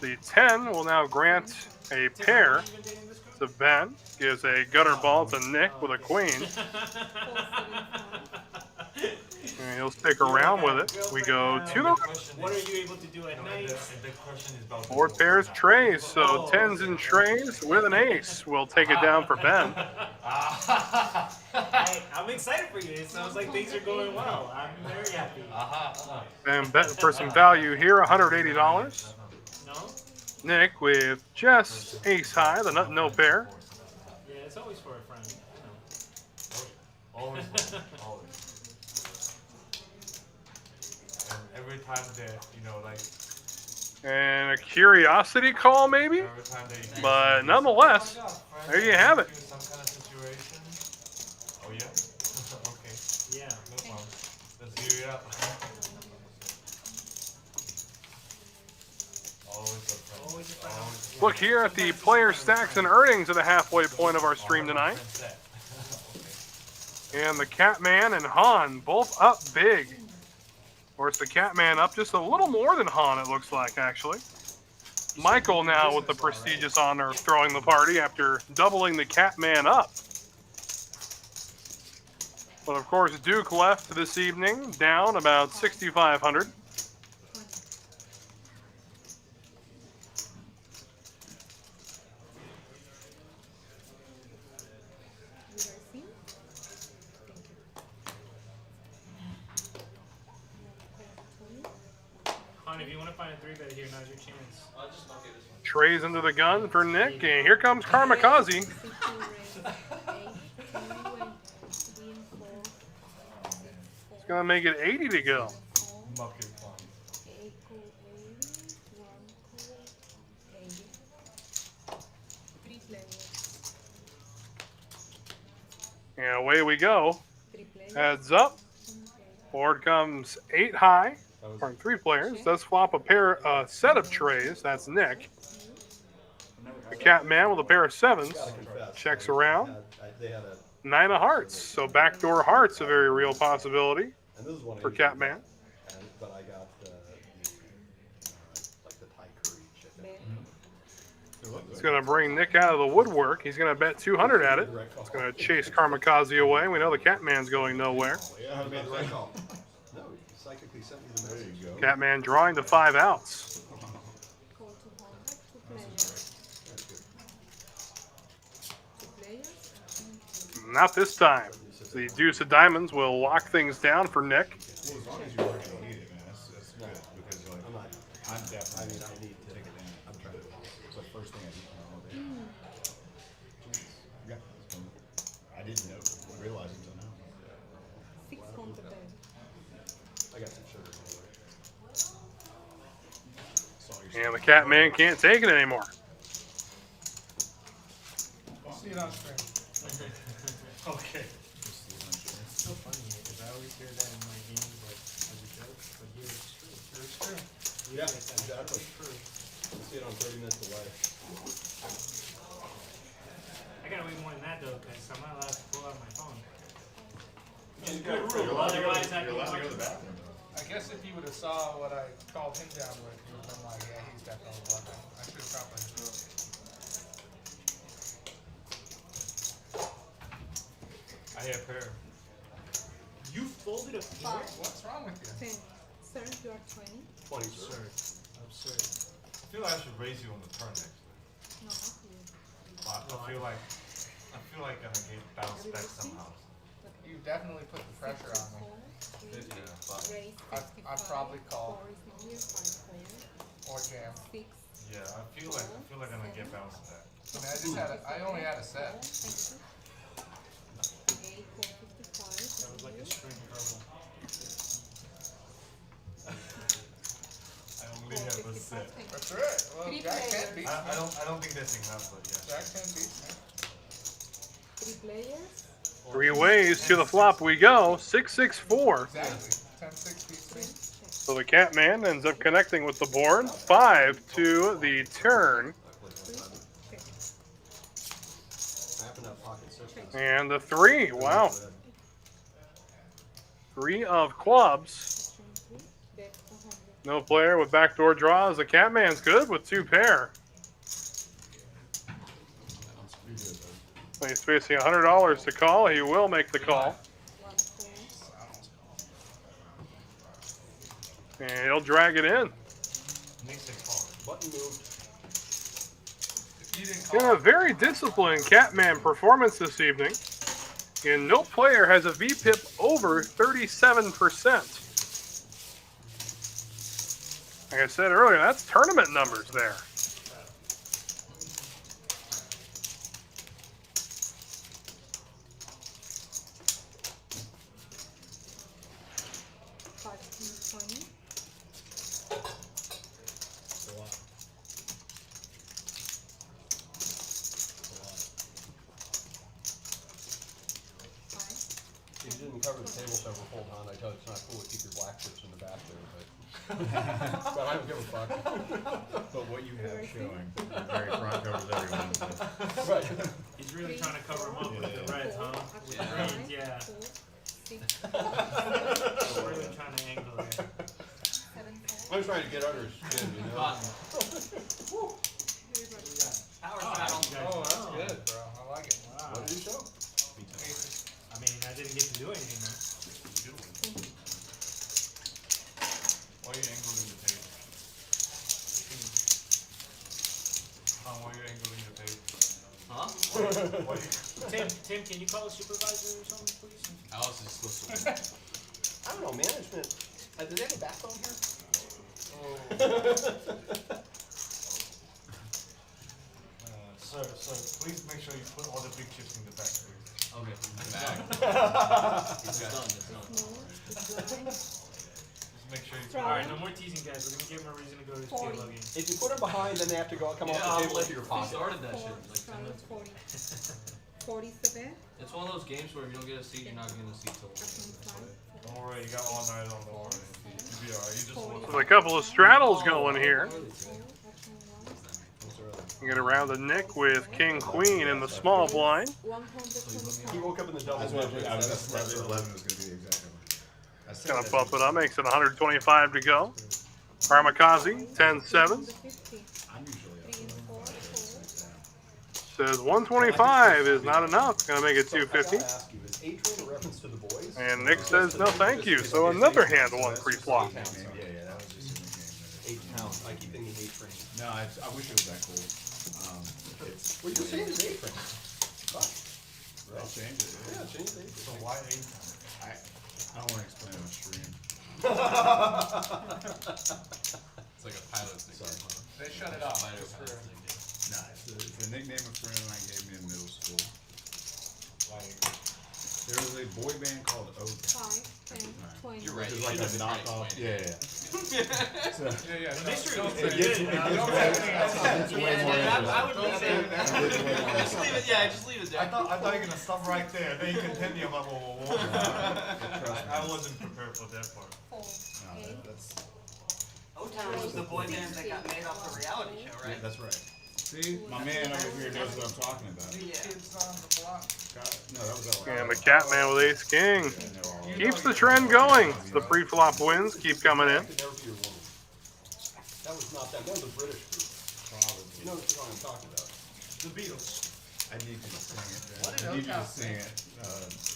The 10 will now grant a pair to Ben. Gives a gutter ball to Nick with a queen. 4, 7, 5. And he'll stick around with it. We go to the What are you able to do at night? And the question is about four pairs trays. So 10s and trays with an ace. We'll take it down for Ben. I'm excited for you. It sounds like things are going well. I'm very happy. And betting for some value here, $180. No? Nick with just ace high, the nut no pair. Yeah, it's always for a friend. Always, always. And every time that, you know, like, And a curiosity call maybe? every time they. But nonetheless, Oh my God, friend, there you have it. in some kind of situation. Oh yeah. Okay. Yeah. No problem. Let's hear it up. Always a friend. Always a friend. Always a Look here at the player stacks and earnings at the halfway point of our stream tonight. And the Catman and Han both up big. Of course, the Catman up just a little more than Han, it looks like, actually. Michael now with the prestigious honor of throwing the party after doubling the Catman up. But of course, Duke left this evening, down about 6,500. Reversing. Hon, if you want to find a 3-bet here, now's your chance. I'll just not get this one. Trays into the gun for Nick, and here comes Karmakaze. 6, 2, raise. 8, 2, and 3 and 4. 6, 4. It's gonna make it 80 to go. 4. Muck your fun. 8 cool 80, 1 cool 80. 3 players. And away we go. 3 players. Heads up. Board comes 8 high. Or 3 players. Does flop a set of trays. That's Nick. The Catman with a pair of 7s. Gotta confess, Checks I around. they had a, 9 of hearts. So backdoor hearts a very real possibility and this is one I for usually Catman. get, but I got like the Thai curry chicken. He's going to bring Nick out of the woodwork. He's going to bet 200 at it. He's going to chase Kamikaze away. We know the Catman's going nowhere. Yeah, I made the right call. No, he psychically sent me the message. There you go. Catman drawing to 5 outs. Call 200. 2 players. 2 players. Not this time. The deuce of diamonds will lock things down for Nick. Well, as long as you weren't gonna need it, man, that's good, because like, I'm not. I'm definitely. I need to take it down. I'm trying to. It's the first thing I eat all day. Yeah. I didn't realize until now. 6 counter bed. I got some sugar anyway. And the Catman can't take it anymore. See it on stream. Okay. It's so funny because I always hear that in my games, like as a joke, but here it's true. It's true. Yeah, exactly. You see it on 30 minutes away. I gotta wait more than that though, because I'm not allowed to pull out my phone. You're allowed to go to the bathroom, though. I guess if you would have saw what I called him down with, you would have been like, yeah, he's definitely bluffing. I should have probably. I have pair. You folded a pair? 5. What's wrong with you? 10. Sir, you are 20. 20, sir. Absurd. I feel like I should raise you on the turn next. No, not you. I feel like I'm gonna get bounced back somehow. You definitely put the pressure on me. Raise I probably call 4 is not here. 5 or jam. 6. Yeah, I feel like I'm gonna get bounced back. I mean, I only had a set. 8, 4, 55. That was like a string trouble. I only have a set. That's right. Well, 3 Jack 10 players. beats I don't think that's enough, but yeah. Jack 10 beats me. 3 players. 3 ways to the flop we go. 6-6-4. Exactly. 10-6 beats me. So the Catman ends up connecting with the board. 5 to the turn. I happen to have pocket sixes. And the 3. Wow. 3 of clubs. Bet 100. No player with backdoor draws. The Catman's good with 2 pair. He's facing $100 to call. He will make the call. 1 4. And he'll drag it in. Makes it call. Button moved. If you didn't In call, a very disciplined Catman performance this evening. And no player has a VPIP over 37%. Like I said earlier, that's tournament numbers there. If you didn't cover the table several full on, I tell you it's not cool to keep your black chips in the back there, but but I don't give a fuck. But what you have showing, the very front covers everyone. Right. He's really trying to cover him up with the reds, huh? With the Yeah. greens, yeah. 4, 6, He's really trying to angle it. 7, 4. I'm trying to get under his skin, you know? Power straddle. oh, that's good, bro. I like it. Wow. What did you show? I mean, I didn't get to do anything, man. Why are you angling the tape? Why are you angling the tape? Huh? Why are you... Tim, can you call a supervisor or something, please? Alice is supposed to win. I don't know, management. Do they have a backbone here? Sir, please make sure you put all the big chips in the back, please. Okay, I'm back. It's done, it's done. Small, Just make sure you put Alright, no more teasing, guys. We're gonna give him a reason to go to his PLO game. If you put them behind, then they have to go come off Yeah, the table like, into your who pocket. started that shit? 4, Like 10 straddle minutes ago. 40. 47. It's one of those games where if you don't get a seat, you're not getting a seat till Don't worry, you got all night on the horn. You'll be alright. You just want There's a couple of straddles going here. You get around the Nick with King Queen in the small blind. 125. He woke up in the double. That's what I was just about to say 11 was going to be the exact number. I said Gonna that bump it you- up, makes it 125 to go. Karmakaze, 10-7. I'm usually up. 3 and 4. Says 125 is not enough. Gonna make it So I 250. gotta ask you, is A-Train a reference to the boys? And Nick says no thank you. So another hand one pre-flop. Yeah, that was just in the game. 8 pounds. I keep thinking A-Train. No, I wish it was that cool. It's, Well, you're saying it's A-Train. Fuck. I'll change it. Yeah, change it. So why 8? I don't want to explain it on stream. It's like a pilot's nickname. Huh? They shut it off. Fighter just for- pilot's nickname. Nah, it's a nickname a friend of mine gave me in middle school. Like, There was a boy band called O. 5, 10, 20. You're right. Which is You like a shouldn't have been trying knockoff. to Yeah, explain yeah. So, Yeah, The no, mystery don't was say pretty it. good. it's way more I would leave it. Just leave it. Yeah, just leave it there. I thought you were gonna stop right there. Then you continue. I'm like, whoa. I wasn't prepared for that part. 4, No, 8. that's O-Town was the boy band that got made off the reality show, right? that's right. See, my man over here knows what I'm talking about. Yeah. Kids on the block. No, that was Ella. And the Catman with Ace King. I know all Keeps the trend going. The pre-flop wins keep coming in. That could never be your woman. That was not that. That was a British group. Probably. You know what song I'm talking about? The Beatles. I need you to sing it. What did I need you to O-Town sing it.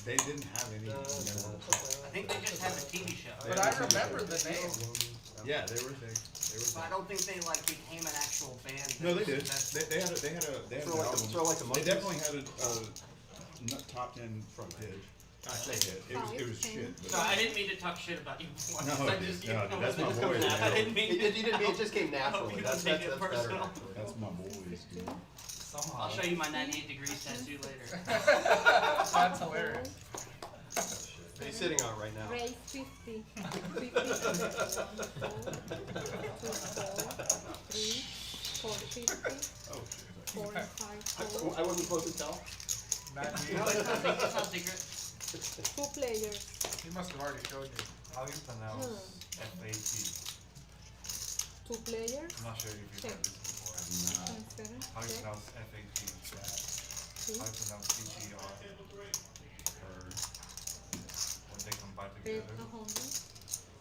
They didn't have any memorable songs. I think they just had the TV show. But I remember the name. Yeah, they were big. But I don't think they like became an actual band. No, they did. That's- They had an album. Sort of like the They Monkees. definitely had a top 10 front page. I say it. It was shit. So I didn't mean to talk shit about you before. No, I it just, did- no, you know, that's my it's boy, coming out. man. I didn't mean It didn't mean, it just came I hope naturally. you That's don't take it better. personal. Actually. That's my boys, dude. Somehow. I'll show you my 98 degrees tattoo later. That's hilarious. What are you sitting on right now? Raise 50. 50. 4, 2, 4, 3, 4, 50. Oh, shit. 4 and 5, 4. I wasn't supposed to tell. No, it's not secret. 2 players. He must have already showed you. How do you pronounce FAT? 2 players. I'm not sure if you've heard this before. Nah. 10, 7. How do you Check. pronounce FAT? How do you pronounce CTR? When they combine Raise together? 100.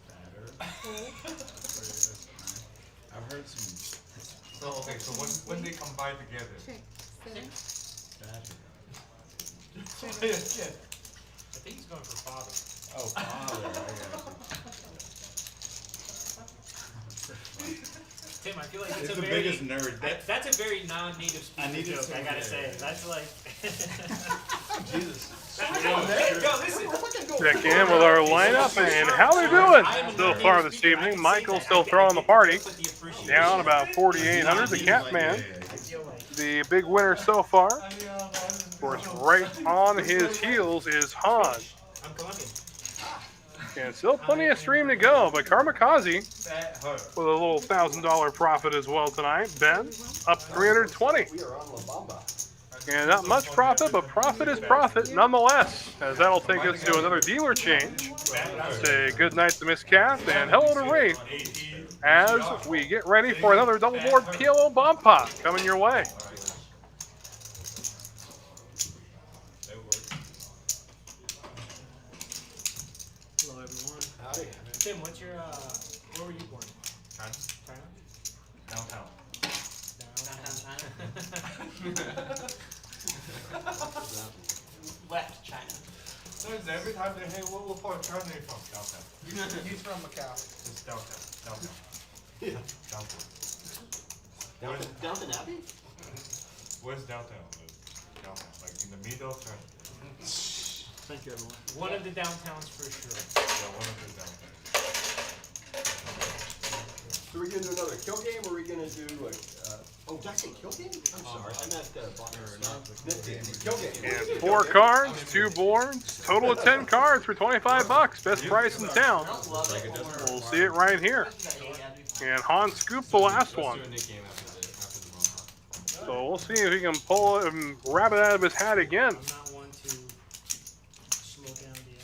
Batter. 4. I've heard some So okay, so when they combine together. Check. 7. batter. 7. I think he's going for father. Oh, father. I got you. Tim, I feel like It's it's the a very, biggest nerd. that's a very non-native I speaker needed joke, some- I gotta say. yeah. That's like... Jesus. Yo, listen. Check in with our lineup and how they're doing. So far this evening, Michael's still throwing the party. Down about 4,800. The Catman, the big winner so far. Of course, right on his heels is Han. I'm Colombian. And still plenty of stream to go, but Karmakaze That hurt. with a little $1,000 profit as well tonight. Ben up 320. We are on La Bamba. And not much profit, but profit is profit nonetheless, as that'll take us to another dealer change. Say good night to Miss Kath and hello to Wraith as we get ready for another double board PLO bomb pot coming your way. Hello, everyone. Howdy. Tim, what's your, where were you born? China? China? Downtown. Downtown China. Left China. There's every time they hey, what part of China are you from? Downtown. He's from Macau. It's downtown. Downtown. Yeah. Downtown. Downton Abbey? Where's downtown? Downtown. Like in the middle of China. Thank you, everyone. One of the downtowns for sure. Yeah, one of the downtown. So we're gonna do another kill game, or are we gonna do like, oh, did I say kill game? I'm sorry, I meant, kill game. And 4 cards, 2 boards, total of 10 cards for 25 bucks. Best price in town. I don't love it when we're- We'll see it right here. Yeah, yeah, And Han scooped the last one. Let's do a Nick game after the bomb. So we'll see if he can pull it and grab it out of his hat again. I'm not one to slow down the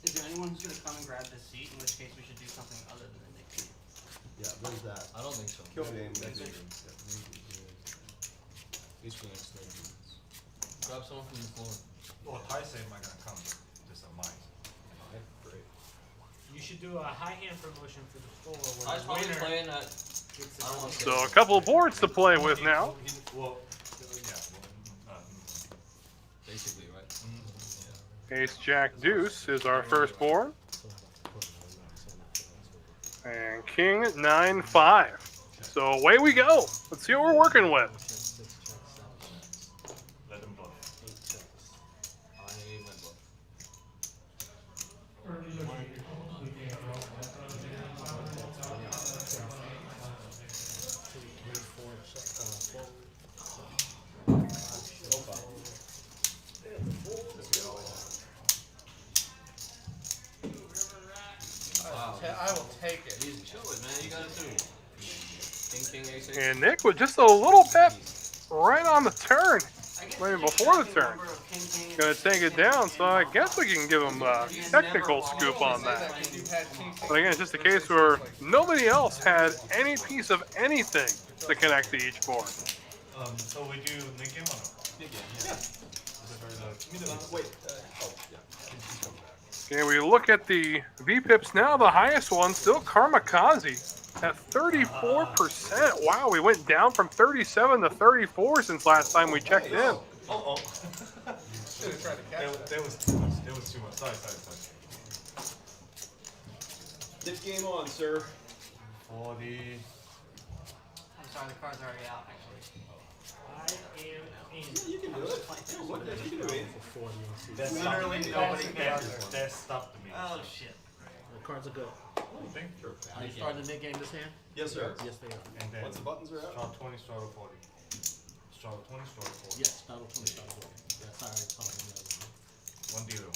Is there anyone who's gonna come and grab this seat? In which case, we should do something other than the Nick game. Yeah, there's that. I don't think so. Kill game. He's for the next 30 minutes. Grab someone from the floor. Well, Tyson am I gonna come? Just a mic. Great. You should do a high hand promotion for the floor. I was Where probably the winner playing at. gets I don't want to So a couple of boards to play with now. Well, yeah. Basically, right? Ace, Jack, Deuce is our first board. And King, 9, 5. So away we go. Let's see what we're working with. Let them bluff. I went bluff. Wow. I will take it. Easy. Show it, man. You got it too. King, ace, ace. And Nick with just a little bit right on the turn. Maybe before the turn. Gonna take it down, so I guess we can give him a technical scoop on that. But again, it's just a case where nobody else had any piece of anything to connect to each board. So we do Nick game or no? Nick game, yeah. Wait, oh, yeah. Okay, we look at the VPIPs now. The highest one still Kamikaze at 34%. Wow, we went down from 37 to 34 since last time we checked in. Oh. Should have tried to catch that. There was too much. Sorry. Nick game on, sir. 40. I'm sorry, the card's already out, actually. I am in. Yeah, you can do it. Yeah, what the heck you can do it? That's Literally nobody cares. That stopped me. Oh, shit. The cards are good. Think? Sure. Are you starting the Nick game this hand? Yes, sir. Yes, they are. And then Once the buttons are out. straw 20, straw 40. Straw 20, straw 40. Yes, battle 20, battle 40. That's how I saw it. One dealer.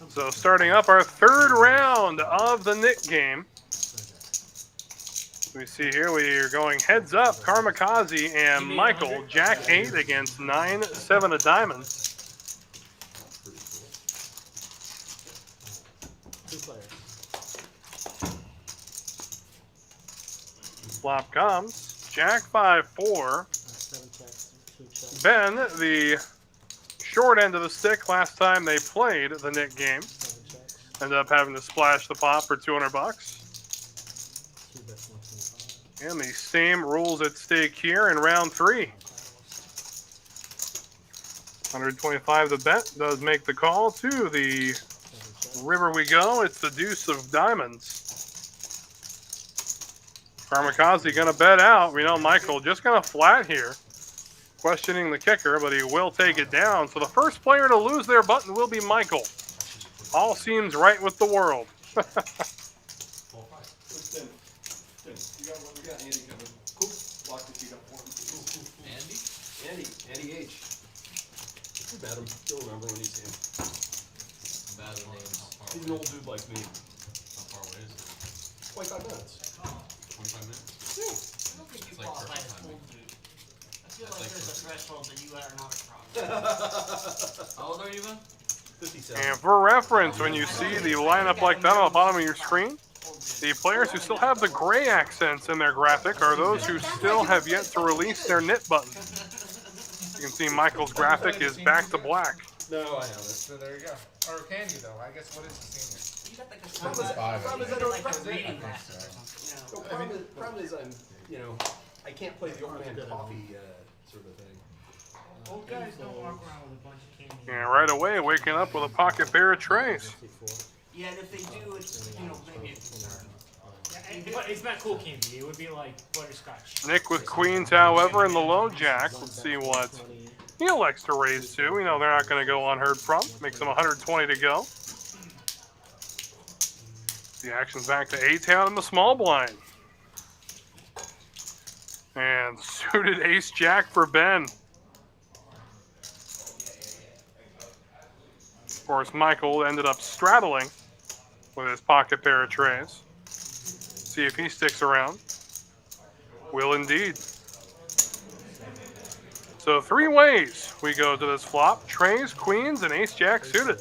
So starting up our third round of the Nick game. We see here we are going heads up, Kamikaze and Michael, Jack 8 against 9, 7 of diamonds. Two players. Flop comes, Jack 5, 4. 7 checks, 2 checks, Ben, the short end of the stick last time they played the Nick game. 7 checks, Ended up having to splash the pot for $200. 2 bets, 125. And the same rules at stake here in round 3. 125 the bet does make the call to the 7 checks, river we go. It's the deuce of diamonds. Kamikaze gonna bet out. We know Michael just gonna flat here. Questioning the kicker, but he will take it down. So the first player to lose their button will be Michael. All seems right with the world. We got Andy coming. Cool. Lock the sheet up for him. Andy H. You met him. You'll remember when you see him. Bad with names. He's an old dude like me. How far away is it? 25 minutes. 25 minutes? I don't think you It's like qualify perfect as timing. old dude. I feel That's like like there's a perfect. threshold that you are not across. How old are you, man? 57. And for reference, when you see the lineup like that on the bottom of your screen, the players who still have the gray accents in their graphic are those who still have yet to release their knit button. You can see Michael's graphic is back to black. No, I haven't. So there you go. Or can you though? I guess what is the senior? You got like a Problem is- smart, problem is I you don't- got like a problem is- reading glasses or something. No, problem is I'm, I can't play the old man coffee sort of thing. Old guys don't walk around with a bunch of candy. And right away, waking up with a pocket pair of trays. Yeah, and if they do, it's, maybe a concern. Yeah, but it's not cool candy. It would be like butterscotch. Nick with queens, however, in the low jack. Let's see what he elects to raise to. We know they're not going to go unheard from. Makes them 120 to go. The action's back to A-Town in the small blind. And suited ace-jack for Ben. Of course, Michael ended up straddling with his pocket pair of trays. See if he sticks around. Will indeed. So 3 ways we go to this flop. Trays, queens, and ace-jack suited.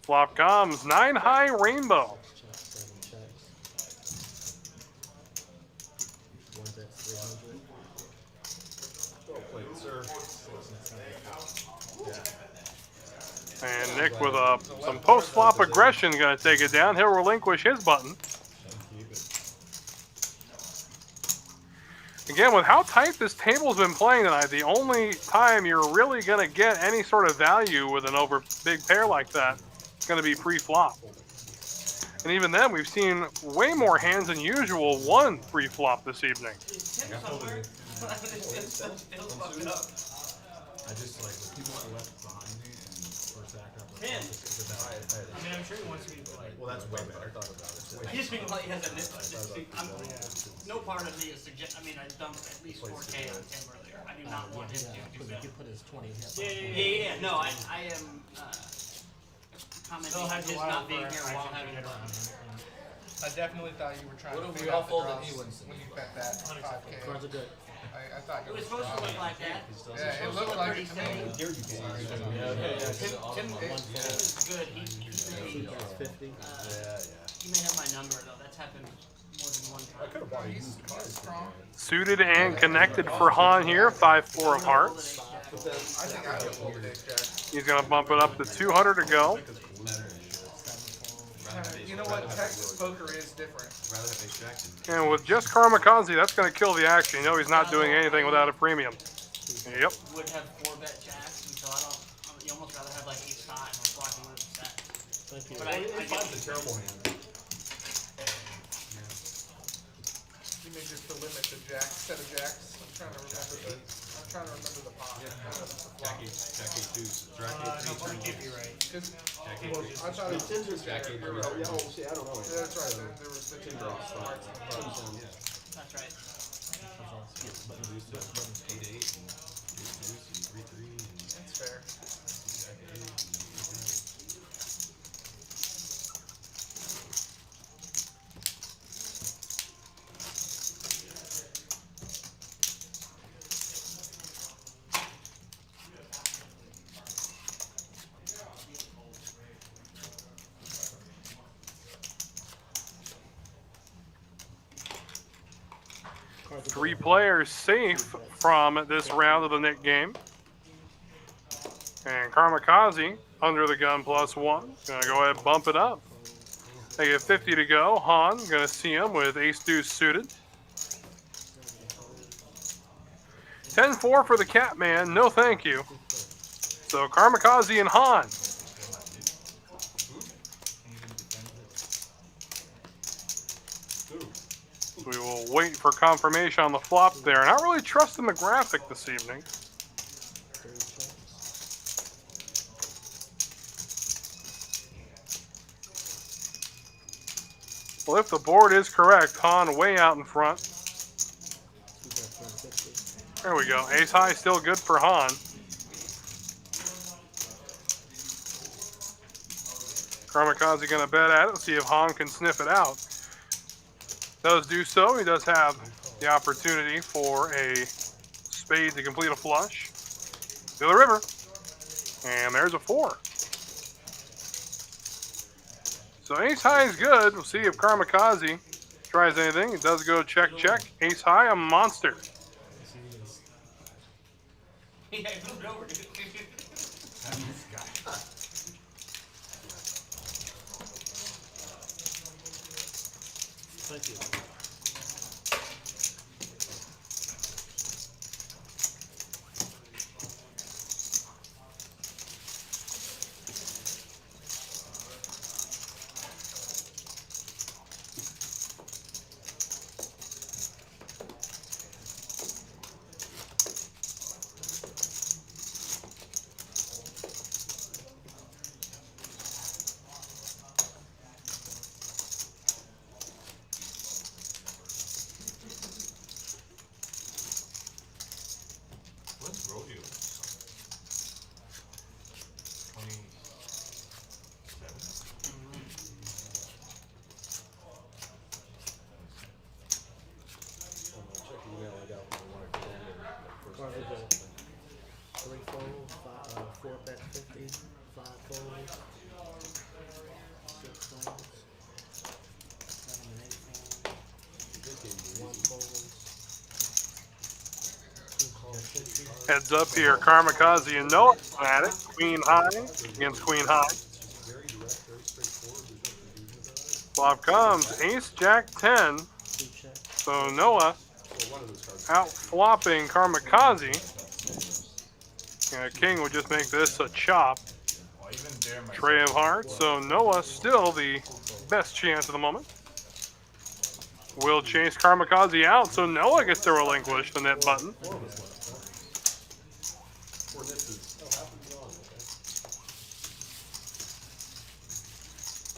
Flop comes 9 high rainbow. Check, 7 checks. One's at 300. Well played, sir. 6 and 7. And Nick with some post-flop aggression going to take it down. He'll relinquish his button. Again, with how tight this table's been playing tonight, the only time you're really going to get any sort of value with an over big pair like that is going to be pre-flop. And even then, we've seen way more hands than usual won pre-flop this evening. Is Tim somewhere? It's still fucked up. I just like the people that left behind me and first act up. Tim! I mean, I'm sure he wants to be polite. Well, that's way better. I thought about it. I just mean like he has a no part of me is suggest. I mean, I dumped at least 4K on Tim earlier. I do not want him to do that. You put his 20 hits. Yeah. No, I am commenting on his not being here while having fun. I definitely thought you were trying What to if we figure all out the fold and draws he wins? when you bet that 5K. Cards are good. I thought It you was were supposed to look like that. Yeah, it looked like it to me. Here you can. Tim is good. He may, 50. he may have my number though. That's happened more than one time. I could have bought a He's used car. strong. Suited and connected for Han here, 5-4 of hearts. I think I would hold it, Jack. He's going to bump it up to 200 to go. You know what? Texas poker is different. Rather have ace jack than And with just Karmakaze, that's going to kill the action. You know he's not doing anything without a premium. Yep. Would have 4-bet jacks, and so I don't. You almost rather have like ace high and I'm blocking one of the set. Thank you. But I It's get a terrible hand. You may just limit the jack, set of jacks. I'm trying to remember the pot. Jack A2s. Jack No, A3 point turns. can't be right. I Jack A3. thought it was Tinder Jack eight, or, yeah, oh, see, I don't know. Yeah, that's right. There was the Tinder hearts and clubs. that's right. 8-8 and ace deuce and 3-3 and That's fair. jack A8. Cards are 3 good. players safe from this round of the Nick game. And Karmakaze under the gun +1. Gonna go ahead and bump it up. They get 50 to go. Han gonna see him with ace deuce suited. 10-4 for the Catman. No thank you. So Karmakaze and Han. We will wait for confirmation on the flop there. Not really trusting the graphic this evening. 3 checks. Well, if the board is correct, Han way out in front. He's at 350. There we go. Ace high still good for Han. Karmakaze gonna bet at it. See if Han can sniff it out. Does do so. He does have the opportunity for a spade to complete a flush. To the river. And there's a 4. So ace high is good. We'll see if Karmakaze tries anything. It does go check, check. Ace high, a monster. Yeah, I moved over, dude. Thank you. Heads up here, Kamikaze and Noah at it. Queen high against queen high. Flop comes ace jack 10. So Noah out flopping Kamikaze. And king would just make this a chop. Tray of hearts. So Noah still the best chance at the moment. Will chase Kamikaze out, so Noah gets to relinquish the net button.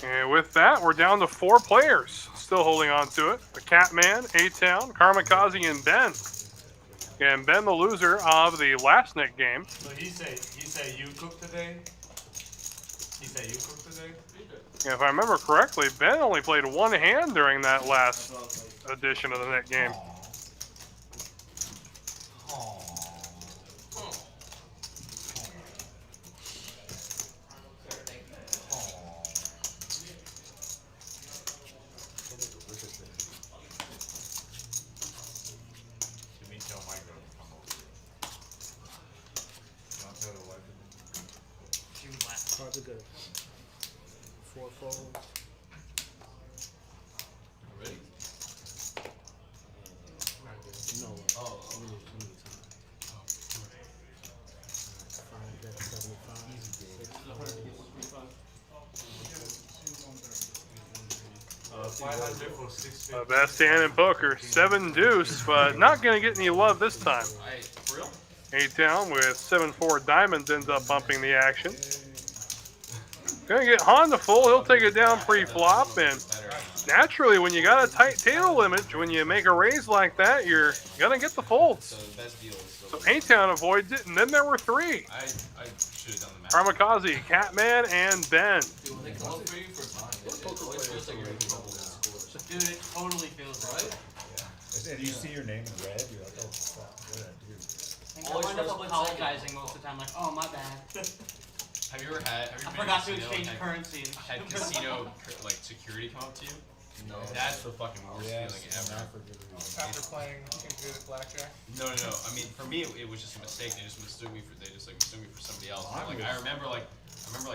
And with that, we're down to 4 players still holding on to it. The Catman, A-Town, Kamikaze, and Ben. And Ben, the loser of the last net game. So he say you cook today? He said you cook today? And if I remember correctly, Ben only played 1 hand during that last edition of the net game. Cards are good. 4 folds. Ready? No. Oh. We need time. 5 bet 75. 500 for 650. Best hand in poker, 7 deuce, but not going to get any love this time. For real? 8-down with 7-4 diamonds ends up bumping the action. Gonna get Honda full, he'll take it down pre-flop, and naturally when you got a tight table image, when you make a raise like that, you're gonna get the folds. So the best deal is So 8-down avoids it, and then there were 3. I should have done the math. Kamikaze, Catman, and Ben. Dude, when they come up for you for time, it always feels like you're in trouble with scores. Dude, it totally feels right. And you see your name in red, you're like, oh, fuck, what did I do? I wind up apologizing most of the time, like, oh, my bad. Have you ever had? I forgot to exchange currency. Had casino like security come up to you? No. That's the fucking worst feeling ever. After playing intuitive blackjack. No. I mean, for me, it was just a mistake. They just mistook me for somebody else. Like I remember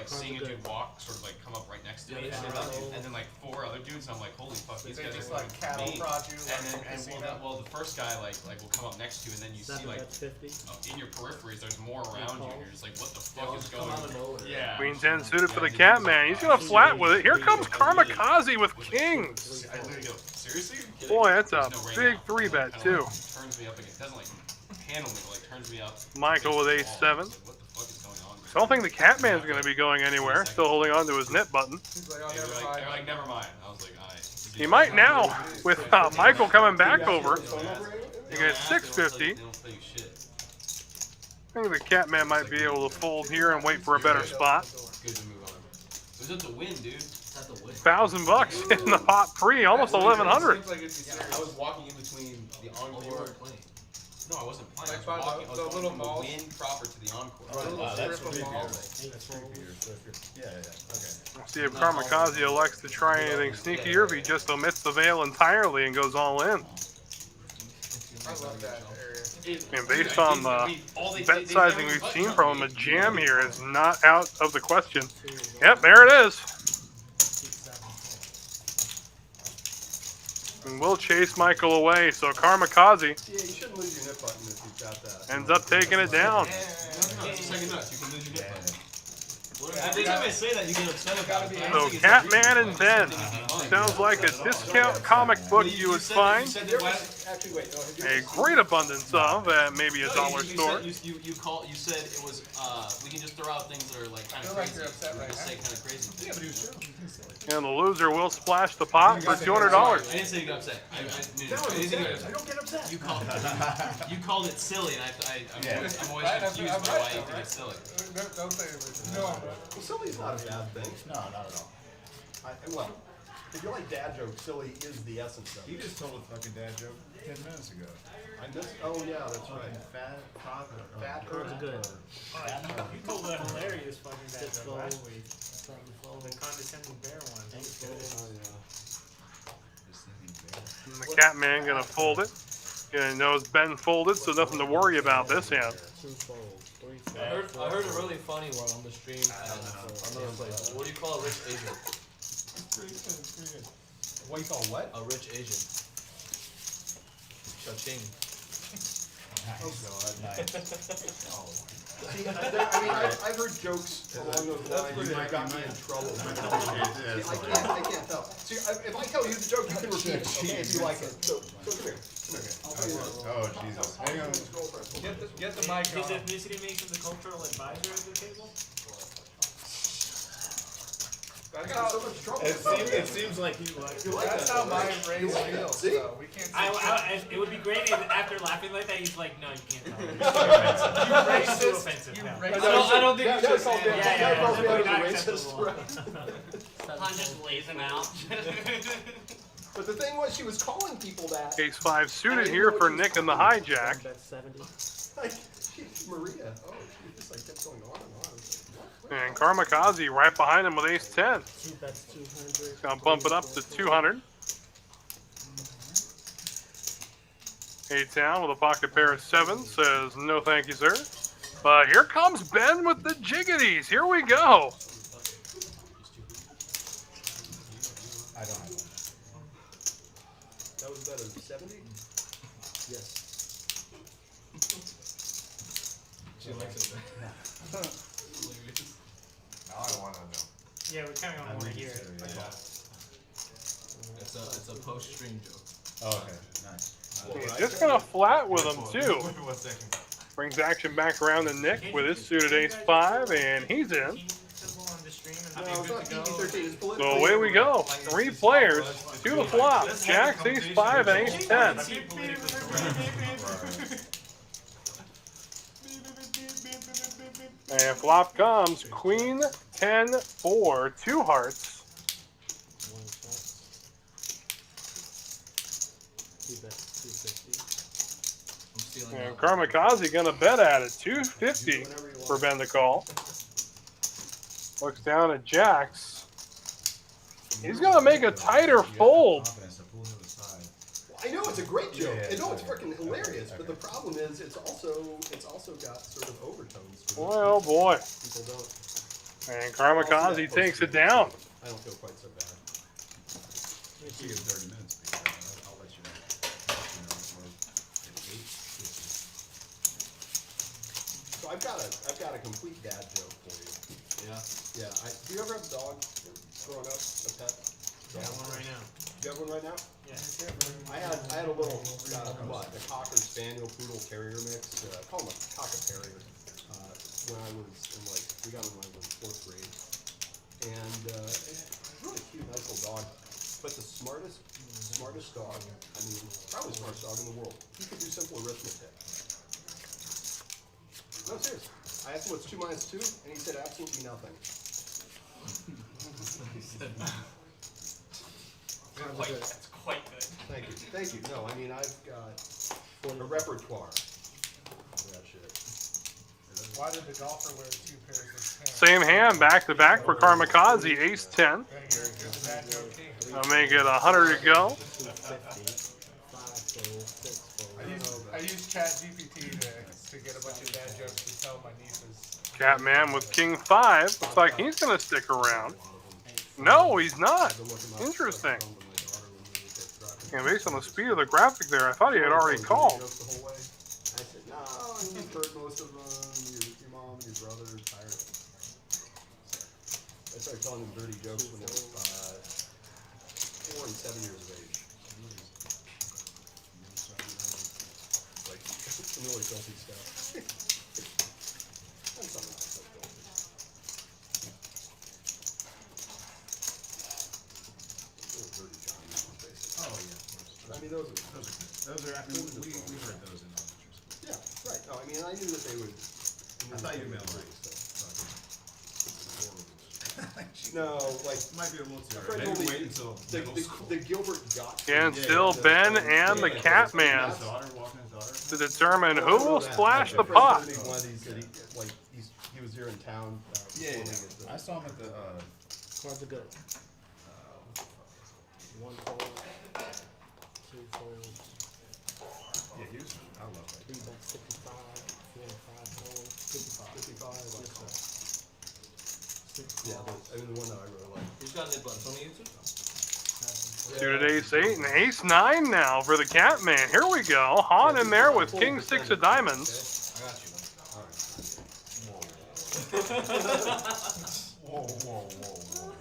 seeing a dude walk, sort of like come up right next to me, and then like 4 other dudes. And I'm like, holy fuck, these They guys just are like cattle me. prod you. Well, the first guy like will come up next to you, and then you see 7 like bet 50. in your peripheries, there's more around you. And you're just like, what the fuck is going on? Yeah. Queen 10 suited for the Catman. He's gonna flat with it. Here comes Kamikaze with kings. I literally go, seriously? Boy, that's a There's no big rain 3-bet out. too. Turns me up again. Doesn't like handle me, but like turns me up. Michael with against the ace-7. wall. Like, what the fuck is going on? I don't think the Catman's gonna be going anywhere. Still holding on to his net button. He's like, oh, They never were mind. like, never mind. I was like, alright. He might now, with Michael coming back over. You get 650. They don't play you shit. I think the Catman might be able to fold here and wait for a better spot. Good to move on. It was at the win, dude. It's at the win. $1,000 in the pot pre, almost 1,100. Seems like it's serious. I was walking in between the encore. You weren't playing. No, I wasn't playing. Like I was by walking. I was the walking little from the malls? win proper to the encore. Wow, that's strip of creepier. malls. That's creepier. So if you're, yeah, okay. See if Kamikaze elects to try anything sneaky or if he just omits the veil entirely and goes all in. I love that area. And based on the bet sizing we've seen from him, a jam here is not out of the question. Yep, there it is. And we'll chase Michael away, so Kamikaze Yeah, you shouldn't lose your nip button if you've got that. ends up taking it down. Second nuts, you can lose your hit button. Every time I say that, you get upset about it. So Catman and Ben. Sounds like a discount comic book you would find Actually, wait. No, have you a great abundance of at maybe a dollar store. You said it was, we can just throw out things that are like kind of feel like crazy. you're upset We right just now. say kind of crazy things. Yeah, but he was true. And the loser will splash the pot for $200. I didn't say you got upset. I didn't say you got upset. I don't get upset. You called it silly, and I'm always confused by why you think it's silly. Don't say it. No, Well, silly's not a bad thing. No, not at all. Well, if you like dad jokes, silly is the essence of He it. just told a fucking dad joke 10 minutes ago. Oh yeah, that's right. Fat, pop, Fat Cards are good. You told that hilarious fucking bad joke last week. The condescending bear one. And the Catman gonna fold it. And knows Ben folded, so nothing to worry about this hand. 2 folds, 3 folds. I heard a really funny one on the stream. Another place. What do you call a rich Asian? Pretty good. What do you call what? A rich Asian. Cha-ching. Oh God. See, I've heard jokes along those lines that got me in trouble. I can't tell. See, if I tell you the joke, you can repeat it, okay, if you like it. So come here. Oh, Jesus. Hang on. Get the mic His on. ethnicity makes him the cultural advisor at the table? I got so much trouble. It seems like he likes it. That's how my race feels. See? So we can't say It would be great if after laughing like that, he's like, no, you can't tell him. racist. Too offensive. You Yeah. racist. I don't think you should say Yeah, that. yeah, calls me out Not as a racist. acceptable. Han just lays him out. But the thing was, she was calling people that. Ace 5 suited here for Nick and the hijack. Bet 70. Like, Maria. Oh, she just like kept going on and on. I was like, what? And Karmakaze right behind him with Ace 10. 2 bets 200. Gonna bump it up to 200. 8 down with a pocket pair of 7. Says, no thank you, sir. But here comes Ben with the jiggities. Here we go. I don't have one. That was better than 70? Yes. She likes it. Now I want to know. Yeah, we kind of don't want to hear it. It's a post-stream joke. Oh, okay. Nice. He's just gonna flat with him, too. 1 second. Brings action back around to Nick with his suited Ace 5, and he's in. Team symbol on the stream No, and it's not PG-13. It's politically So away we go. 3 players to the flop. Jacks, Ace 5, and Ace 10. And flop comes Queen 10 4, 2 hearts. 1 shot. 2 bets 250. I'm stealing And that. Karmakaze gonna bet at it. 250 for Ben to call. Looks down at Jacks. He's gonna make a tighter fold. Confidence to pull to the side. I know it's a great joke. Yeah, I know it's okay. freaking hilarious, but Okay. the problem is it's also got sort of overtones to it. Well, boy. People don't. And Karmakaze takes it down. I don't feel quite so bad. We'll see you in 30 minutes. Because I'll let you know. Or at 8:50. So I've got a complete dad joke for you. Yeah. Yeah. Do you ever have a dog growing up? A pet? I got one right now. You have one right now? Yeah. I had a little a cocker spaniel poodle terrier mix. Call him a cocker terrier. When I was in we got him when I was in 4th grade, and really cute, nice little dog. But the smartest dog. I mean, probably the smartest dog in the world. He could do simple arithmetic. No, serious. I asked him what's 2 minus 2, and he said absolutely nothing. That's quite good. Thank you. No, I mean I've got a repertoire of that shit. Why did the golfer wear 2 pairs of pants? Same hand, back to back for Karmakaze, Ace 10. You're the bad joke king. I'll make it 100 to go. 250. 5 fold, 6 fold. I use ChatGPT to get a bunch of bad jokes to tell my nieces. Catman with King 5. Looks like he's gonna stick around. No, he's not. Interesting. And based on the speed of the graphic there, I thought he had already called. I said, no, you've heard most of them. Your mom, your brother, tired of them. I started telling them dirty jokes when they were 4 and 7 years of age. Like, some really filthy stuff. And some not so filthy. Little dirty Johnny, basically. Oh, yeah, of course. I mean, those are I mean, we heard those in elementary school. yeah, right. No, I mean, I knew that they would. I thought you meant like. No, like Might be a little too Fred early. told me Maybe wait until middle school. the Gilbert got. And still Ben and the Catman His daughter, walking his daughter. to determine who will splash the pot. One of these that he was here in town. Yeah, filming yeah. at I saw him at the, Cards are good. 1 fold. 2 folds. yeah, he was, I love that. 3 bets 55. 4 and 5 Yeah, the one that I really like. Who's got nip buns? Only you two? Suited ace 8 and ace 9 now for the Catman. Here we go. Han in there with king 6 of diamonds. I got you. Whoa, whoa, whoa, whoa, whoa.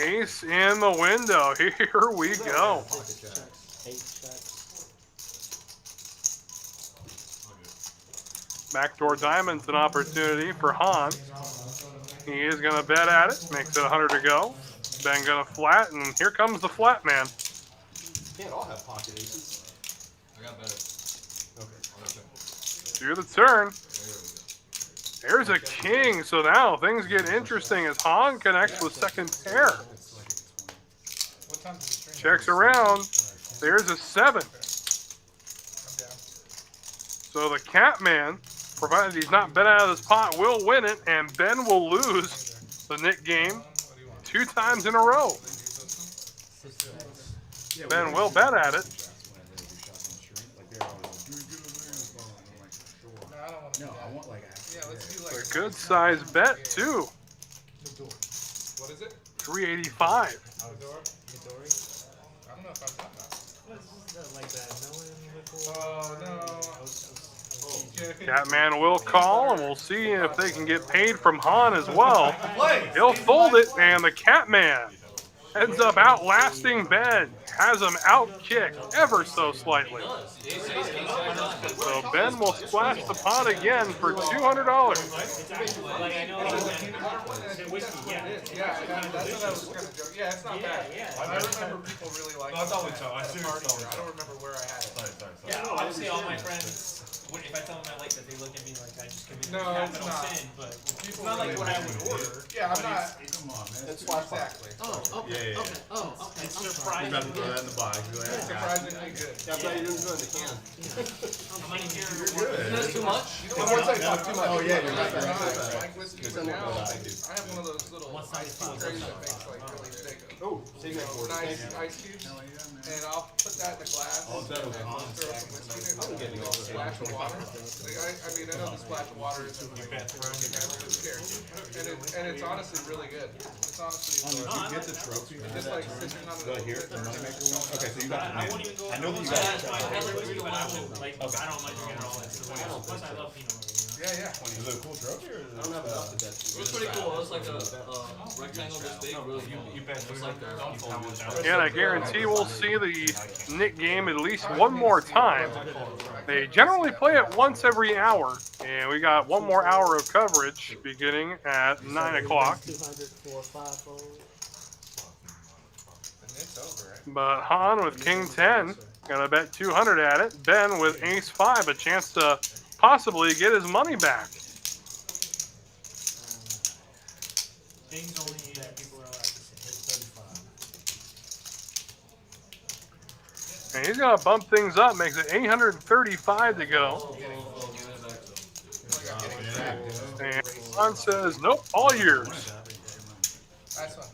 Ace in the window. Here we go. Pocket jack. 8 checks. Backdoor diamonds an opportunity for Han. He is going to bet at it. Makes it 100 to go. Ben going to flat, and here comes the flat man. Can't all have pocket aces. I got better. Okay. Do the turn. There we go. There's a king, so now things get interesting as Han connects with second pair. What time does the stream? Checks around. There's a 7. So the Catman, provided he's not bet out of this pot, will win it, and Ben will lose the Nick game 2 times in a row. Ben will bet at it. No, I want like Yeah, let's do like. A good size bet, too. What is it? 385. Midori? I don't know if I've done that. What's like that? Oh no. Catman will call, and we'll see if they can get paid from Han as well. He'll fold it, and the Catman ends up outlasting Ben. Has him outkicked ever so slightly. So Ben will splash the pot again for $200. It's actually like I know whiskey, yeah. Yeah, that's what I was gonna joke. Yeah, it's not bad. Yeah. I remember people really like No, I thought we that talked. I at a see party. what I don't remember where I had it. Sorry. Yeah, obviously all my friends, if I tell them I like that, they look at me like I just committed No, a it's capital not. sin, but it's People not like really what I like would it. order. Yeah, I'm not. come on, man. It's flash pot. Exactly. Oh, okay, Yeah. okay, oh, okay. It's You surprising. about to throw that in the box. You're like, It's surprisingly good. That's why you didn't throw in the can. I'm gonna hear That's too much? You know what? Once I talk too much. Oh, yeah, you're right, I right. like whiskey, Because but I know now what I do. I have one of those little ice cube trays that makes like really thick, Oh, save that for nice thank you. ice cubes, and I'll put that in the glass Oh, that was and on. throw some whiskey in it, and then a splash of water. I mean, I know the splash of water isn't like, who cares? And it's honestly really good. It's honestly Did you get the trophy? just like sipping on Do I hear it? The moneymaker one? Okay, so you got I the won't even go. I know that you I got like it. whiskey, but I would like. I don't like drinking all that stuff. Plus, I love Pinot Noir. Yeah. Is it a cool trophy or is I don't have enough to bet. It was pretty cool. It was like a rectangle this big, really cool. You bet It's like And I guarantee we'll see the Nick game at least one more time. They generally play it once every hour, and we got one more hour of coverage beginning at 9 o'clock. 200 for 5-fold. And it's over, right? But Han with King 10, gonna bet 200 at it. Ben with Ace 5, a chance to possibly get his money back. Things only that people are allowed to say. It's 35. And he's gonna bump things up, makes it 835 to go. And Han says, nope, all yours. That's fine.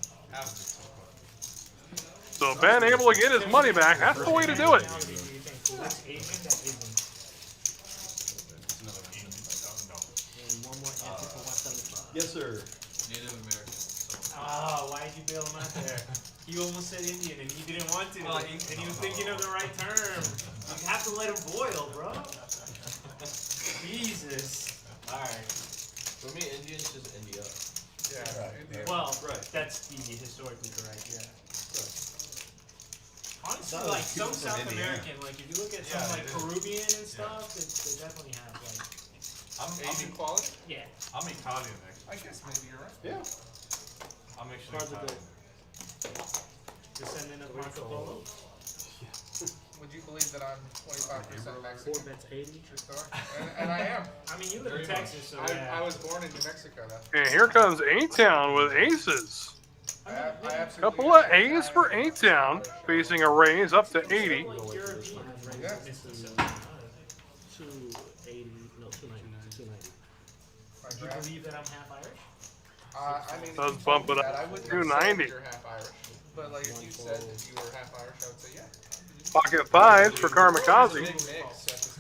So Ben able to get his money back. That's the way to do it. Now, do you think what's Asian that isn't? And one more answer for 175. Yes, sir. Native American. Oh, why'd you bail him out there? He almost said Indian and he didn't want to. And he was thinking of the right term. You have to let him boil, bro. Jesus. Alright. For me, Indian is just India. Yeah. Well, Right. that's the historically correct, yeah. Honestly, Some like some people from South Indiana. American, like if you look at some Yeah, like they do. Peruvian and stuff, they definitely have like, Asian quality? yeah. I'm Italian, actually. I guess maybe you're right. Yeah. I'm actually How's it Italian. Descendant of Marco Polo. Would you believe that I'm 25% 4 Mexican? bets 80. True story. And I am. I mean, you live in Texas, so I yeah. was born in New Mexico, though. And here comes A-Town with aces. I absolutely Couple of A's for A-Town, facing a raise up to 80. Like European. Yeah. 280, no, 290. 290. My Do you grad- believe that I'm half Irish? I mean, if Does you told bump me it up that, I to wouldn't have said 290. that you're half Irish. But like, if you said that you were half Irish, I would say yeah. Pocket fives for Big Karmikaze. mix at this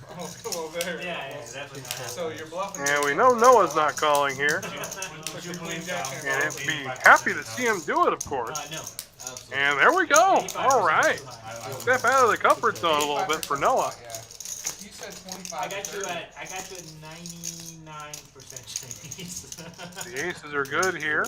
oh, over there. Yeah, definitely not half So you're bluffing. And we know Noah's not calling here. Would you believe that? And it'd be happy to see him do it, of course. No. Absolutely. And there we go. 85% All right. too high. Step out of the comfort zone a little bit for Noah. Yeah. You said 25. I got you at 99% Chinese. The aces are good here.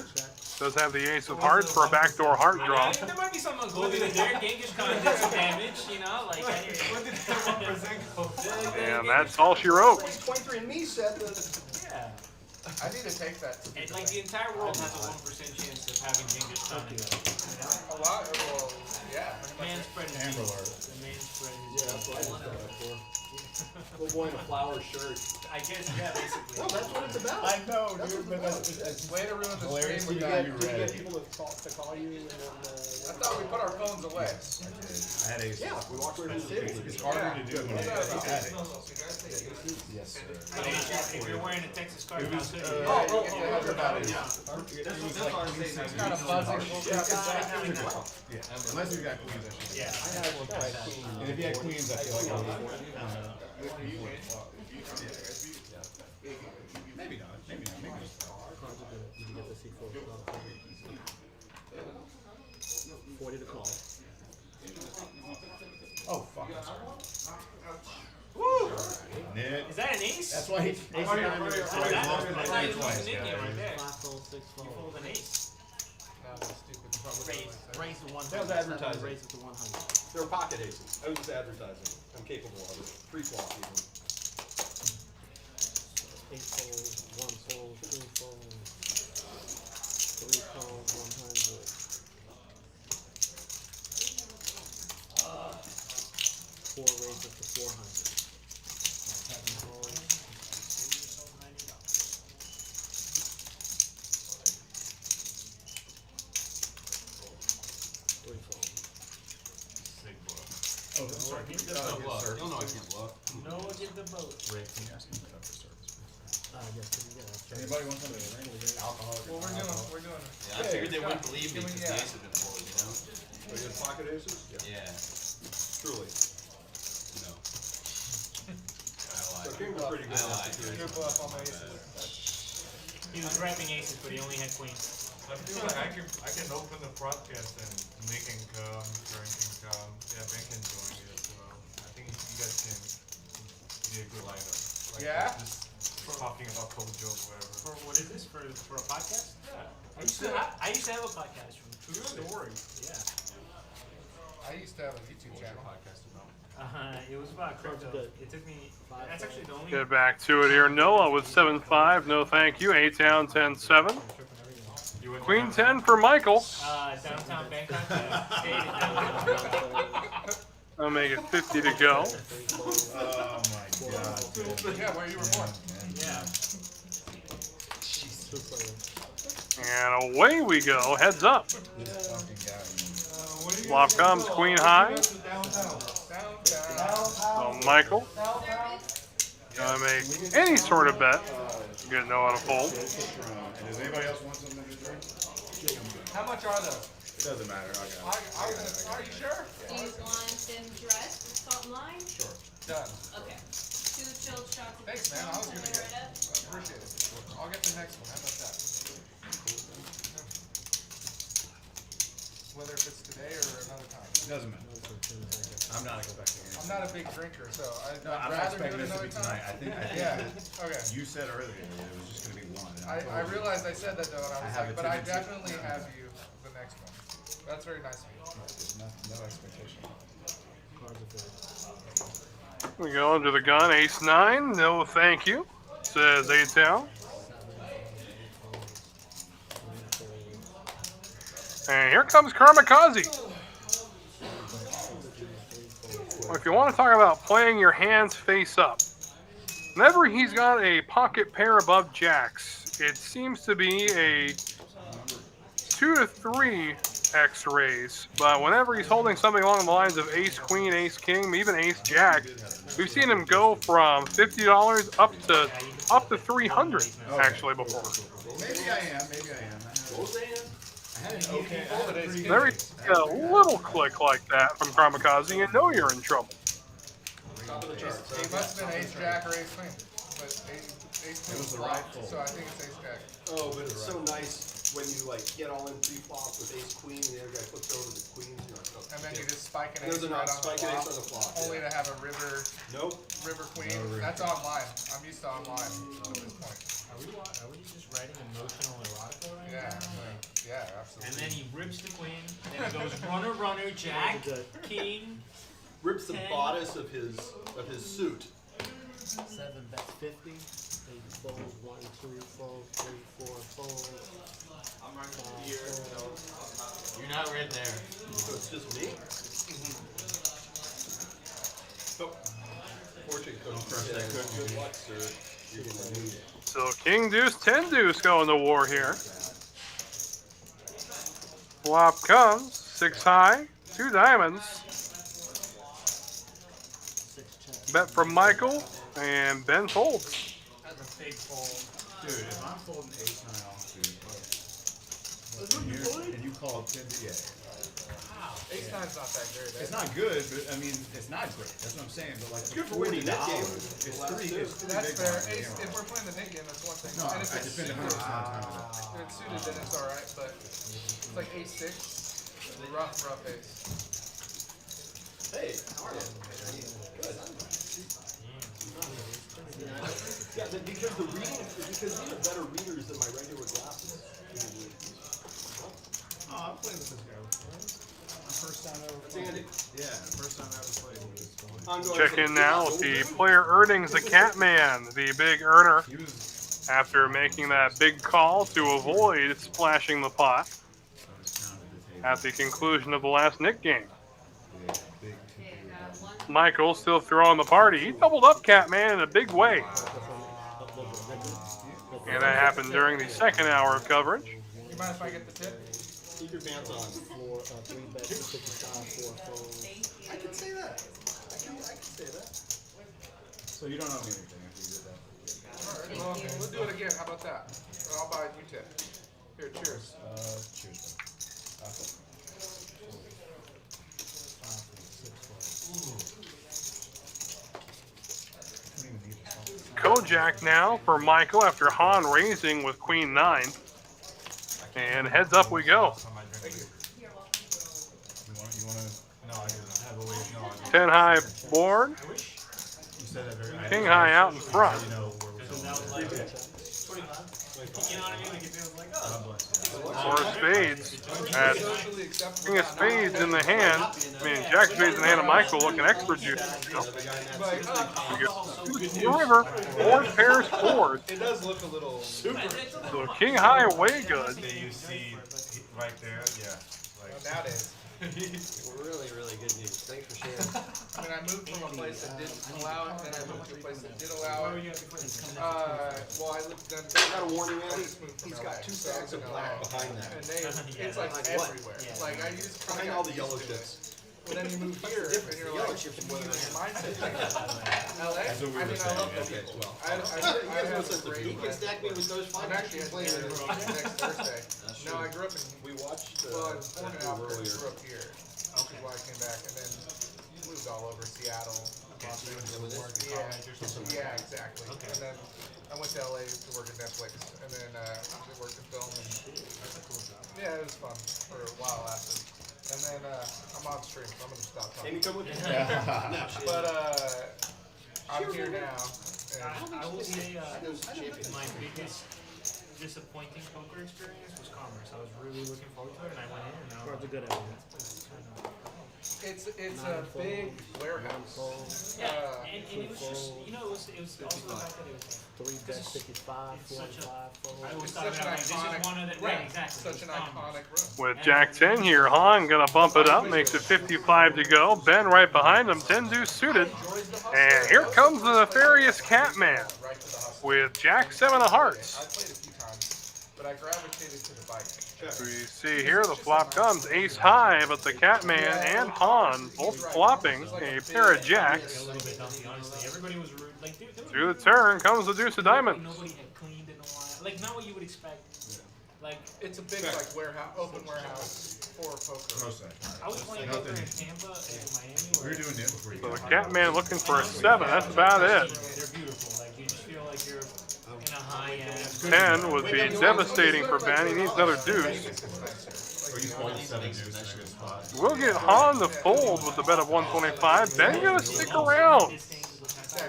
Does have the ace of hearts for a backdoor heart draw. There might be something good in there. Genghis Khan did some damage, you know, like. What did that 1% go? And that's all she wrote. 23andMe said that. Yeah. I need to take that. And like the entire world has a 1% chance of having Genghis Khan in it. A lot. Well, yeah. Man spread is Amber easy. alert. The man spread is Yeah, that's what I was that for. Little boy in a flower shirt. I guess, yeah, basically. No, that's what it's about. I know, That's dude, what but it's that's Way to ruin the hilarious stream to with you that. Do you read get it. people to call you and then, I thought we put our phones away. I did. I had aces. yeah, we walked away from the table. It's harder to do when I had aces. Yes, sir. I mean, if you're wearing a Texas card, It was, now, Oh, it yeah, was about it. Yeah. It was like queen six. Kind of buzzing. Yeah, unless you got queens, I should. Yeah. And if you had queens, I feel like I was maybe not. Maybe not. Maybe not. 40 to call. Oh, fuck. Nit. Is that an ace? That's why he's That's not even a nickname right there. You fold an ace. Raise to 100. That was advertising. Raise it to 100. They're pocket aces. I was just advertising. I'm capable of it. Free flop even. 8 fold, 1 fold, 2 fold, 3 fold, 100. 4 raise it to 400. 7 fold. 3 fold. Oh, sorry. There's no bluff. You'll know I can't bluff. No, get the vote. Ray, can you ask him to cover service? Yes, yeah. Anybody want something to drink? Alcoholic? Well, we're doing it. Yeah, I figured they wouldn't believe me because the ace had been pulled, you know? Are you in pocket aces? Yeah. Truly. No. I So lied. King was pretty good. I lied. Good bluff on the aces. He was wrapping aces, but he only had queens. I feel like I can open the broadcast and Nick can come, Karen can come, yeah, Ben can join me as well. I think you guys can be a good lineup. Like, Yeah? Just talking about cold joke, whatever. For what is this? For a podcast? Yeah. I used to have a podcast from True Stories. Yeah. I used to have a YouTube channel. It was about crypto. It took me. That's actually the only. Get back to it here. Noah with 7-5. No thank you. 8-down, 10-7. Queen 10 for Michael. Downtown Bangkok. I'll make it 50 to go. Oh my god, dude. Yeah, where you were born. Yeah. And away we go. Heads up. This fucking guy, man. Flop comes queen high. So Michael gonna make any sort of bet. Good know how to fold. And does anybody else want something to drink? How much are those? It doesn't matter, I got it. Are you sure? Do you want them dressed with salt and lime? Sure. Done. Okay. 2 chilled shots of Thanks, man. I was Patron, gonna fill it get right up. Appreciate it. I'll get the next one. How about that? Whether if it's today or another time. It doesn't matter. I'm not expecting it. I'm not a big drinker, so I'd No, I'm rather not do expecting it this to another be tonight. time. I think Yeah, okay. you said earlier that it was just gonna be one. and I told you. realized I said that though, and I was have like, a but I tendency- definitely have you the next one. That's very nice of you. There's no expectation. We go under the gun. Ace-9. No thank you. Says 8-down. And here comes Kamikaze. If you want to talk about playing your hands face up, whenever he's got a pocket pair above jacks, it seems to be a 2 to 3 X raise. But whenever he's holding something along the lines of ace queen, ace king, even ace jack, we've seen him go from $50 up to 300 actually before. Maybe I am. Maybe I am. I had an okay. I had a pretty good There ace. a little click like that from Kamikaze, you know you're in trouble. He must have been ace jack or ace queen. But Ace It was the flop, right fold. so I think it's ace jack. Oh, but it's so nice when you like get all in pre-flop with ace queen and the other guy flips over the queens. You're like, oh, And then shit. you just spike an And ace there's a right not on the spike an flop, ace on the flop. only Yeah. to have a river Nope. queen. No river. That's online. I'm used to online at this point. Are we just writing emotional erotica right Yeah, now? Like, yeah, absolutely. and then he rips the queen, then he goes runner, runner, jack, king. Rips the 10. bodice of his suit. 7 bet 50. 8 folds. 1, 2 folds. 3, 4 folds. I'm right 5 here. folds. You're not right there. So it's just me. Fortune cookie says, good luck, sir. You're gonna need it. So king deuce, 10 deuce going to war here. Flop comes 6 high, 2 diamonds. 6 check. Bet from Michael and Ben folds. That's a big fold. Dude, if I'm folding ace 9 offsuit, and you call 10, yeah. Ace nine's not that great. It's not good, but I mean, it's not great. That's what I'm saying. But like, good for winning $40, that game. it's Well, three. It's three That's big fair. ones, Ace, you know. if we're playing the net game, that's one thing. No, And I if it's defend suited, 100% of the time with that. if it's suited, then it's alright. But it's like ace six, rough ace. Hey, how are you? Good. Yeah, because the reading, because these are better readers than my regular glasses. Oh, I'm playing with this guy before. First time ever. That's Andy. Yeah, first time I ever played with this guy. I'm going Check to- in now with the player earnings, the Catman, the big earner, He was. after making that big call to avoid splashing the pot I was counted the table. at the conclusion of the last Nick game. Yeah, big Okay, I got one. Michael still throwing the party. He doubled up Catman in a big way. And that happened during the second hour of coverage. You mind if I get the tip? Keep your pants on. 3 bets 55. 4 folds. Thank you. I can say that. I can say that. So you don't owe me anything after you did that. Alright, well, we'll do it again. How about that? Or I'll buy a new tip. Here, cheers. Cheers. Kojak now for Michael after Han raising with Queen 9. And heads up we go. You're welcome. You want to? No, I didn't have a way. No, I didn't. 10 high board. You said that very. King high out in front. You know where we're going. You know what I mean? Like if it was like, oh. God bless you. Four spades. That's Socially acceptable. king of spades in the hand. I mean, jack spades in the hand of Michael looking extra juicy. Like, The river. 4 pairs, 4s. It does look a little. So king high way good. You see right there, yeah. nowadays. Really, really good news. Thanks for sharing. I mean, I moved from a place that didn't allow it, then I moved to a place that did allow it. Well, I lived then. I got a warning, Andy. He's He's got 2 stacks of black behind that. And they, it's like Behind what? everywhere. Like I just kind Behind of all the yellow chips. But then you move here, and you're Yellow like, chips you more know, than your that. mindset changes. LA, That's what we I were mean, I love those Okay, people. well. I You have guys know a since great you can stack me with those I'm 5 actually playing it next Thursday. No, I grew up in, We watched well, I was born in that Albuquerque, earlier. grew up here. Which is why I came back, and then moved all over Seattle. Yeah, exactly. And then I went to LA to work at Netflix, and then I worked in film. And yeah, it was fun for a while after. And then I'm on stream, so I'm gonna stop Amy, talking. come with me. But I'm here now. I will say, Champion. my biggest disappointing poker experience was Commerce. I was really looking forward to it, and I went in, and I was Cards are good at it. It's a big warehouse. Yeah, and it was just, you know, it was also the fact that it was 3 bets 55. 4 and 5 folds. I always It's thought such an about, like, this is iconic, one of the, right, exactly. Such an it's Commerce. iconic room. With Jack 10 here, Han gonna bump it up, makes it 55 to go. Ben right behind him, 10 deuce suited. And here comes the nefarious Catman Right to the hustle. with Jack 7 of hearts. I played a few times, but I gravitated to the bike. We see here the flop comes ace high, but the Catman and Han both flopping a pair of jacks. A little bit dumpy, honestly. Everybody was rude. Like, there was Through the turn comes the deuce of diamonds. Nobody had cleaned in a while. Like, not what you would expect. Like, It's a big like warehouse, open warehouse for poker. No second. I was playing poker in Tampa and Miami. We were doing it before you So got the Catman looking for a 7, that's about it. They're beautiful. Like, you just feel like you're 10 would be devastating for Ben. He needs another deuce. Or you fold 7 deuce in a good spot. We'll get Han to fold with the bet of 125. Ben gonna stick around. This thing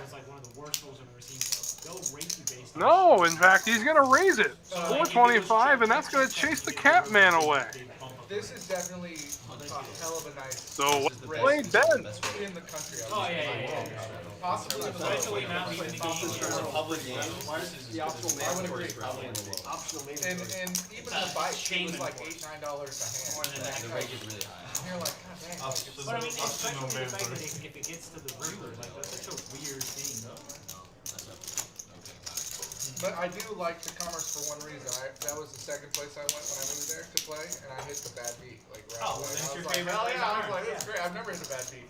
was like one of the worst rolls I've ever seen. They'll race you based on No, in fact, he's gonna raise it. 425, and that's gonna chase the Catman away. This is definitely a hell of a nice So what play Ben? in the country. Oh, yeah. Possibly the Especially not leaving the game. Public game. The optional I would agree. mandatory optional mandatory. And even the bike was like $8-9 a hand. More than that. The rate is really high. And you're like, God dang. Like, it's But I mean, especially the fact that if it gets to the river, like that's such a weird thing. But I do like the Commerce for one reason. That was the second place I went when I moved there to play, and I hit the bad beat like right Oh, away. that's I your was like, favorite hell place yeah! I on was earth, like, this is yeah. great. I've never hit a bad beat.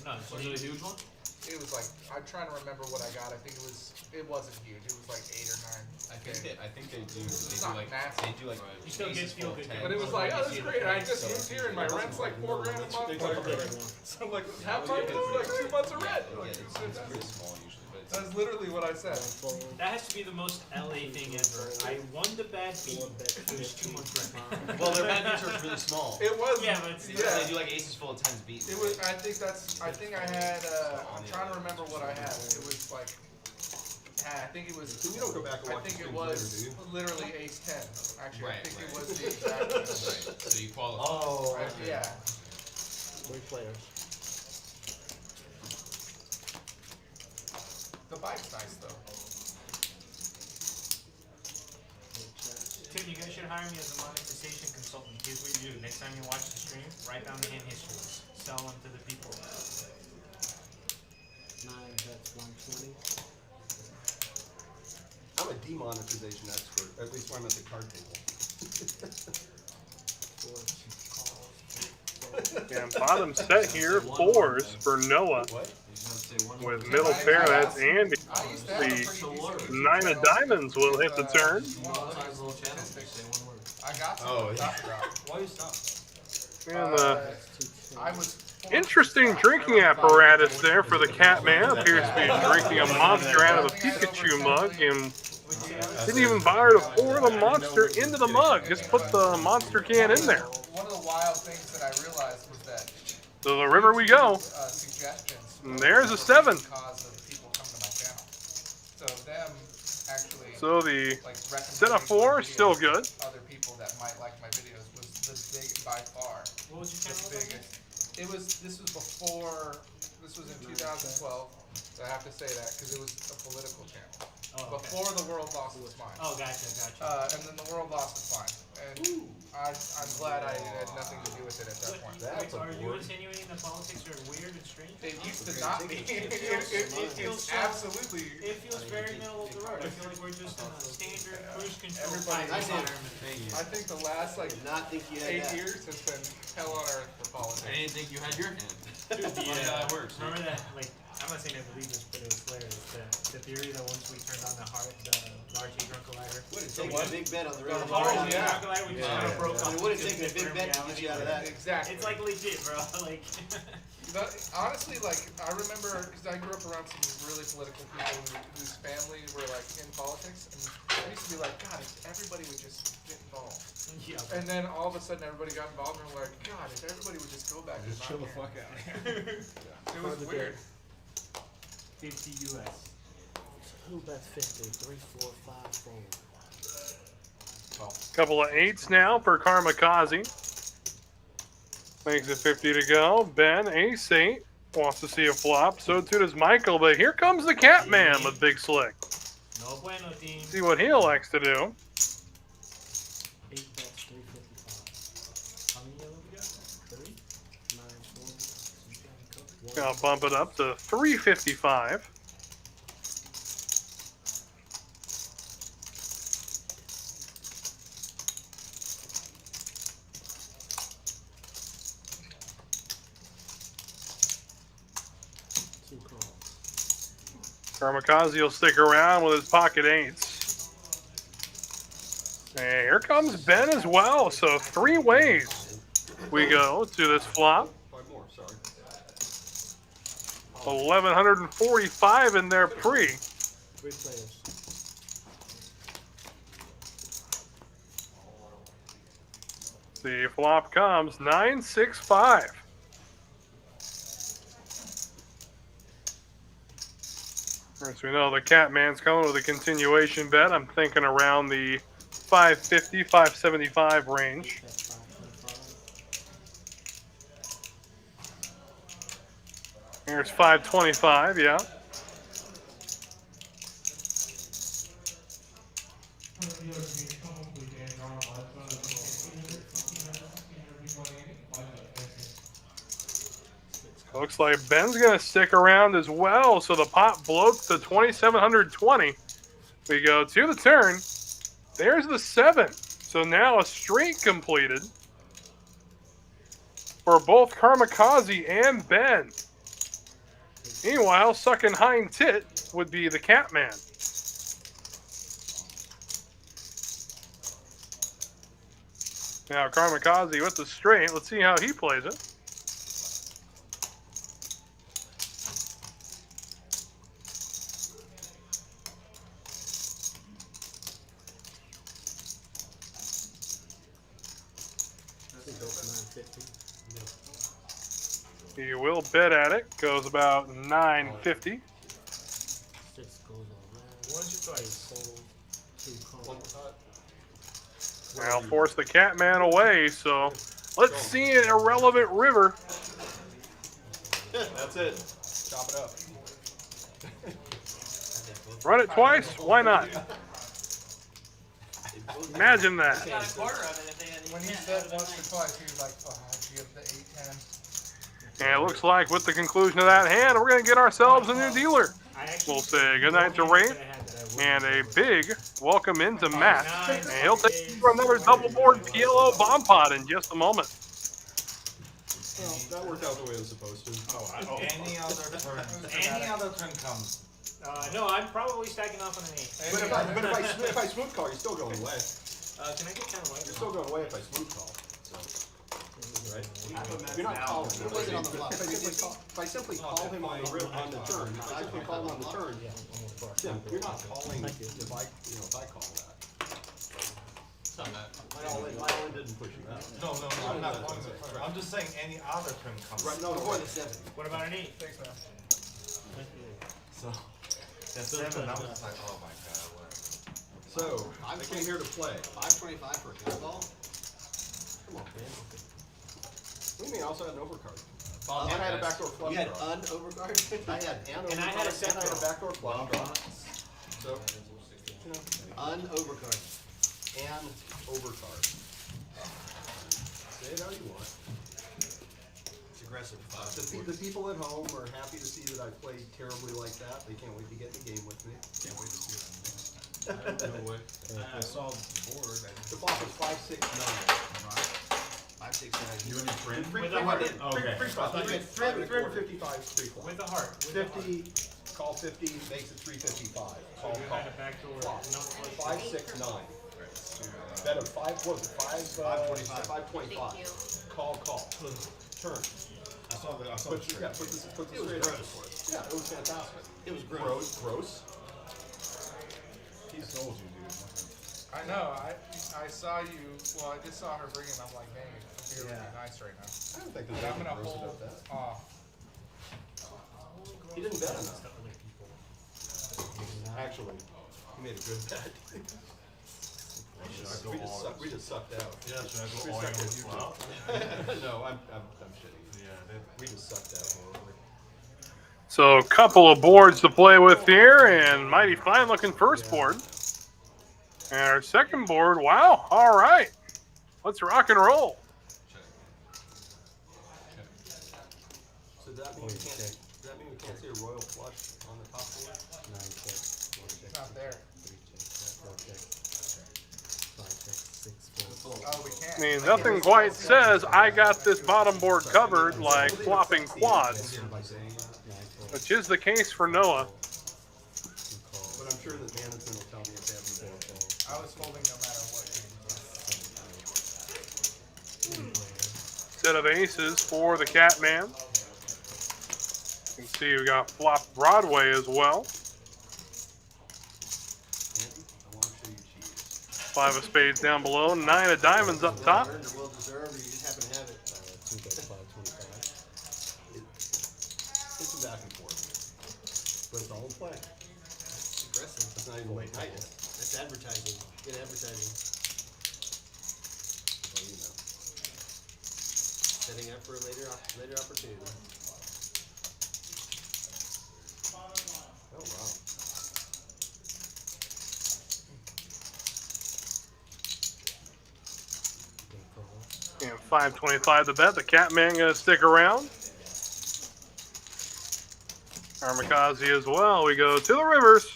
No, Was it a huge one? It was like I'm trying to remember what I got. I think it wasn't huge. It was like 8 or 9. I think they do. It's not massive. They do like. You still get feel good. But it was like, oh, this is great. I just moved here and my rent's like $4 grand a month. So I'm like, half my rent's like 2 months of rent. Like, It's pretty small usually, but it's. that's literally what I said. That has to be the most LA thing ever. I won the bad beat. It was 2 months rent. Well, their bad beats are really small. It was. Yeah, but it's Yeah. They do like aces full of 10s beats. It was. I think I had. I'm trying to remember what I had. It was like. I think it was. You don't go back and I watch think the it streams later, was do you? literally ace 10. Actually, Right, I think right. it was the exact. Right. So you qualify. Oh, Right, yeah. Three players. The bike's nice though. Tim, you guys should hire me as a monetization consultant. Here's what you do. Next time you watch the stream, write down the hand histories. Sell them to the people. 9 bets 120. I'm a demonetization expert, at least when I'm at the card table. 4 calls. And bottom set here, 4s for Noah. What? With middle pair, that's Andy. I used to have a pretty So decent large. 9 of diamonds will hit the turn. Small size little channel. Say one word. I got some. Oh, yeah. Why you stop? And I was. interesting drinking apparatus there for the Catman. Appears to be drinking a monster out of a Pikachu mug and didn't even bother to pour the monster into the mug. Just put the monster can in there. One of the wild things that I realized was that To the river we go. suggestions. And there's a 7. Cause of people come to my channel. So them actually So the like set of 4 is still good. Other people that might like my videos was the big by far. What was your The channel? biggest. This was before. This was in 2012. So I have to say that because it was a political channel. Oh, okay. Before the world lost its mind. Oh, gotcha. And then the world lost its mind. And I'm glad I had nothing to do with it at that point. That's a Are you word. insinuating that politics are weird and strange? It used to not be. It feels so- absolutely. It feels very middle of the road. I feel like we're just in a standard cruise control Everybody- type I did. environment. I think the last like Did not think you had 8 that. years has been hell on earth for I politics. didn't think you had your hand. Dude, Funny how that works. Remember that? Like, I'm not saying I believe this, but it was hilarious. The theory that once we turned on the large hadron collider, Would it take a big bet on the river? Oh, large yeah. hadron collider, we just kind of broke I up. mean, would it into take a big different bet to get you out of that? Exactly. It's like legit, bro. Like, But honestly, like I remember because I grew up around some really political people whose family were like in politics, and I used to be like, God, if everybody would just get involved. yeah. And then all of a sudden, everybody got involved, and we're like, God, if everybody would just go back to Just chill the not fuck out. caring." It was weird. 50 US. 2 bets 50. 3, 4, 5, 4. Couple of 8s now for Karmakaze. Makes it 50 to go. Ben, ace 8. Wants to see a flop. So too does Michael. But here comes the Catman with Big Slick. No bueno, team. See what he likes to do. 8 bets 355. How many yellow we got? 3, 9, 4. Gonna bump it up to 355. Karmakaze will stick around with his pocket 8s. And here comes Ben as well. So 3 ways we go to this flop. 5 more, sorry. 1145 in their pre. 3 players. The flop comes 9-6-5. As we know, the Catman's coming with a continuation bet. I'm thinking around the 550, 575 range. Here's 525, yeah. Looks like Ben's going to stick around as well, so the pot bloats to 2,720. We go to the turn. There's the 7. So now a straight completed for both Kamikaze and Ben. Meanwhile, sucking hind tit would be the Catman. Now Kamikaze with the straight. Let's see how he plays it. He will bet at it. Goes about 950. Now force the Catman away. So let's see an irrelevant river. That's it. Chop it up. Run it twice. Why not? Imagine that. Got a quarter of it if they had When he said once or twice, he was like, oh, give the 8-10. And it looks like with the conclusion of that hand, we're going to get ourselves a new dealer. We'll say goodnight to Rafe and a big welcome into Matt. And he'll take you for another double board PLO bomb pot in just a moment. Well, that worked out the way it was supposed to. Any other turn comes. No, I'm probably stacking off on an 8. But if I smooth call, you're still going away. Can I get kind of white? You're still going away if I smooth call. So, right? You're not calling. If I simply call him on the turn, if I simply call him on the turn, Tim, you're not calling if I call that. It's not bad. My own didn't push you out. No, I'm not calling the turn. I'm just saying any other turn comes. Right, no, before the 7. What about an 8? Thanks, man. So, that 7, I was just like, oh my god, what? So, I came here to play. 525 for a good ball? Come on, man. What do you mean? I also had an overcard. Bomb And I had a guys. backdoor flush You had draw. un-overcard? I had an And I had a set and I had a draw. backdoor flush draw. So, Un-overcard. and overcard. Say it how you want. It's aggressive. The people at home are happy to see that I played terribly like that. They can't wait to get in the game with me. Can't wait to see it. No way. I saw the board. The flop is 5, 6, 9. 5, 6, 9. You and your friend? With a heart. Free flop. I thought you had 355 free flop. With a heart. 50, call 50, makes it 355. Call, You call. had a backdoor. Flop. No, 5, 6, 9. Bet of 5, what was it? 525. Thank you. Call. Turn. I saw the Put the It was straight up gross. for it. Yeah, it was fantastic. It was gross. Gross. He sold you, dude. I know, I saw you, well, I just saw her bring it, I'm like, dang, it's really nice right now. I don't think there's But I'm anything gonna gross hold about that. off. He didn't bet enough. Actually, he made a good bet. We just sucked out. Yeah, should I We go all in sucked with out. flop? No, I'm shitting. Yeah, We just sucked out horribly. So a couple of boards to play with here, and mighty fine looking first board. And our second board, wow, all right. Let's rock and roll. So does that mean we can't see a royal flush on the top board? It's not there. Oh, we can't. I mean, nothing quite says I got this bottom board covered like flopping quads, which is the case for Noah. But I'm sure that Manatee will tell me if they have a board. I was folding no matter what. Set of aces for the Catman. You can see we got flop Broadway as well. Andy, I want to show you cheese. 5 of spades down below, 9 of diamonds up top. Earned or well deserved. some back and forth. But it's all in play. It's aggressive. It's not even late night. That's advertising. Good advertising. Well, you know. Setting up for a later opportunity. Oh, wow. And 525 to bet. The Catman going to stick around. Kamikaze as well. We go to the rivers.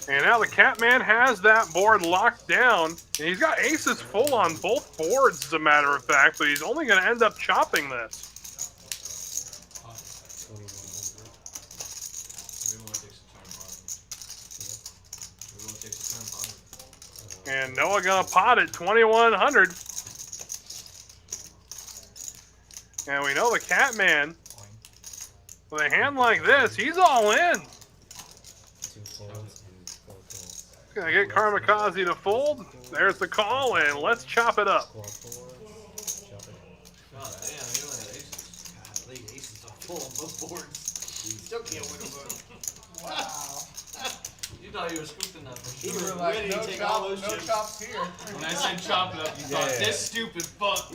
And now the Catman has that board locked down. And he's got aces full on both boards, as a matter of fact, but he's only going to end up chopping this. And Noah going to pot at 2,100. And we know the Catman, with a hand like this, he's all in. Gonna get Kamikaze to fold. There's the call, and let's chop it up. God damn, you only had aces. God, the aces are full on both boards. You still can't win them both. Wow. You thought you were scooping that for sure. You were like, ready no, to take all those no chips. chops here. When I said chop it up, you thought this stupid fuck.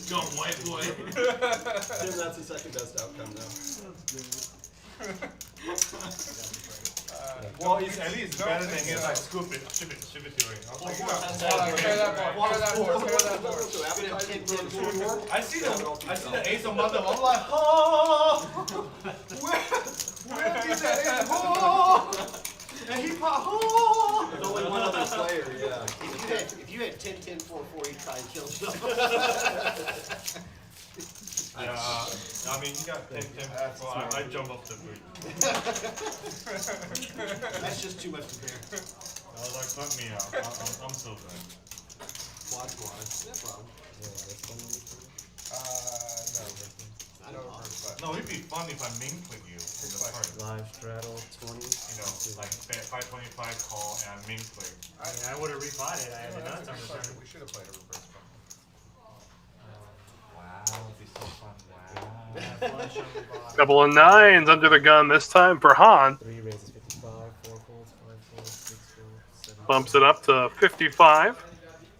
Dumb white boy. Tim, that's the second best outcome now. Well, it's at least better than him like scoop it, ship it to him. I was like, Clear that board. So appetizing for the board. I see the ace of mother. I'm like, oh, where is that ace? Oh, and he pop. Oh. There's only one other player, yeah. If you had 10, 10, 4, 4, you'd try and kill yourself. I mean, you got 10, 10, well, I jump off the bridge. That's just too much to bear. I was like, fuck me out. I'm so good. Quad. No problem. No, it'd be fun if I min click you from the start. Live straddle 20. You know, like 525 call and min click. I mean, I would have refought it. I had the nuts on the turn. We should have played a reverse front. Wow, it'd be so fun. Wow. Flush on the bottom. Couple of nines under the gun this time for Han. 3 raises 55, 4 folds, 5 folds, 6 folds, 7 Bumps it up to 55.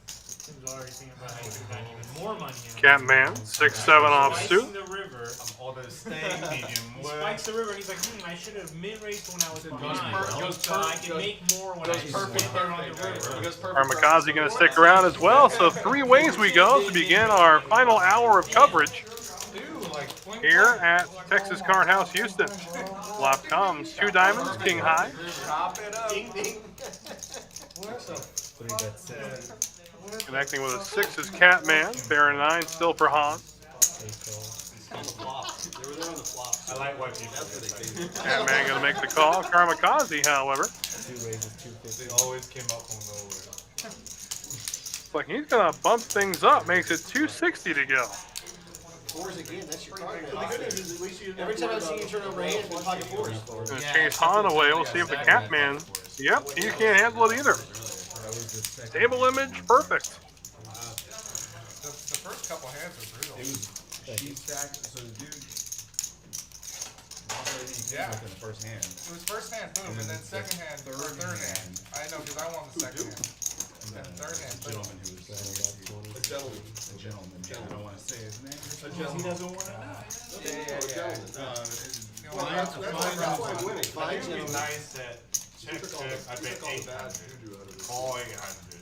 Tim's already thinking about how you can find even more money. Catman, 6-7 off suit. Spikes the river. All the staying medium He wood. spikes the river and he's like, I should have mid-raced when I was behind. So I can make more when I Goes perfect spin there on the perfect. river. It goes perfect. Kamikaze going to stick around as well. So 3 ways we go to begin our final hour of coverage here at Texas Card House Houston. Flop comes 2 diamonds, king high. Chop it up. Ding, ding. 3 bets 60, Connecting with a 6 is Catman. Fair and 9 still for Han. 8 calls. On the flop. They were there on the flop. I like white people. That's what they think. Catman going to make the call. Kamikaze, however, 2 raises 250. They always came up from nowhere. looks like he's going to bump things up. Makes it 260 to go. Fours again, that's your card. The good news is at least you every time I see you turn over a hand, it's pocket fours. Going to chase Han away. We'll see if the Catman, yep, he can't handle it either. Stable image, perfect. The first couple hands was brutal. It was sheet stacked, so the dude lost everything he Yeah. could in the first hand. It was first hand, boom, and then second hand, or third hand. I know, because I won the second hand. And third hand, The boom. gentleman who was A gentleman. a gentleman. Yeah, I don't want to say his name. He doesn't want to know. Yeah. Well, that's why I'm winning. Fine, It would be gentlemen. nice that check, I bet 800. Call 800.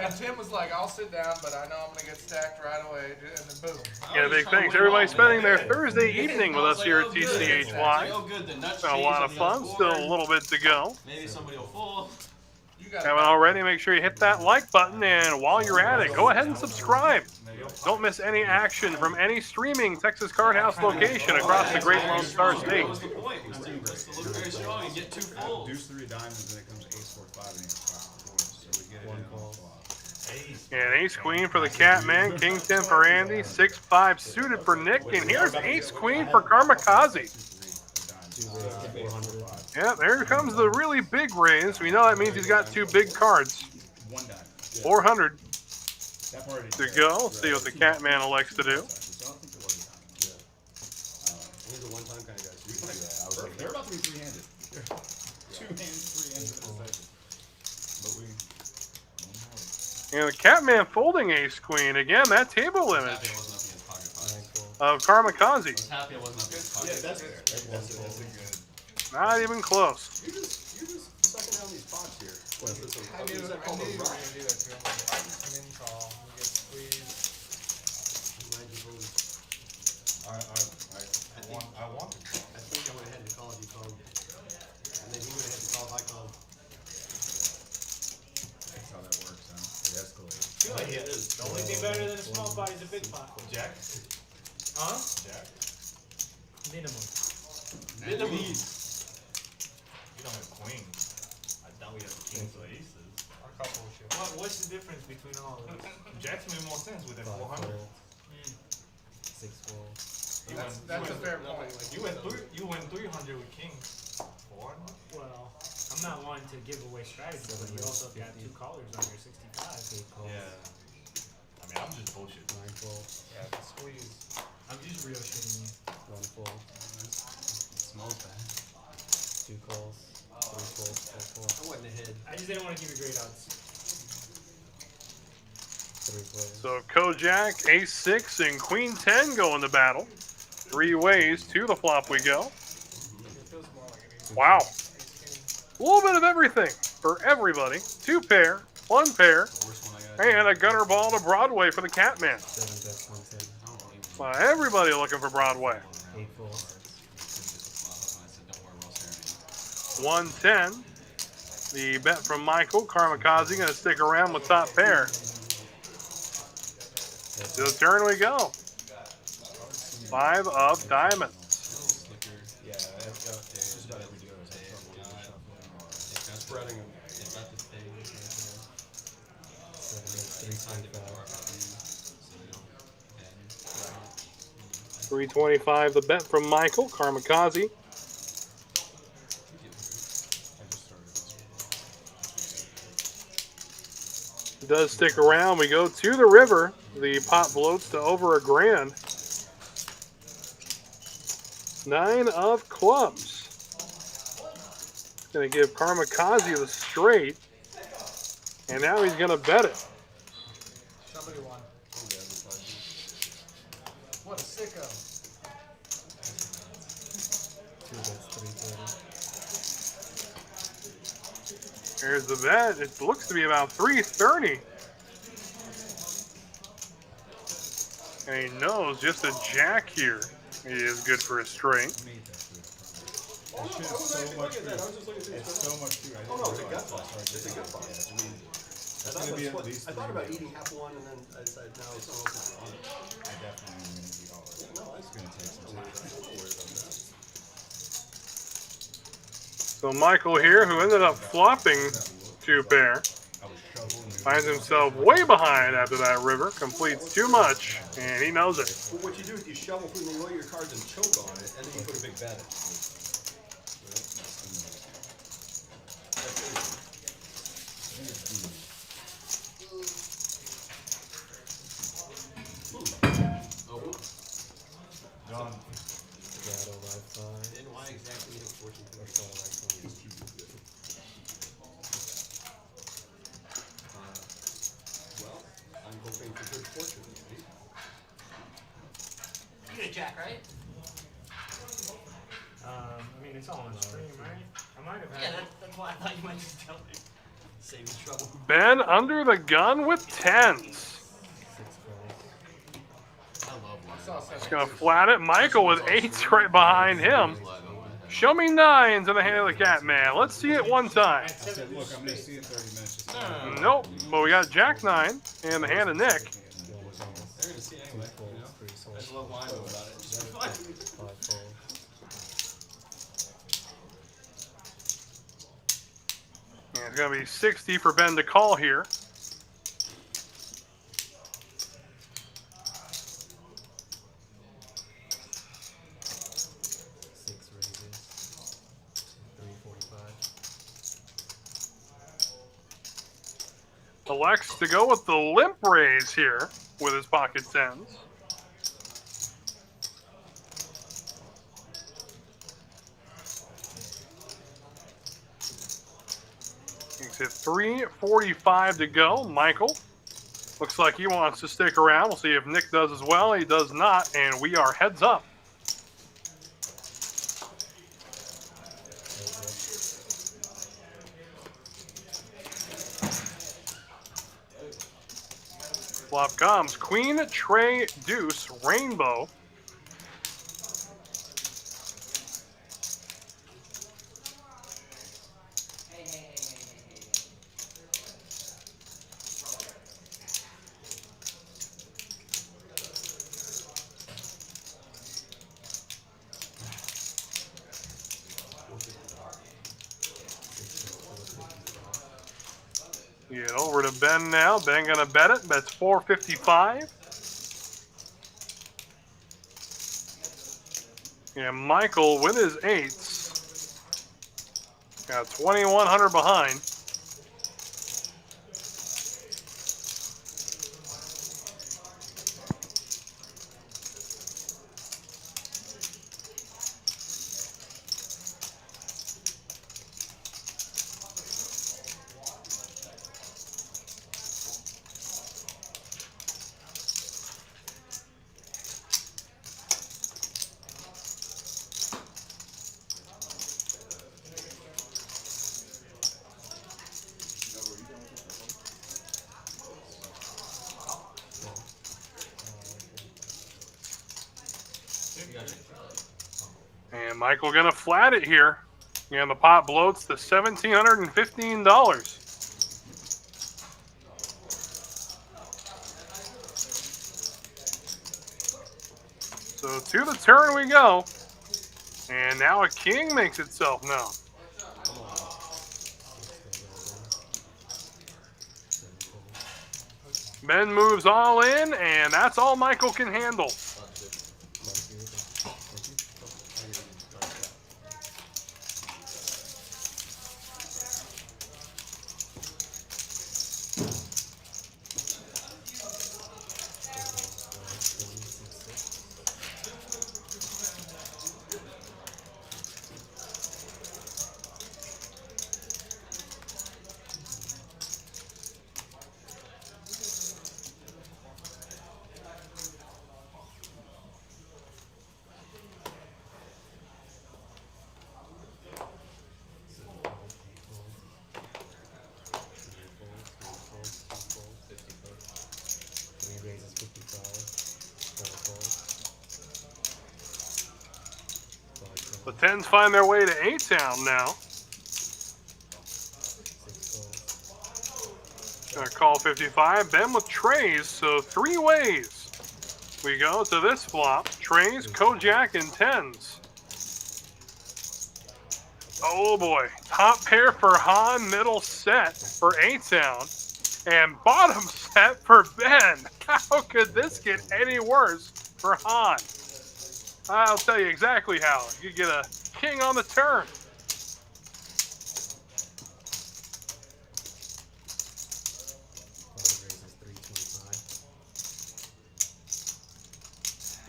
And Tim was like, I'll sit down, but I know I'm going to get stacked right away. And then boom. Yeah, big thanks. Everybody spending their Thursday evening with us here at TCH Live. Oh, good. The nuts Been a lot of fun. Still a little bit to go. Maybe somebody will fall. You got Haven't already, make sure you hit that like button, and while you're at it, go ahead and subscribe. Don't miss any action from any streaming Texas Card House location across the Great Lone Star State. What was the point? Was to look very strong and get 2 folds. Deuce 3 diamonds, then it comes ace 4 5 and ace 5 4. So we get it in on the flop. And ace queen for the Catman, king 10 for Andy, 6-5 suited for Nick, and here's ace queen for Kamikaze. 2 raises 400. Yeah, there comes the really big raise. We know that means he's got 2 big cards. 1 diamond. 400. That part to go. See what the Catman elects to do. So I don't think there was a time. He's a one-time kind of guy. So Yeah, I was like, they're about to be three-handed. Two hands, 3 hands in a second. But we. And the Catman folding ace queen. Again, that table I was image happy I wasn't up against pocket fives. of I Kamikaze. was happy I wasn't up against pocket Yeah, that's fives. fair. That's That's a good. Not even close. You're just sucking down these pots here. What is this? I knew Is that called you a were rock? gonna do that too. I'm like, min call. You get squeezed. I want to call. I think I went ahead and called. You called. And then he went ahead and called. I called. That's how that works, huh? It escalates. feel like it is. the only thing better than a small pot is a big pot. Jack. Huh? Jack. Minimum. Minimum. You don't have queens. I thought we had kings or aces. A couple of shit. What's the difference between all of those? Jacks make more sense with a 400. 6 fold. That's a fair point. You went 300 with kings. 400. Well, I'm not wanting to give away strategy, but you also got 2 callers on your 65. Yeah. I mean, I'm just bullshit. 9 fold. Yeah, squeeze. I'm just real shitting you. 1 fold. Smells bad. 2 calls. 3 folds. 4 I went ahead. I just didn't want to give you great odds. 3 plays. So Kojak, ace 6, and queen 10 go into battle. 3 ways to the flop we go. It feels more like an ace. Wow. A little bit of everything for everybody. 2 pair, 1 pair, The worst one I got. and a gutter ball to Broadway for the Catman. 7 bets, 110. I don't even Everybody looking for Broadway. 8 folds. 110. The bet from Michael. Kamikaze going to stick around with top pair. To the turn we go. 5 of diamonds. Yeah, that's just about every deal is Spreading them. 325 the bet from Michael. Kamikaze. Does stick around. We go to the river. The pot bloats to over $1,000. 9 of clubs. Going to give Kamikaze the straight. And now he's going to bet it. Somebody won. What a sicko. 2 bets, 330. Here's the bet. It looks to be about 330. And he knows just a jack here. He is good for a straight. It's so much food. It's so much food. Oh no, it's a gut box. It's a gut box. It's going to be at least I thought 3 about meals. eating half one and then I decided no, it's not open. I definitely am going to eat all of it. No, It's going to take some time. So Michael here, who ended up flopping 2 pair, I was shoveling. finds himself way behind after that river, completes too much, and he knows it. Well, what you do is you shovel through and you lay your cards and choke on it, and then you put a big bet in. John. Straddle right side. Then why exactly hit fortune Or cookie? straddle right side. Well, I'm hoping for good fortune. You get a jack, right? I mean, it's all on stream, right? I might have Yeah, had it. that's why I thought you might just tell me. Save me trouble. Ben under the gun with 10s. 6 calls. I love Just going to flat it. Michael with 8s right behind him. Show me 9s in the hand of the Catman. Let's see it one time. I said, look, I'm going to see in 30 minutes. Just Nope. But we got Jack 9 in the hand of Nick. They're gonna see it anyway. 2 You know? folds, 3 I just folds. love lying about it. It's just fun. 5 folds. And it's going to be 60 for Ben to call here. Six raises. 345. elects to go with the limp raise here with his pocket tens. Makes it 3:45 to go. Michael looks like he wants to stick around. We'll see if Nick does as well. He does not, and we are heads up. Flop comes Queen, Trey, Deuce, Rainbow. Get over to Ben now. Ben gonna bet it. Bets 455. And Michael with his eights. Got 2,100 behind. And Michael gonna flat it here. And the pot bloats to $1,715. So to the turn we go. And now a king makes itself known. Ben moves all in, and that's all Michael can handle. The tens find their way to 8-town now. Gonna call 55. Ben with trays, so 3 ways. We go to this flop. Trays, Kojak, and tens. Oh boy. Top pair for Han, middle set for 8-town. And bottom set for Ben. How could this get any worse for Han? I'll tell you exactly how. You get a king on the turn.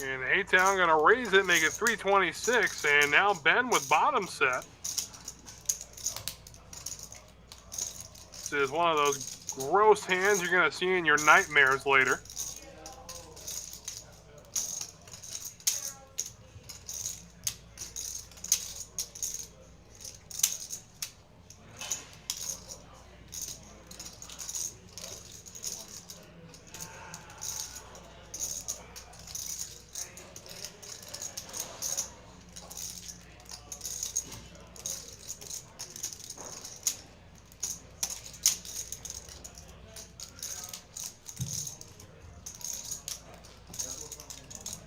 And 8-town gonna raise it, make it 326, and now Ben with bottom set. This is one of those gross hands you're gonna see in your nightmares later.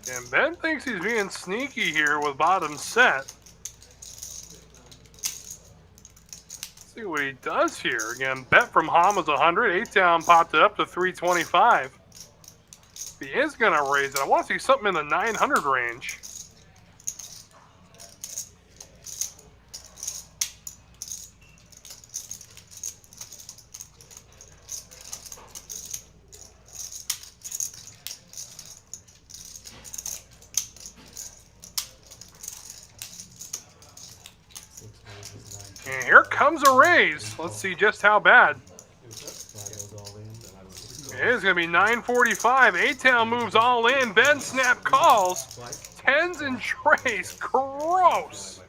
And Ben thinks he's being sneaky here with bottom set. Let's see what he does here. Again, bet from Ham was 100. 8-town popped it up to 325. If he is going to raise it, I want to see something in the 900 range. comes a raise. Let's see just how bad. That goes all in. It is going to be 9:45. A-Town moves all in. Ben snap calls. Tens and trays. Gross.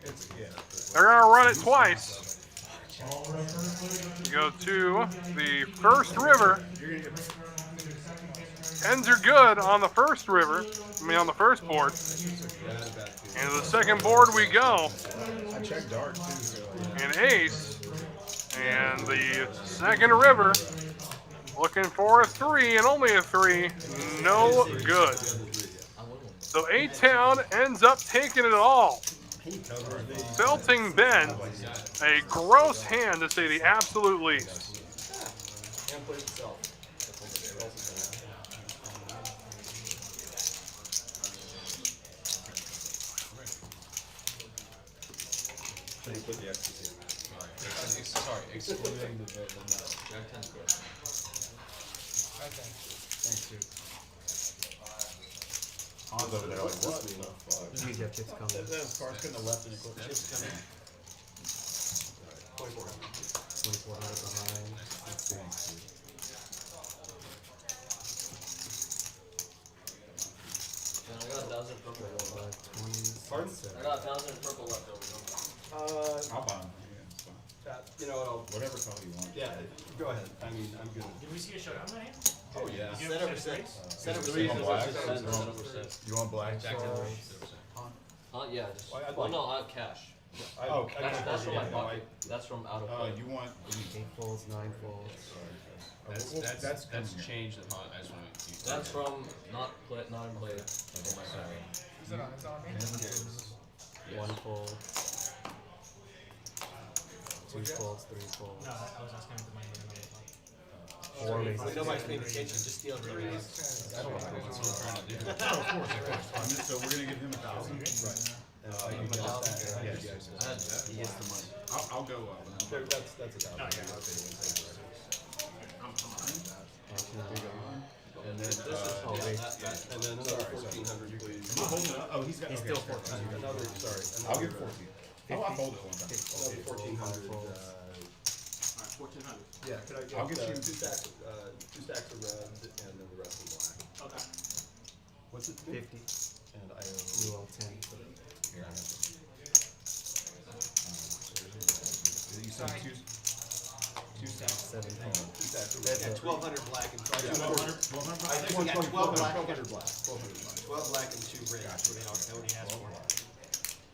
They're going to run it twice. You go to the first river. Tens are good on the first river. On the first board. And to the second board we go. I checked dark too. So An ace. And the second river. Looking for a 3 and only a 3. No good. So A-Town ends up taking it all. Felting Ben. A gross hand to say the absolute least. And plays itself. Can you put the ecstasy in that? Sorry, excluding the nut. Jack 10's good. Thanks, dude. Han's over there like, what the fuck? You have chips coming. That car couldn't have left any quicker. Chips coming. 2400. 2400 behind. Thanks, dude. And I got 1,000 purple left. 20. Pardon? I got 1,000 purple left over. I'll buy them. Yeah, it's fine. You know what? Whatever color you want. Yeah, go ahead. I mean, I'm good. Did we see a showdown right here? Oh yeah. You Set have over set six. of Set over You six. want black? Set. You want black? Jack 10. Yeah, just. Well, I'd Well, like- no, cash. Oh, That's from my yeah, no, pocket. That's from out of play. you want? 8 folds, 9 folds. That's That's coming here. changed the hunt. I just want to keep That's from not in play. From my side. Is it on? It's on me? 1 fold. 2 folds, 3 folds. No, I was asking the money. 4 raises. When nobody's paying attention, just steal the raises. That's what I'm trying to do. Oh, of course. So we're gonna give him 1,000. Right. You give him 1,000. Yeah, He gets the money. I'll go up. That's a 1,000. No, yeah. And then, This is Oh, wait. And then another 1,400, please. am I holding it up? Oh, he's got. He's okay, still sorry. 14. Another, sorry. I'll give 14. Oh, I'll hold it one time. Another 1,400. Alright, 1,400. Yeah, could I get? I'll get you- 2 stacks of red, and then the rest in black. Okay. What's it? to me? 50. And I You owe. owe 10. Here, I have it. You said two stacks. 7 folds. 2 stacks of red. Yeah, 1,200 black and 1200. I think we got 12 black. 1,200 black. 12 black and 2 red. That's what I already asked for.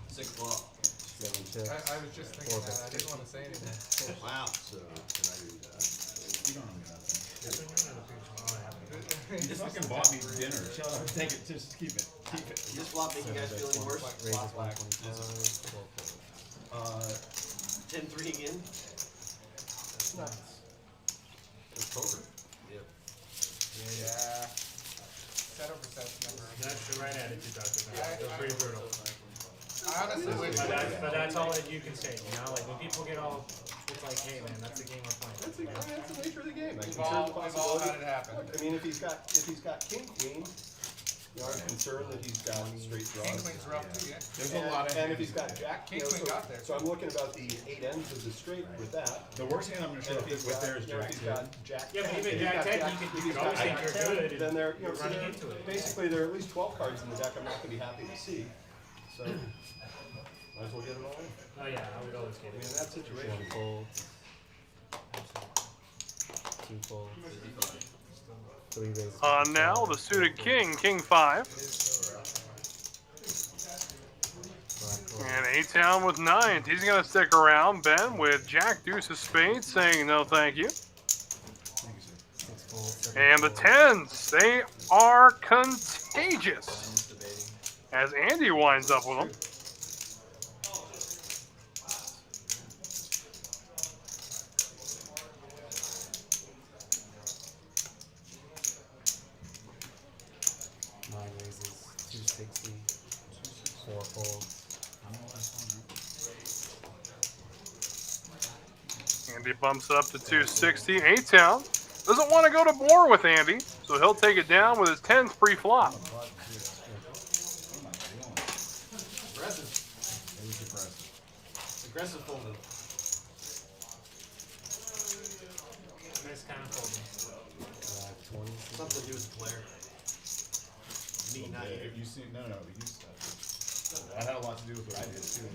6 flop. 7 chips. I was just thinking that. I didn't want to say anything. Wow. So, can I do that? You don't owe me nothing. You just fucking bought me dinner. Shut up. Take it. Just keep it. Keep it. This flop make you guys feel any worse? Raises 125. 12 folds. 10-3 again? That's nuts. It's poker. Yep. Yeah. Set over set's never. That's the right attitude, Dr. Matt. That's pretty brutal. I honestly wish. But that's all that you can say, you know? Like, when people get all, it's like, hey, man, that's the game we're playing. That's the nature of the game. We've all had it happen. Look, I mean, if he's got king queen, you know, I'm concerned that he's got straight draws. King queen's rough too, yeah. There's a lot of. And if he's got jack, King you know, queen got there. so I'm looking about the 8 ends of the straight with that. The worst hand I'm gonna show And up if he's with got, there is you know, if Jack he's 10. got jack. Yeah, but 10, even if he's Jack got 10, jack- you if can he's always got think jack you're 10, good and Then there, you know, you're so running there- into it. basically there are at least 12 cards in the deck I'm not gonna be happy to see. So, might as well get it all in. Oh, yeah, I would always get I mean, in it. that situation. 1 fold. 2 folds. 3 raises. On now, the suited king, king 5. And A-Town with 9s. He's going to stick around. Ben with Jack, deuce of spades, saying no thank you. 6 folds. 7 And the folds. 10s, they are contagious. As Andy winds up with them. Nine raises. 260. 4 folds. Andy bumps it up to 260. A-Town doesn't want to go to war with Andy, so he'll take it down with his 10th pre-flop. Aggressive. Aggressive folding. is kind of folding. 20. Something to do with the player. Me, not you. You see, no, you stuff. That had a lot to do with what I did too.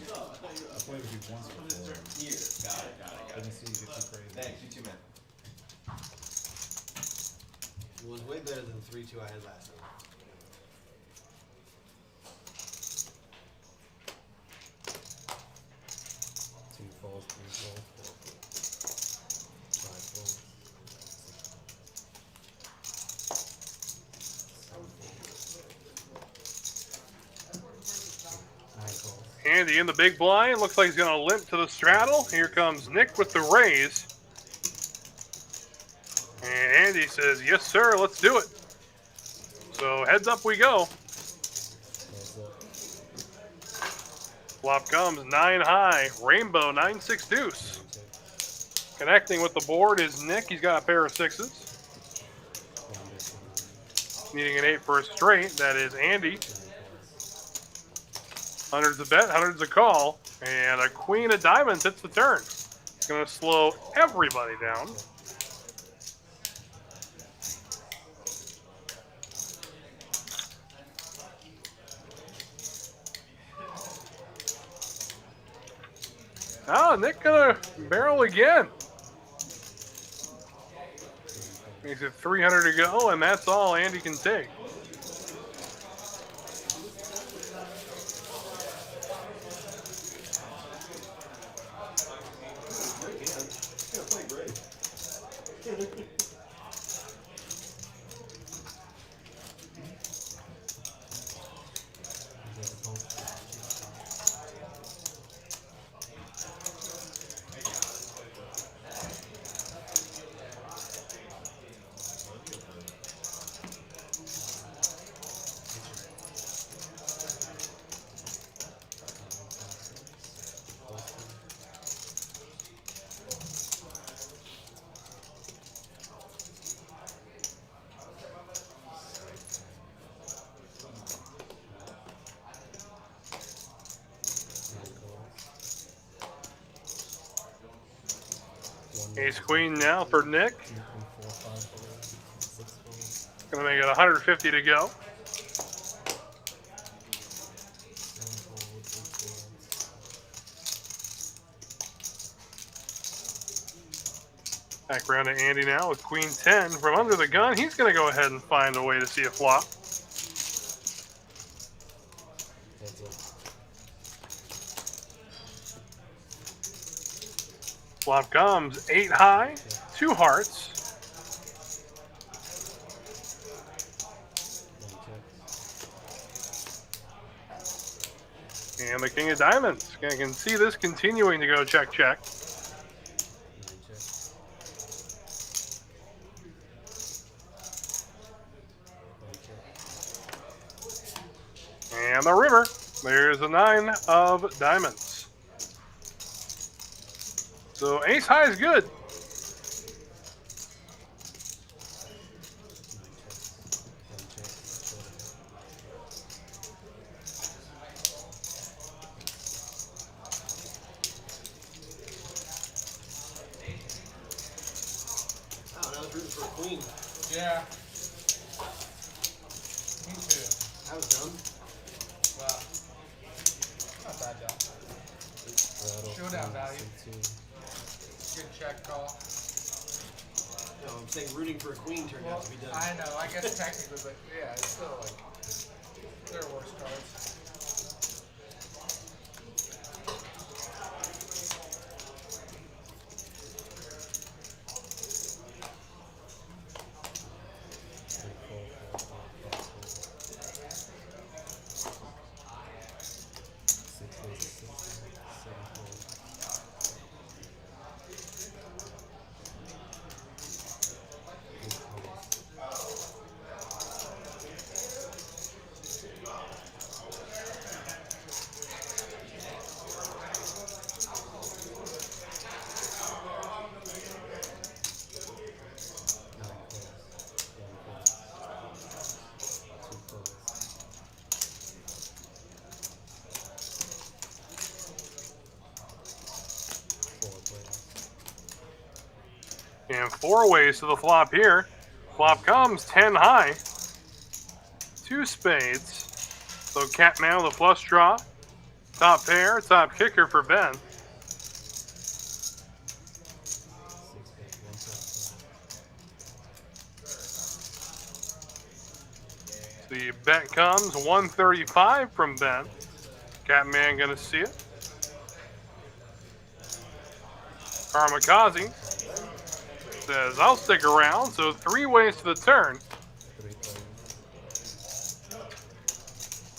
I played with you once before. Here. Got it. Didn't see you get too crazy. Thanks, you too, man. It was way better than the 3-2 I had last time. Two folds, 3 folds, 5 folds, 9 folds. Andy in the big blind. Looks like he's going to limp to the straddle. Here comes Nick with the raise. And Andy says, yes, sir, let's do it. So heads up we go. Heads up. Flop comes 9 high. Rainbow 9-6 deuce. Connecting with the board is Nick. He's got a pair of 6s. Needing an 8 for a straight. That is Andy. Hundreds a bet, hundreds a call. And a queen of diamonds hits the turn. It's going to slow everybody down. Oh, Nick gonna barrel again. Makes it 300 to go, and that's all Andy can take. Ace queen now for Nick. Gonna make it 150 to go. Back around to Andy now with queen 10 from under the gun. He's gonna go ahead and find a way to see a flop. Flop comes 8 high, 2 hearts. And the king of diamonds. I can see this continuing to go check, check. And the river. There's the 9 of diamonds. So ace high is good. Oh, that was rooting for a queen. Yeah. Me too. That was dumb. Wow. Not bad, John. Showdown value. Good check call. No, I'm saying rooting for a queen turned out to be dumb. I know, I guess technically, but yeah, it's still like, there are worse cards. And 4 ways to the flop here. Flop comes 10 high. 2 spades. So Catman with a flush draw. Top pair, top kicker for Ben. The bet comes 135 from Ben. Catman gonna see it. Kamikaze says, I'll stick around. So 3 ways to the turn.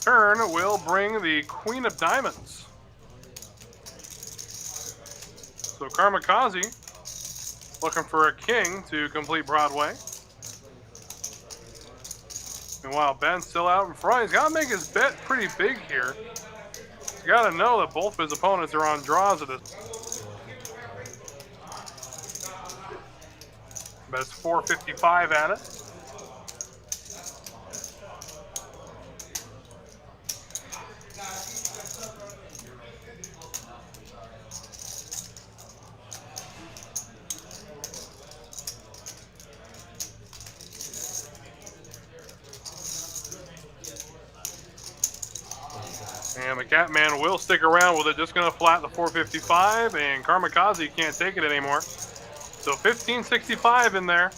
Turn will bring the Queen of Diamonds. So Kamikaze looking for a king to complete Broadway. Meanwhile, Ben's still out in front. He's got to make his bet pretty big here. He's got to know that both of his opponents are on draws at this. Bets 455 at it. And the Catman will stick around with it. Just going to flat the 455, and Kamikaze can't take it anymore. So 1565 in there,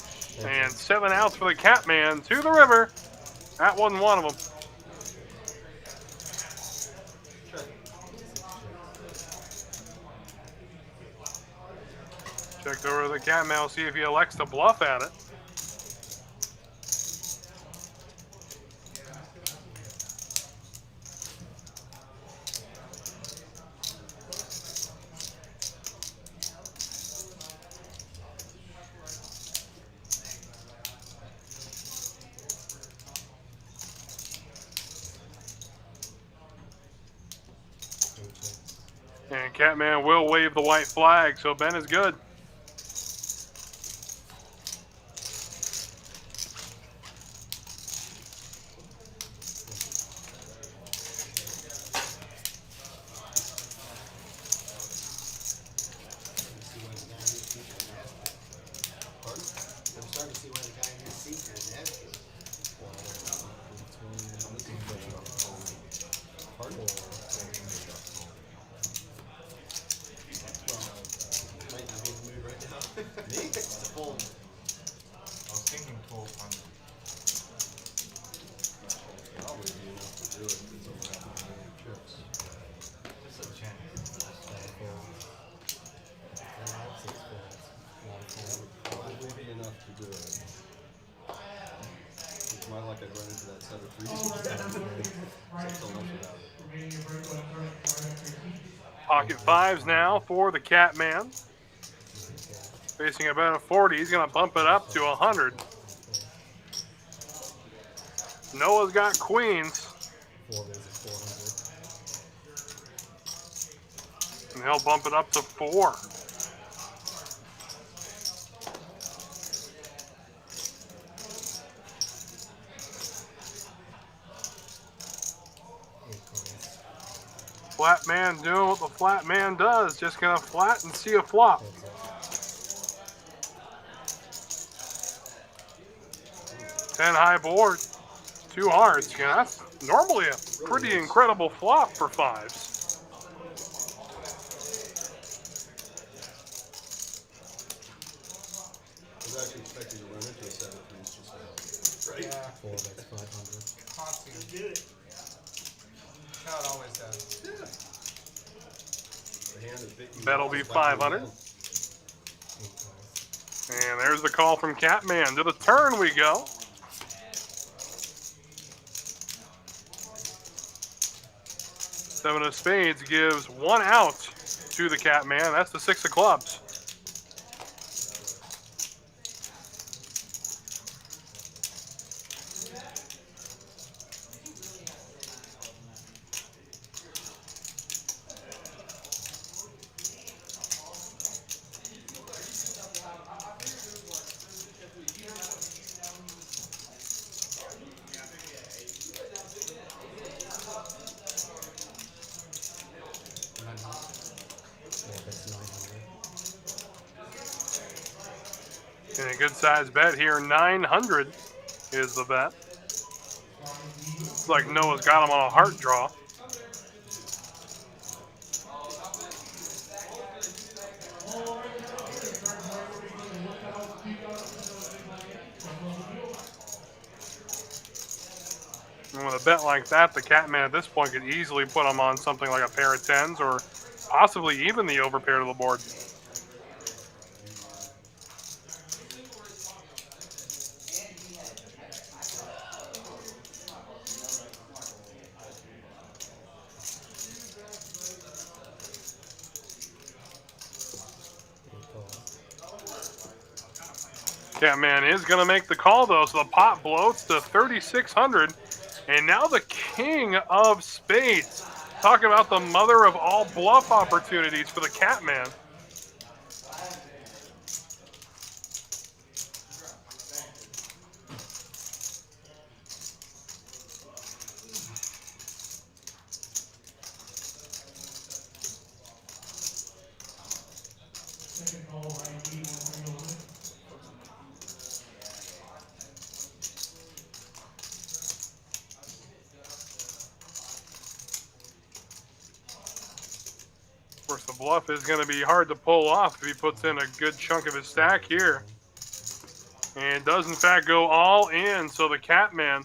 and 7 outs for the Catman to the river. That wasn't one of them. Checked over to the Catman. We'll see if he elects to bluff at it. And Catman will wave the white flag, so Ben is good. I'm starting to see why the guy in his seat is asking. Might not be in the mood right now. Me? It's a fold. I was thinking 1200. Probably be enough to do it because I'm not having any trips. Just a chance. Probably be enough to do it. It's my luck I'd run into that set of threes. So much about it. Pocket 5s now for the Catman. Facing a bet of 40, he's going to bump it up to 100. Noah's got queens. And he'll bump it up to 4. Flat man doing what the flat man does. Just going to flat and see a flop. Ten high board, 2 hearts. Yeah, that's normally a pretty incredible flop for 5s. I was actually expecting to run into a set of threes just now. Right? Yeah. 4 bets 500. Constant. Did it. How it always does. The hand is big. That'll be 500. And there's the call from Catman. To the turn we go. Seven of spades gives 1 out to the Catman. That's the 6 of clubs. Good size bet here. 900 is the bet. Looks like Noah's got him on a heart draw. And with a bet like that, the Catman at this point could easily put him on something like a pair of tens or possibly even the overpair to the board. Catman is going to make the call, though, so the pot bloats to 3,600. And now the king of spades. Talk about the mother of all bluff opportunities for the Catman. Of course, the bluff is going to be hard to pull off if he puts in a good chunk of his stack here. And does, in fact, go all in. So the Catman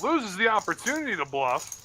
loses the opportunity to bluff.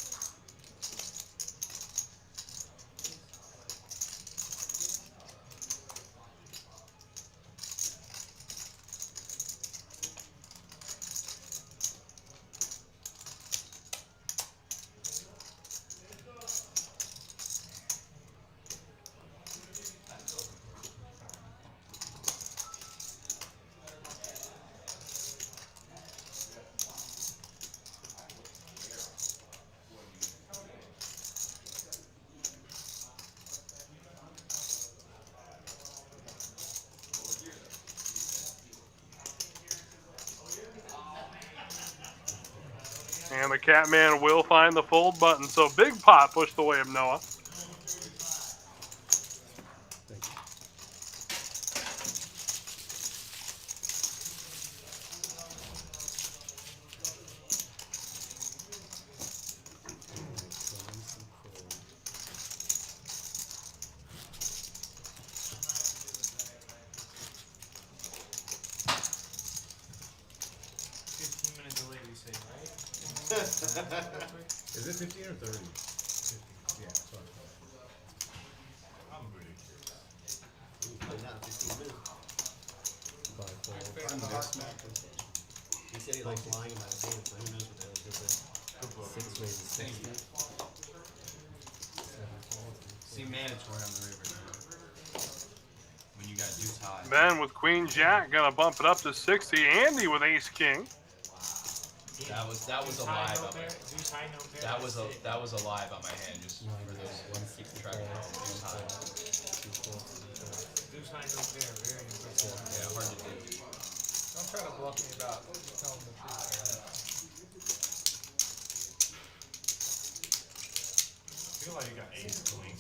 And the Catman will find the fold button. So big pot pushed the way of Noah. Is it 15 or 30? 15. Yeah, sorry. I'm really curious. Put down 15 minutes. I'm this man. He said he likes lying about his hands, but who knows what the hell he'll say. 6 ways to Thank you. See, mandatory on the river when you got deuce high. Ben with Queen Jack gonna bump it up to 60. Andy with Ace King. That was a lie about my that was a lie about my hand. Just for those keep track of deuce high. Deuce high, no pair. Very impressive. Yeah, hard to do. Don't try to bluff me about telling the truth. I feel like you got ace queen.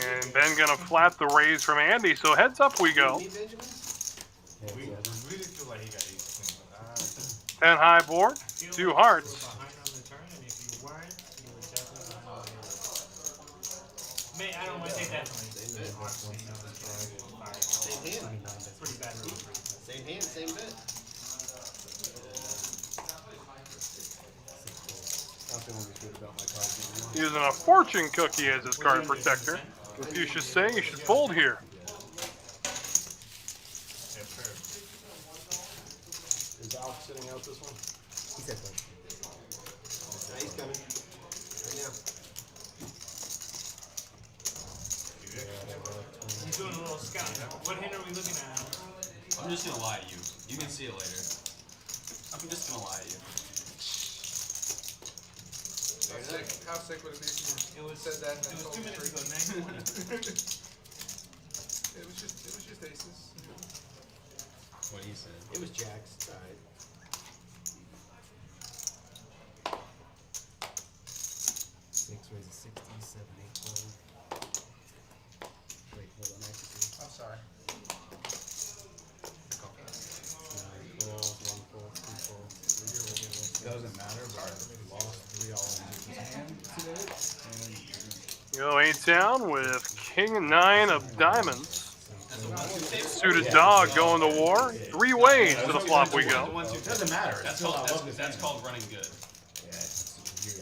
And Ben gonna flat the raise from Andy. So heads up we go. We really feel like he got ace queen. 10 high board, 2 hearts. Behind on the turn, and if you weren't, you would definitely behind on the I don't want to say definitely. Same hand. That's pretty bad rule. Same hand, same bet. Not feeling as good about my card game. Using a fortune cookie as his card protector. Confucius saying you should fold here. Is Alf sitting out this one? He said that. Now he's coming. Right now. He's doing a little scout. What hand are we looking at? I'm just gonna lie to you. You can see it later. I'm just gonna lie to you. How sick would it be if you said that and It was then 2 told minutes the ago, truth? 9:20. It was just aces. What do you say? It was jacks. All right. Six ways to 60, 7, 8, 12. Go 8 down with king 9 of diamonds. That's a 1-2 table. Suited dog going to war. 3 ways to the flop we go. It doesn't matter. That's Still, I love called, this that's hand. called running good. Yeah,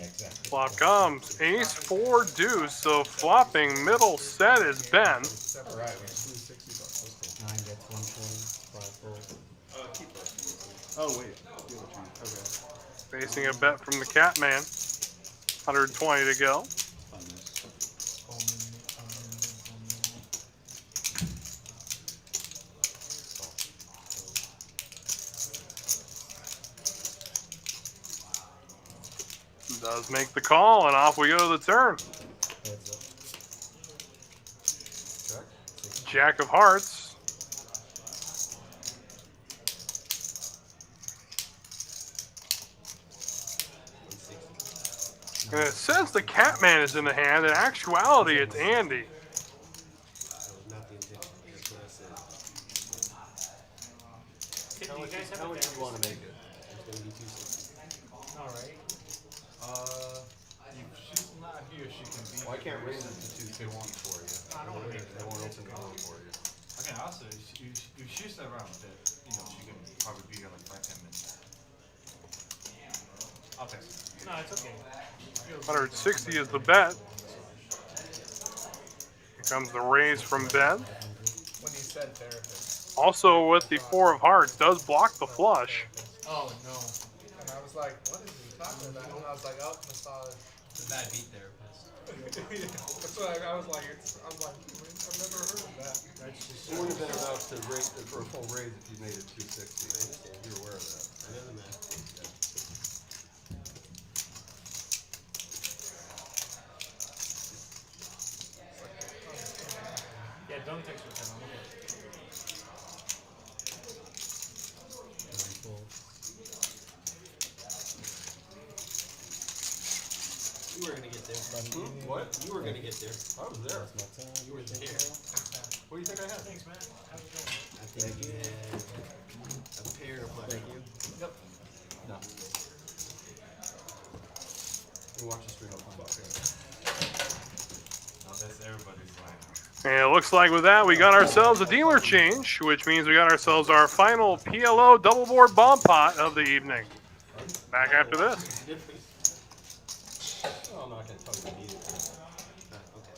exactly. Flop comes ace 4 deuce. So flopping middle set is Ben. Right, we $60. That's 9 gets 120, 5 full. cool. Oh wait, the other turn. Okay. Facing a bet from the Catman. 120 to go. Fun this. Does make the call, and off we go to the turn. Jack of hearts. And it says the Catman is in the hand. In actuality, it's Andy. That was not the intention. That's what I said. Tim, do you guys have How a much do you want to damage? make it? It's going to be 260. Alright. She's not here. She can be. Well, I can't raise it to 250 for you. I don't want to make They won't open the door for you. I can ask her. If she's around, that she can probably be here like 5-10 minutes. I'll text her. No, it's okay. 160 is the bet. Here comes the raise from Ben. When he said therapist. Also with the 4 of hearts, does block the flush. Oh no. And I was like, what is he talking about? And I was like, oh, massage. It's a bad beat therapist. That's what I was like, I've never heard of that. It would have been enough to raise for a full raise if you made it 260. You're aware of that. I know the math. Yeah, don't text her, Tim. I'm okay. You were going to get there. What? You were going to get there. I was there. You were there. What do you think I had? Thanks, man. How's it going? I think you had a pair of black. Thank you. Yep. No. You watch the stream. Now that's everybody's line. And it looks like with that, we got ourselves a dealer change, which means we got ourselves our final PLO double board bomb pot of the evening. Back after this. Oh, I'm not going to tell you immediately. Okay.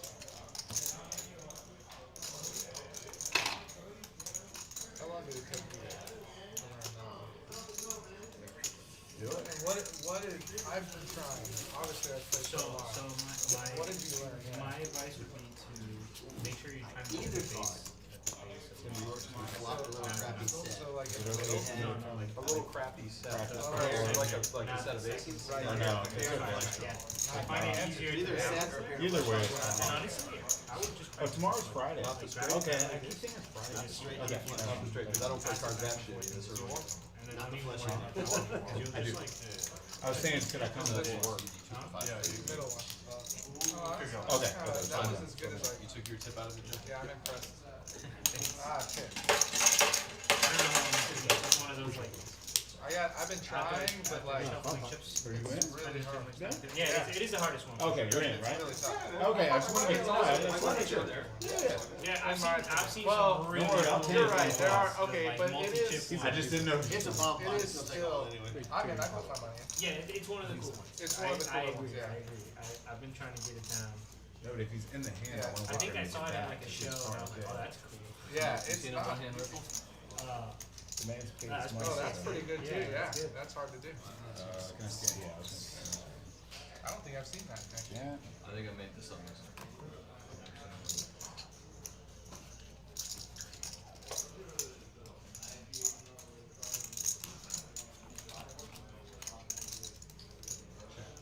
How long did it take you to learn Do it. And what is, I've been trying, obviously I've played so long. So What did you learn? my advice would be to make sure you try to get the face. Flop a little crappy set. So like, A little crappy set. Like a set of aces? No, no. I find it easier Either to set or Either way. And honestly, I would just Oh, tomorrow's Friday. Not the straight. Okay, I keep saying it's Friday. Not the straight. Okay. Not the straight, because I don't play cards that shit. This is one. and then Not the when you flesh want out. you'll I do. just like I was saying, could I come to work? Yeah, you middle one. Okay. That was as good as You took your tip out of the gym? yeah, I'm impressed. Shit. I don't know, it's one of those like I've been trying, but like, shuffling chips. Are you in? it's really hard. Yeah, it is the hardest one. Okay, you're in, right? Really tough. Okay, I just want to get I want to go there. Yeah, I've seen Well, some really don't worry, I'll take You're it. right, there are, ones, okay, like but it multi-chip is, ones. I just didn't know. It's a bomb pot. it is It's gonna take all still, anyway. I mean, I put my money in. Yeah, it's one of the cool ones. It's one of the I cool ones, agree, yeah. I agree. I've been trying to get it down. No, but if he's in the hand, Yeah. I want to I work think I on saw it his at back. like a show, and I was like, oh, that's cool. Yeah, it's Seen a not. one-hand ripple? The man's paid That's his money. Oh, that's pretty good too, Yeah, yeah, that's good. that's hard to do. Can I scan? Yeah, I was gonna I don't think I've seen that, actually. scan. I think I made this up myself.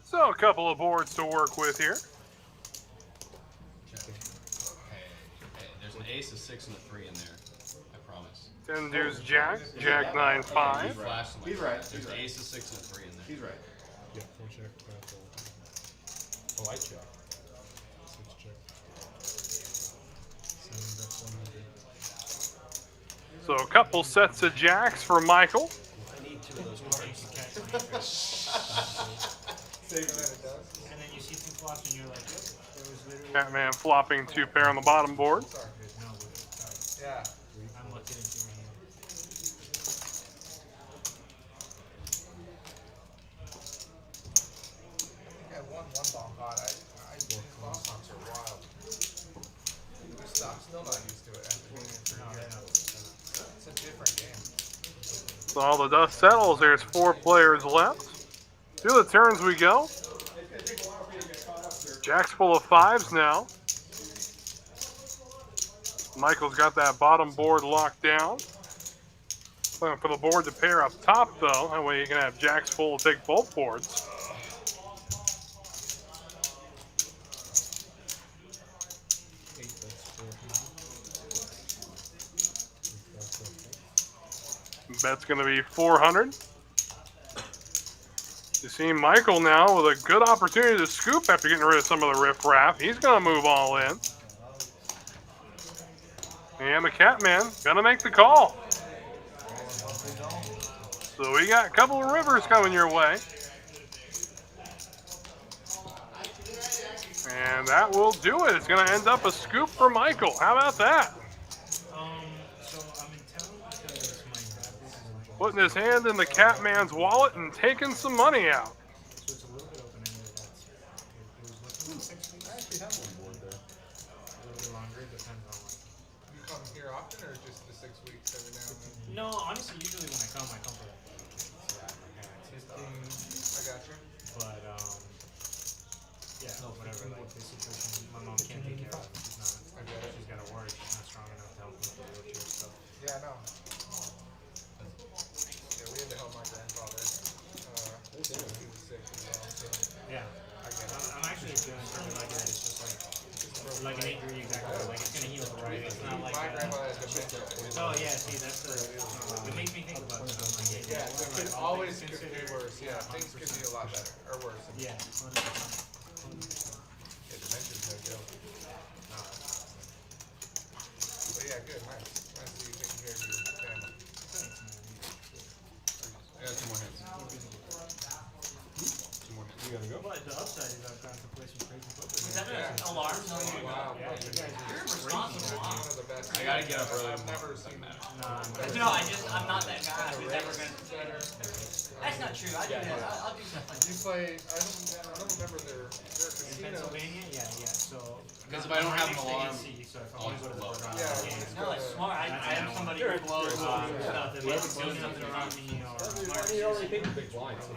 So a couple of boards to work with here. Check. Hey, there's an ace, a 6, and a 3 in there. I promise. 10 deuce jack, jack 9 You 5. flashed them. He's right, There's he's an right. ace, a 6, and a 3 in there. He's right. Yeah, 4 check, Oh, I check. 6 check. 7 bet 100. So a couple sets of jacks for Michael. I need 2 of those cards. And then it does. And then you see 2 flops and you're like, yep, there was literally. Catman flopping 2 pair on the bottom board. Sorry. No, sorry. Yeah. I'm looking into your hand. I won one bomb pot. These bomb pots are wild. I'm still not used to it after being in for a year. It's a different game. So all the dust settles. There's 4 players left. Through the turns we go. Jack's full of 5s now. Michael's got that bottom board locked down. Looking for the board to pair up top, though. That way you can have Jack's full to take both boards. Bet's going to be 400. You see Michael now with a good opportunity to scoop after getting rid of some of the riffraff. He's going to move all in. And the Catman going to make the call. So we got a couple of rivers coming your way. And that will do it. It's going to end up a scoop for Michael. How about that? So I'm in town because my Putting his hand in the Catman's wallet and taking some money out. So it's a little bit open-ended. It was looking at 6 weeks. I actually have one board there. A little bit longer, depends on You come here often or just the 6 weeks every now and then? No, honestly, usually when I come for like his thing. I got you. But yeah, whatever. Like this situation, my mom can't take care of him. She's not. She's got to work. She's not strong enough to help him with the wheelchair stuff. Yeah, I know. Yeah, we had to help my grandfather. He was sick as well, so Yeah, I get it. I'm actually feeling pretty lucky that it's just like an injury, exactly. Like it's gonna heal right. It's not like My grandmother had dementia. Oh yeah, see that's the. It makes me think about that. I'm like, Yeah, it could always could be worse. Yeah, things could be a lot better or worse. Yeah, 100%. Yeah, dementia's no joke. But yeah, good, nice. Nice that you're taking care of your family. I got 2 more hands. 2 more hands. You gotta go? But the upside is I've gotten to play some crazy poker. Is that an alarm? Wow, Yeah, you guys are You're crazy. responsible. one of the best. I gotta get up early. I've never seen that. No, I'm not that guy who's ever gonna. That's not true. I do this. I'll do stuff like You this. play, I don't remember their In casino. Pennsylvania, yeah. So Because if I don't have an alarm, so if I I'll want to go to the blow. program, Yeah, No, it's smart. I have somebody who blows stuff that makes it do something around me. You already paid the big blinds.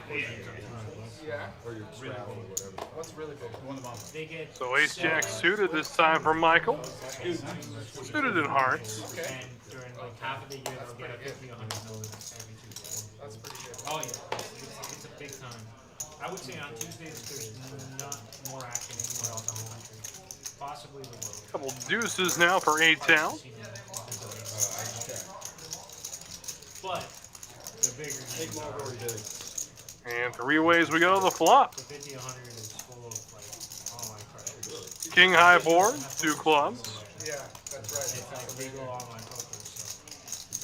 Yeah, Or your scrabble or whatever. what's really big? One of the bottom. They get So ace jack suited this time for Michael. Suited in hearts. Okay, and during like half of the year they'll get a $50, $100 every Tuesday. that's pretty good. Oh yeah, it's a big time. I would say on Tuesdays there's not more action anywhere else in the country. Possibly the world. Couple deuces now for A-Town. But the bigger Take games more are. very big. And 3 ways we go to the flop. The 50, 100 is full of like, oh my crap. King high board, 2 clubs. Yeah, that's right. It's like legal online poker. So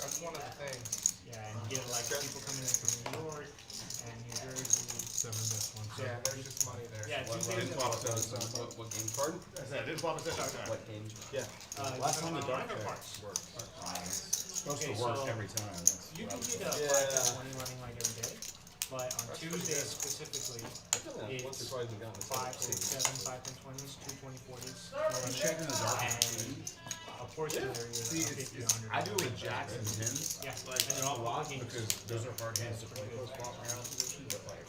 That's one of the things. yeah, and you get like people coming in from New York and New Jersey. 7 best one. Yeah, there's just money there. Yeah, Tuesdays. What game card? What games? Yeah. Last time the dark check parts. worked. It's supposed Okay, to work so every time. That's You what can I was get a saying. 5 to 20 running like every day, but on Tuesdays specifically, Once or twice we've gotten to 5, 6, 7, 5, 10, 20s, 2, 20, 40s. You check in the dark. And a portion there is See, 50, 100. I do it with jacks and tens. Yeah, and they're all A lot games. because those are hard hands to play post flop round position, but like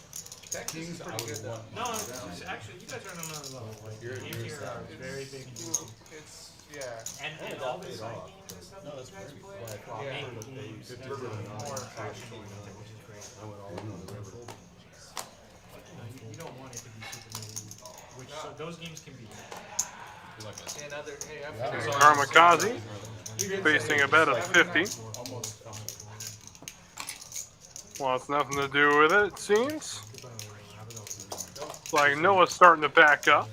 Texas is kings, I pretty would good though. want. No, it's actually, you guys are on another level. Like, You're- the games you're here are savage. very big and juicy. It's, yeah. And all this side gaming and stuff No, that that's you guys great. play, Like, Yeah. make but they games, could there's river and more all. action in it, which is great. I went all in on the river. You don't want it to be super nitty, which so those games can be. And other, hey, I've Yeah. heard- Karmakazi facing a bet of 50. Almost. Wants nothing to do with it, it seems. It's like Noah's starting to back up.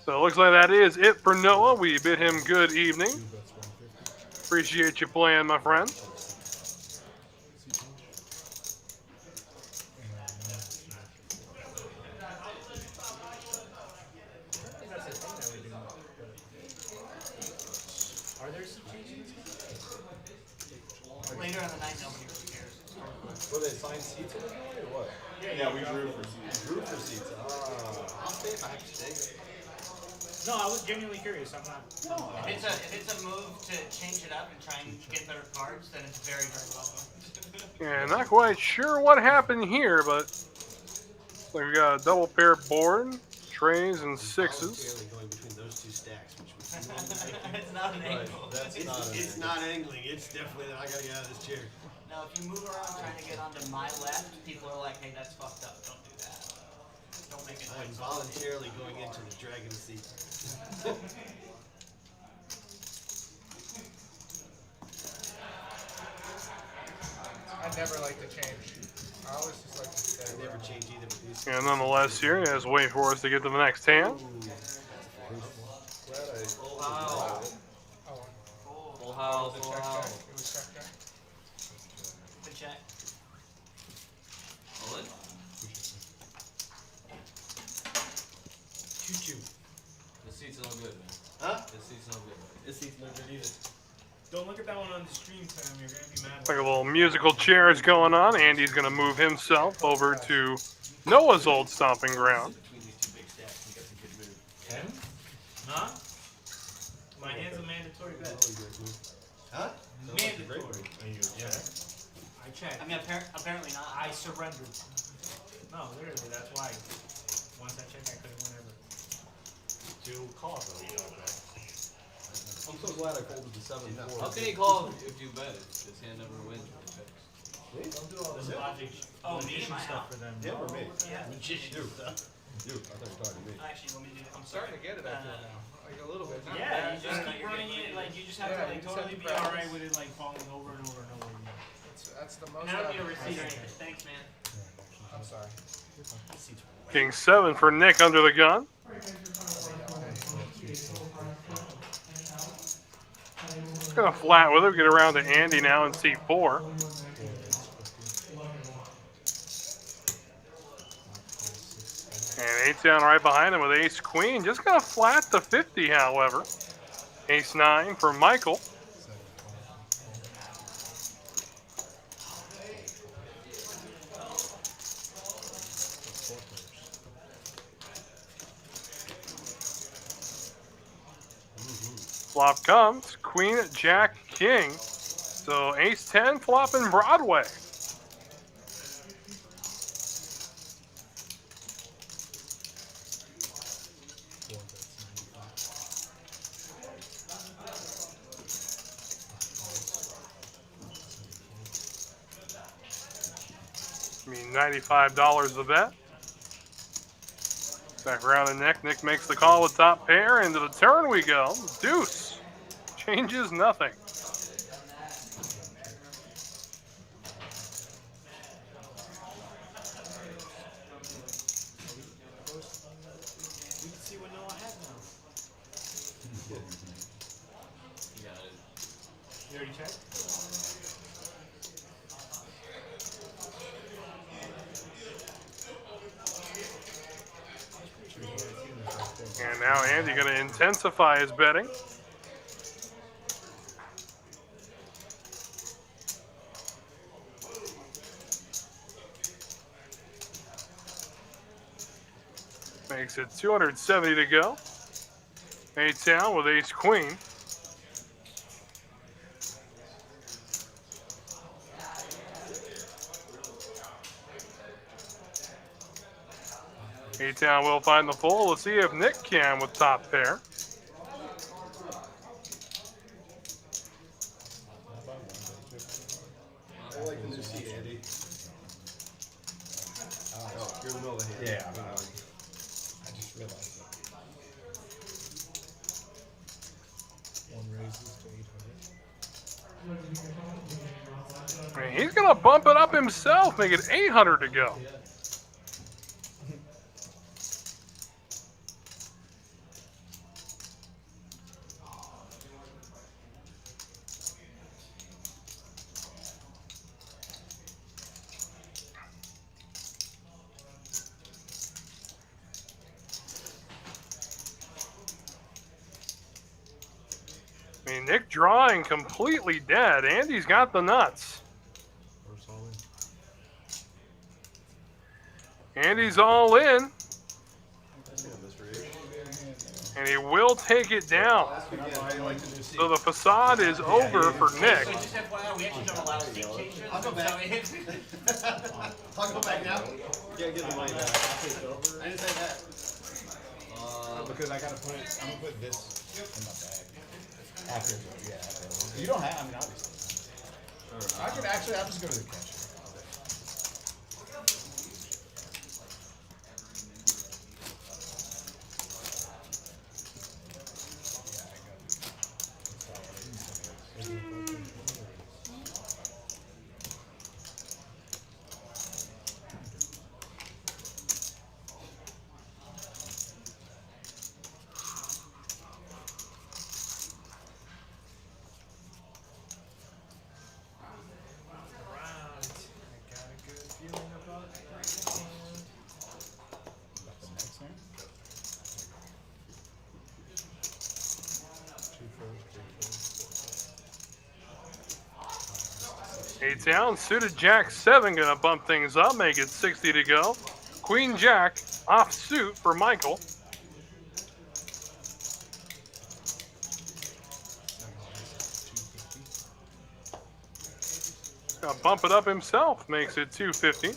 So it looks like that is it for Noah. We bid him good evening. Two bets 150. Appreciate you playing, my friend. Are there some changes? Later on the night, nobody really cares. Were they assigned seats in the joint or what? Yeah, we drew for seats. Drew for seats. I'll stay if I have to stay. No, I was genuinely curious. I'm not. If it's a move to change it up and try and get better cards, then it's very, very welcome. Yeah, not quite sure what happened here, but like we got a double pair board, trays and sixes. Voluntarily going between those two stacks, which was It's not an Right, angle. that's it's, not it's not angling. It's definitely that I gotta get out of this chair. Now, if you move around trying to get onto my left, people are like, hey, that's fucked up. Don't do that. Don't make it I'm like voluntarily going into the dragon seat. I never like to change. I always just like to stay. I never change either with these. And nonetheless here, just wait for us to get to the next hand. Glad I. Full house. Oh, Full house, it was full a check, house. check. It was check, check. Good check. All in? Choo-choo. The seat's no good, man. Huh? The seat's no good. This seat's no good either. Don't look at that one on the stream, Sam. You're gonna be mad. Like a little musical chairs going on. Andy's going to move himself over to Noah's old stomping ground. Between these two big stacks, we got some good move. 10? Huh? My hand's a mandatory bet. Huh? Mandatory. And you check. I checked. I mean, apparently not. I surrendered. No, literally, that's why. Once I checked, I couldn't win ever. Two call though, you don't bet. I'm so glad I folded the 7-4. How can he call if you bet it? His hand never wins when he bets. Don't do all There's this. logic. Oh, me, magician my stuff house. for them. Him or me? Yeah. You. You. I thought you were talking to me. Actually, let me do. I'm starting to get it, I feel now. Like a little bit. Not Yeah, you bad. just keep running it, like, you just have Yeah, to, you like, just have totally to be practice. alright with it, like, falling over and over and over again. That's the most. And I don't need a I've- receipt or anything. Thanks, man. I'm sorry. King 7 for Nick under the gun. Just going to flat with it. Get around to Andy now in seat 4. And 8 down right behind him with ace queen. Just going to flat the 50, however. Ace 9 for Michael. Flop comes Queen, Jack, King. So ace 10 flopping Broadway. I mean, $95 a bet. Back around the neck. Nick makes the call with top pair. Into the turn we go. Deuce. Changes nothing. We can see what Noah has now. He got it. You already checked? And now Andy going to intensify his betting. Makes it 270 to go. 8 down with ace queen. Eight down will find the full. Let's see if Nick can with top pair. I like the new seat, Andy. Oh, you're in the middle of the hand. Yeah, I just realized that. One raises to 800. I mean, he's going to bump it up himself, make it 800 to go. I mean, Nick drawing completely dead. Andy's got the nuts. First all in. Andy's all in, Yeah, Mr. H. and he will take it down. So the facade is over for Nick. So just FYI, we actually don't allow seat changes. I'll go back. I'll go back now. Yeah, get the money back. I didn't say that. Because I gotta put it, I'm gonna put this in my bag. After, after. You don't have, I mean, obviously. I can actually, I'll just go to the cashier. Eight down, suited Jack 7 gonna bump things up, make it 60 to go. Queen Jack off suit for Michael. Gonna bump it up himself, makes it 250.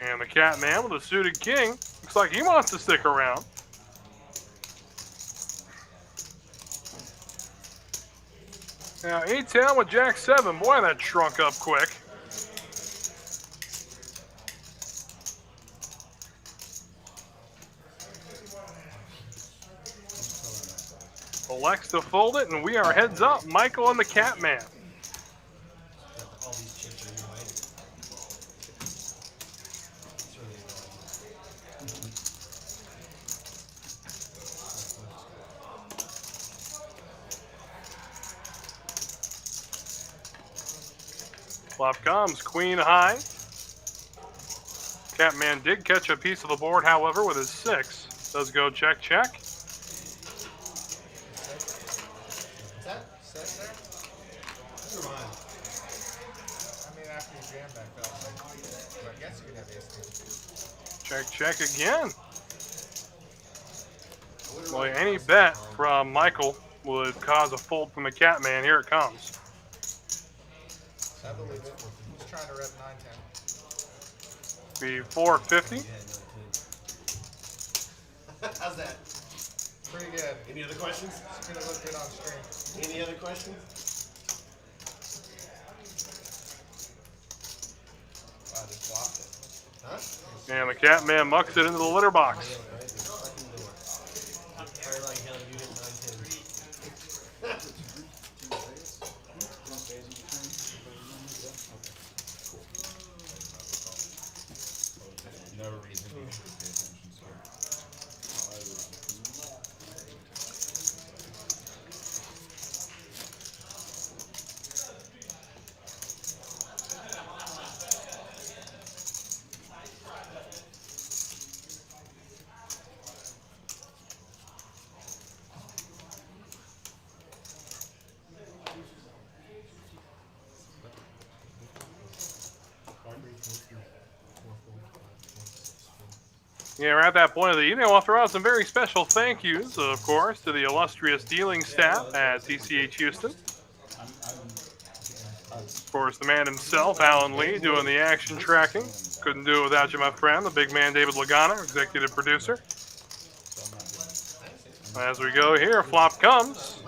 And the Catman with a suited king. Looks like he wants to stick around. Now 8 down with Jack 7. Boy, that shrunk up quick. Elects to fold it, and we are heads up. Michael and the Catman. All these chips are your way. Bluff comes, queen high. Catman did catch a piece of the board, however, with his 6. Does go check, check. Is that set there? Never mind. I mean, after you jam back up, but I guess you could have ace king. Check, check again. Boy, any bet from Michael would cause a fold from the Catman. Here it comes. I believe it. He's trying to rep 9-10. Be 450. How's that? Pretty good. Any other questions? It's gonna look good on stream. Any other questions? Wow, just blocked it. Huh? And the Catman mucks it into the litter box. Very like hell, you hit 9-10. Never reason you should pay attention, sir. Yeah, we're at that point of the evening. I'll throw out some very special thank yous, of course, to the illustrious dealing staff at TCH Houston. Of course, the man himself, Alan Lee, doing the action tracking. Couldn't do it without you, my friend. The big man, David Lagana, executive producer. As we go here, flop comes.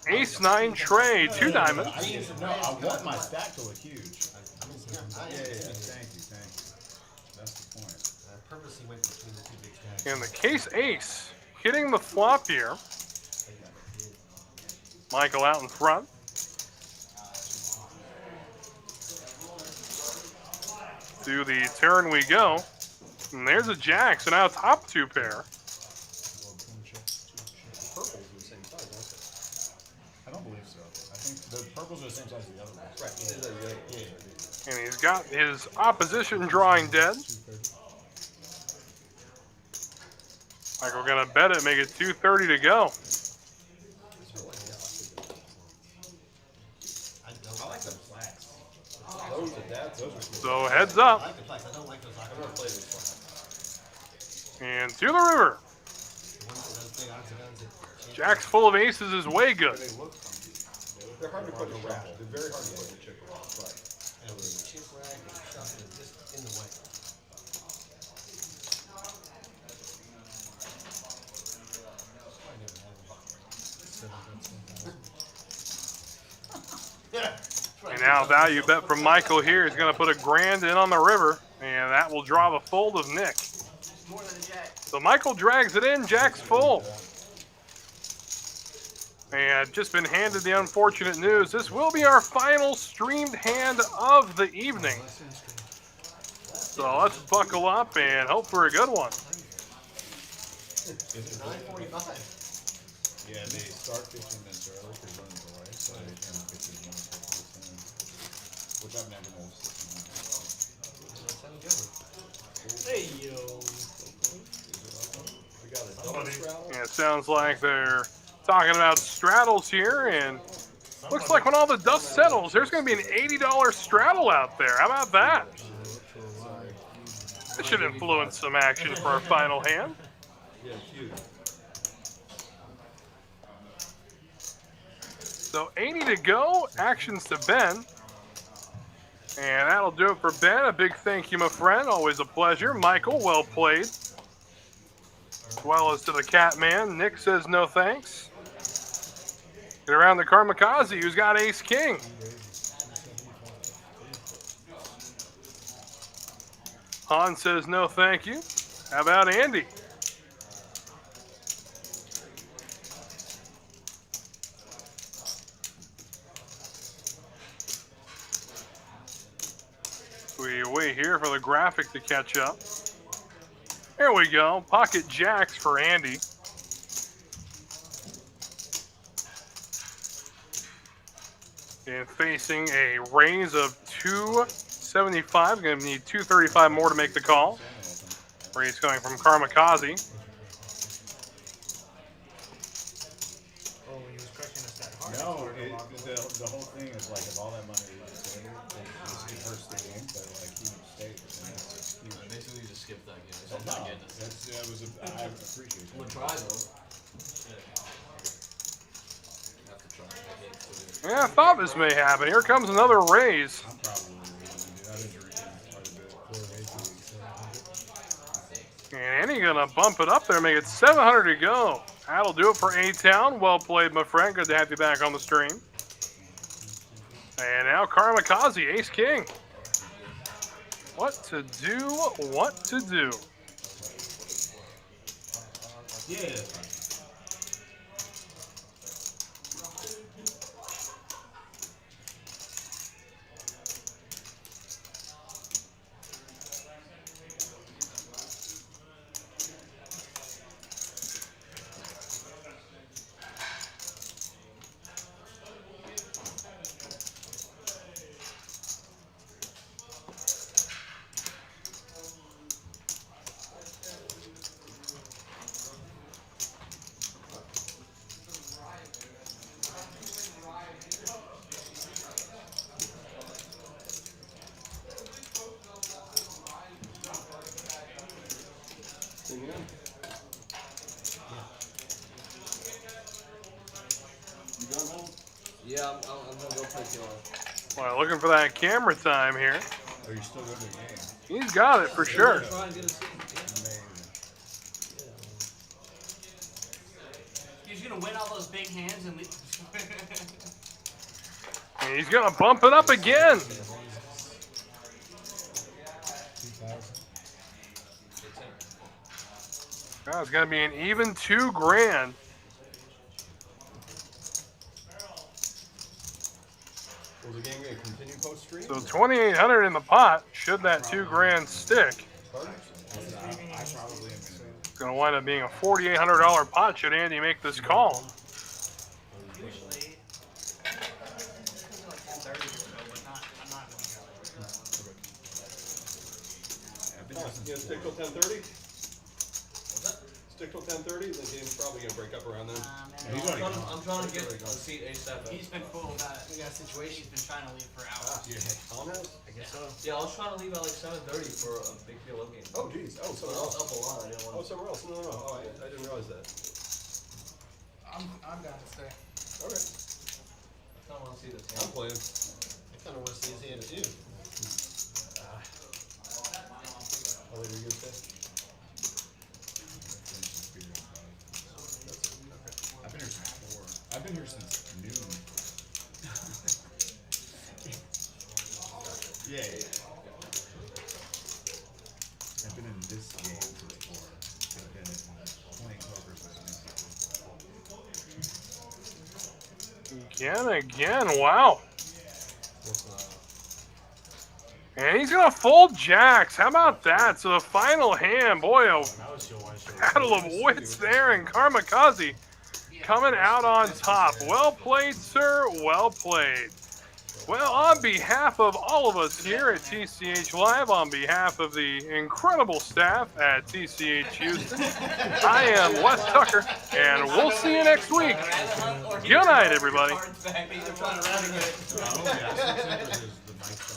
Ace-9 tray, 2 diamonds. I need to know. I want my stack to look huge. Thank you. That's the point. I purposely went between the two big stacks. And the case ace hitting the flop here. Michael out in front. To the turn we go. And there's a jack, so now top 2 pair. Purple's the same size, aren't I don't believe so. I think the purples are the same size as the other ones. they? Right. And he's got his opposition drawing dead. Michael gonna bet it, make it 2:30 to go. I don't I like them slacks. Those are cool. So heads I up like the flags. I don't like those I've aqua never played flags. with slacks. and to the river. The ones that does big odds and ends that Jack's full of aces is way good. They look funky. They're hard to put in rack. They're very hard to put in chip rack, but and with the chip rack and stuff is just in the way. And now value bet from Michael here is going to put $1,000 in on the river, and that will draw the fold of Nick. More than a jack. So Michael drags it in, Jack's full. And just been handed the unfortunate news. This will be our final streamed hand of the evening. So let's buckle up and hope for a good one. it's 9:45. Yeah, they start 15 minutes early for running delay, so they can 15 minutes before the time. Which I've never noticed. Hey, yo. we got a double straddle. And it sounds like they're talking about straddles here, and looks like when all the dust settles, there's going to be an $80 straddle out there. How about that? That should influence some action for our final hand. Yeah, it's huge. So 80 to go, actions to Ben. And that'll do it for Ben. A big thank you, my friend. Always a pleasure. Michael, well played. As well as to the Catman. Nick says no thanks. Get around to Kamikaze, who's got Ace King. Han says no thank you. How about Andy? We wait here for the graphic to catch up. There we go. Pocket jacks for Andy. And facing a raise of 275. Going to need 235 more to make the call. Raise coming from Kamikaze. Oh, he was crushing us that hard. No, the whole thing is like if all that money was saved, it hurts the game, but like he stayed. Basically, you just skip that game. So no, I appreciate it. I'm gonna try though. Have to try. Yeah, I thought this may happen. Here comes another raise. I'm probably I've been drinking quite a bit. And Andy gonna bump it up there, make it 700 to go. That'll do it for A-Town. Well played, my friend. Good to have you back on the stream. And now Kamikaze, Ace King. What to do, what to do. Yeah. Yeah, I'm gonna go play killer. Well, looking for that camera time here. Are you still good at the game? He's got it for sure. Try and get a seat. Amazing. He's gonna win all those big hands and leave. And he's gonna bump it up again. Now it's gonna be an even $2,000. Was the game going to continue post-stream? So 2,800 in the pot. Should that $2,000 stick? It's gonna wind up being a $4,800 pot. Should Andy make this call? Usually, like 10:30 or so, but I'm not gonna go. You going to stick till 10:30? Stick till 10:30. The game's probably gonna break up around then. He's already gone. I'm trying to get a seat ASAP. He's been cool about it. We got a situation. He's been trying to leave for hours. Tom has? I guess so. Yeah, I was trying to leave at like 7:30 for a big PLO game. Oh, geez. Oh, But somewhere I was else. up a lot. I didn't Oh, want to. somewhere else. No. Oh, I didn't realize that. I'm down to stay. Okay. I kind of want to see this I'm game. playing. I kind of want to see his hand too. How late are you gonna stay? I've been here since 4. I've been here since noon. Yeah. I've been in this game since 4. I've been playing poker since Again, wow. And he's gonna fold jacks. How about that? So the final hand, boy, a battle of wits there, and Kamikaze coming out on top. Well played, sir. Well played. Well, on behalf of all of us here at TCH Live, on behalf of the incredible staff at TCH Houston, I am Wes Tucker, and we'll see you next week. Good night, everybody. Cards back. Either trying to run again. Oh, yeah.